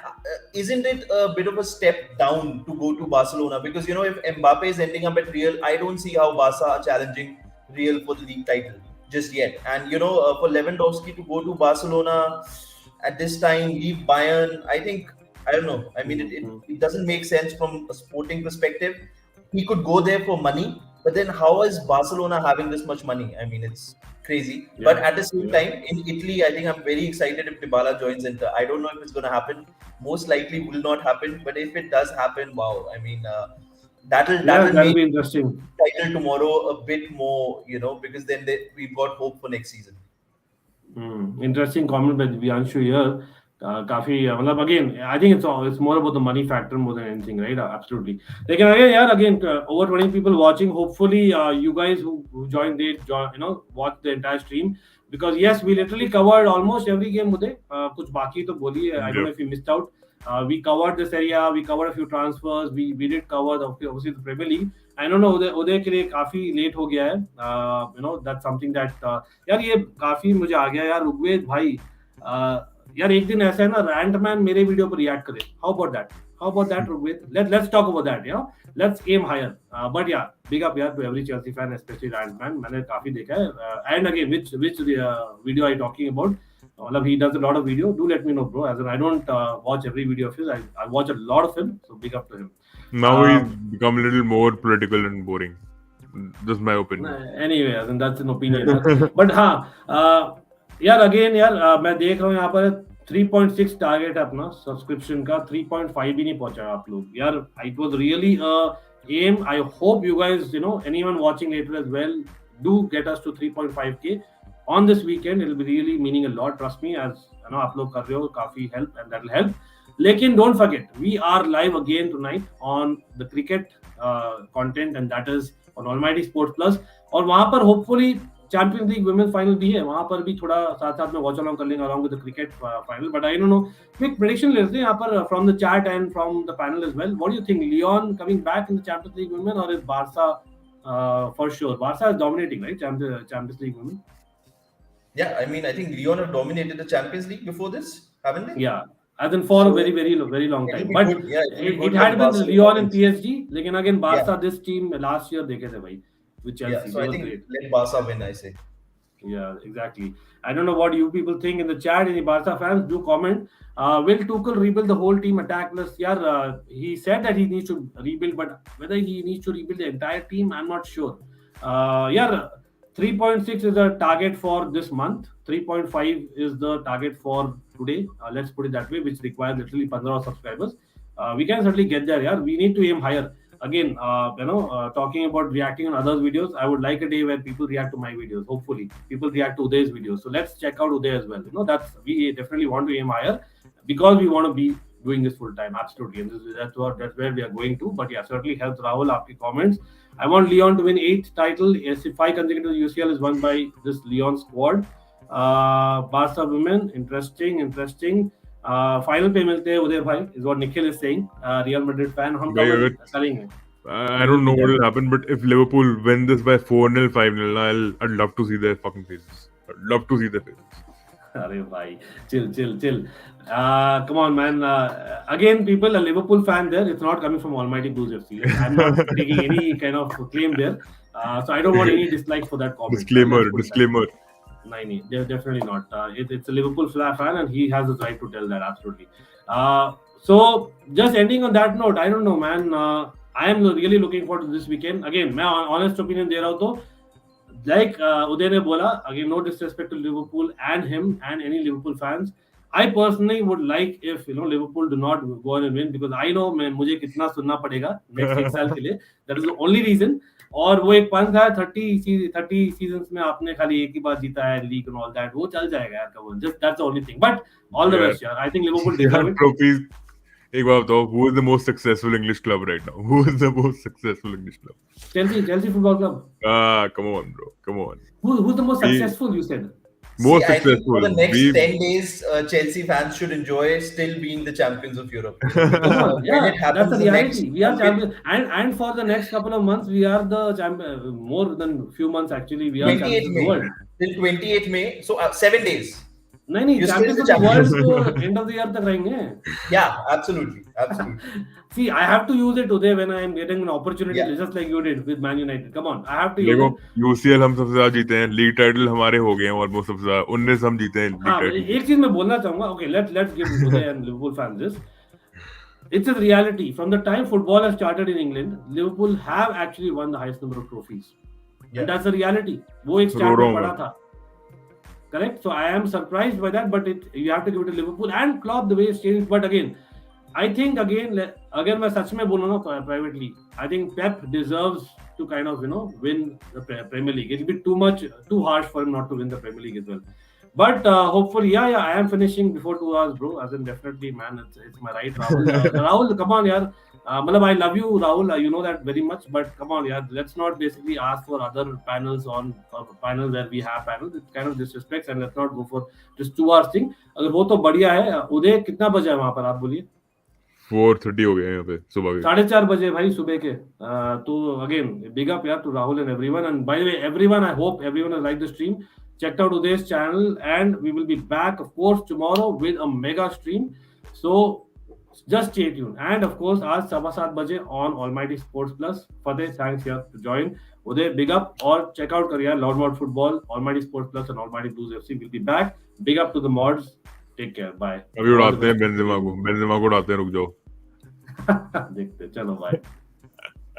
isn't it a bit of a step down to go to Barcelona? Because if Mbappe is ending up at Real, I don't see how Barca are challenging Real for the league title just yet. And for Lewandowski to go to Barcelona at this time, leave Bayern, I don't know. I mean, it doesn't make sense from a sporting perspective. He could go there for money, but then how is Barcelona having this much money? I mean, it's crazy. Yeah. But at the same time, in Italy, I think I'm very excited if Dybala joins Inter. I don't know if it's going to happen. Most likely will not happen. But if it does happen, wow. I mean, that'll make be interesting. Title tomorrow a bit more, because then we've got hope for next season. Interesting comment by Vianshu here. Again, I think it's more about the money factor more than anything, right? Absolutely. Again, over 20 people watching. Hopefully, you guys who joined watch the entire stream, because yes, we literally covered almost every game. Uday, kuch baki to boliye. I don't know if you missed out. We covered the Serie A. We covered a few transfers. We did cover obviously the Premier League. I don't know, Uday के लिए काफी late हो गया है. That's something that यार ये काफी मुझे आ गया यार रुग्वेद भाई. यार एक दिन ऐसा है ना, रैंट मैन मेरे वीडियो पर रिएक्ट करे. How about that Rugved? Let's talk about that. Let's aim higher. But yeah, big up यार to every Chelsea fan, especially rant man. मैंने काफी देखा है. And again, which video are you talking about? He does a lot of video. Do let me know, bro. As in, I don't watch every video of his. I watch a lot of him. So big up to him. Now he's become a little more political and boring. That's my opinion. Anyway, as in, that's an opinion. But यार again यार मैं देख रहा हूँ यहाँ पर 3.6 target है अपना सब्सक्रिप्शन का, 3.5 भी नहीं पहुंचा आप लोग यार. It was really aim. I hope you guys, anyone watching later as well, do get us to 3.5k on this weekend. It'll be really meaning a lot, trust me, as आप लोग कर रहे हो काफी help and that'll help. लेकिन don't forget, we are live again tonight on the cricket content, and that is on Almighty Sports Plus. और वहां पर hopefully Champions League women's final भी है, वहां पर भी थोड़ा साथ साथ में वॉच अलोंग कर लेंगे along with the cricket final. But I don't know, quick prediction लेते हैं यहाँ पर from the chat and from the panel as well. What do you think, Lyon coming back in the Champions League women और is Barca for sure? Barca is dominating, right, Champions League women. Yeah, I mean, I think Lyon have dominated the Champions League before this, haven't they? Yeah, as in for a very very long time. But it had been Lyon and PSG. लेकिन again Barca, this team last year देखे थे भाई with Chelsea. Yeah, so I think let Barca win, I say. Yeah, exactly. I don't know what you people think in the chat. Any Barca fans, do comment. Will Tuchel rebuild the whole team attackless? Yeah, he said that he needs to rebuild, but whether he needs to rebuild the entire team, I'm not sure. Yeah, 3.6 is the target for this month. 3.5 is the target for today. Let's put it that way, which requires literally 15 subscribers. We can certainly get there. Yeah, we need to aim higher. Again, talking about reacting on others' videos, I would like a day where people react to my videos. Hopefully, people react to Uday's videos. So let's check out Uday as well. We definitely want to aim higher because we want to be doing this full time. Absolutely, and that's where we are going to. But yeah, certainly helps Rahul after comments. I want Lyon to win 8th title. Yes, 5 consecutive UCL is won by this Lyon squad. Barca women, interesting. Final पे मिलते हैं उदय भाई, is what Nikhil is saying. Real Madrid fan, हम करेंगे. I don't know what will happen, but if Liverpool win this by 4-0, 5-0, I'd love to see their fucking faces. I'd love to see their faces. अरे भाई, chill. Come on, man. Again, people, a Liverpool fan there. It's not coming from Almighty Blues FC. I'm not taking any kind of claim there. So I don't want any dislikes for that comment. Disclaimer. No, they're definitely not. It's a Liverpool fan, and he has the right to tell that, absolutely. So just ending on that note, I don't know, man. I am really looking forward to this weekend. Again, मैं honest opinion दे रहा हूँ तो, like Uday ने बोला, again, no disrespect to Liverpool and him and any Liverpool fans. I personally would like if Liverpool do not go on and win, because I know मुझे कितना सुनना पड़ेगा next 1 साल के लिए. That is the only reason. और वो एक पंच है 30 सीजन्स में आपने खाली एक ही बार जीता है लीग एंड ऑल दैट, वो चल जाएगा यार. कब just that's the only thing. But all the best यार. I think Liverpool deserve it. Trophies. एक बात बताओ, who is the most successful English club right now? Who is the most successful English club? Chelsea Football Club. Come on, bro. Come on. Who's the most successful, you said? Most I think successful. for the next 10 days, Chelsea fans should enjoy still being the champions of Europe. Yeah, that's the reality. We are champions, and for the next couple of months, we are the champion. More than few months actually, we are champions of the world. Till 28th May, so 7 days. नहीं, champions of the world तो end of the year तक रहेंगे. Yeah, absolutely. See, I have to use it today when I am getting an opportunity, just like you did with Man United. Come on, I have to use it. UCL हम सबसे ज्यादा जीते हैं, league title हमारे हो गए हैं almost सबसे ज्यादा, 19 हम जीते हैं लीग टाइटल. एक चीज मैं बोलना चाहूंगा. Okay, let's give Uday and Liverpool fans this. It's a reality. From the time football has started in England, Liverpool have actually won the highest number of trophies. And that's a reality. वो एक stat में पड़ा था. Correct. So I am surprised by that, but you have to give it to Liverpool and Klopp the way it's changed. But again, I think अगर मैं सच में बोलूँ ना privately, I think Pep deserves to kind of win the Premier League. It'll be too harsh for him not to win the Premier League as well. But hopefully, I am finishing before 2 hours, bro. As in definitely, man, it's my right, Rahul. Rahul, come on, yaar. I love you, Rahul. You know that very much. But come on, yaar. Let's not basically ask for other panels on panels where we have panels. It's kind of disrespect, and let's not go for just 2 hours thing. अगर वो तो बढ़िया है. उदय कितना बजा है वहाँ पर, आप बोलिए? 4:30 हो गए यहाँ पे सुबह के. 4:30 बजे भाई सुबह के. तो again, big up yaar to Rahul and everyone. And by the way, everyone, I hope everyone has liked the stream. Checked out Uday's channel, and we will be back, of course, tomorrow with a mega stream. So just stay tuned. And of course, आज 7:15 बजे on Almighty Sports Plus. Fateh, thanks here to join. Uday, big up. और check out करिए Loudmouth Football, Almighty Sports Plus and Almighty Blues FC will be back. Big up to the mods. Take care. Bye. अभी उड़ाते हैं Benzema को उड़ाते हैं, रुक जाओ. देखते, चलो bye.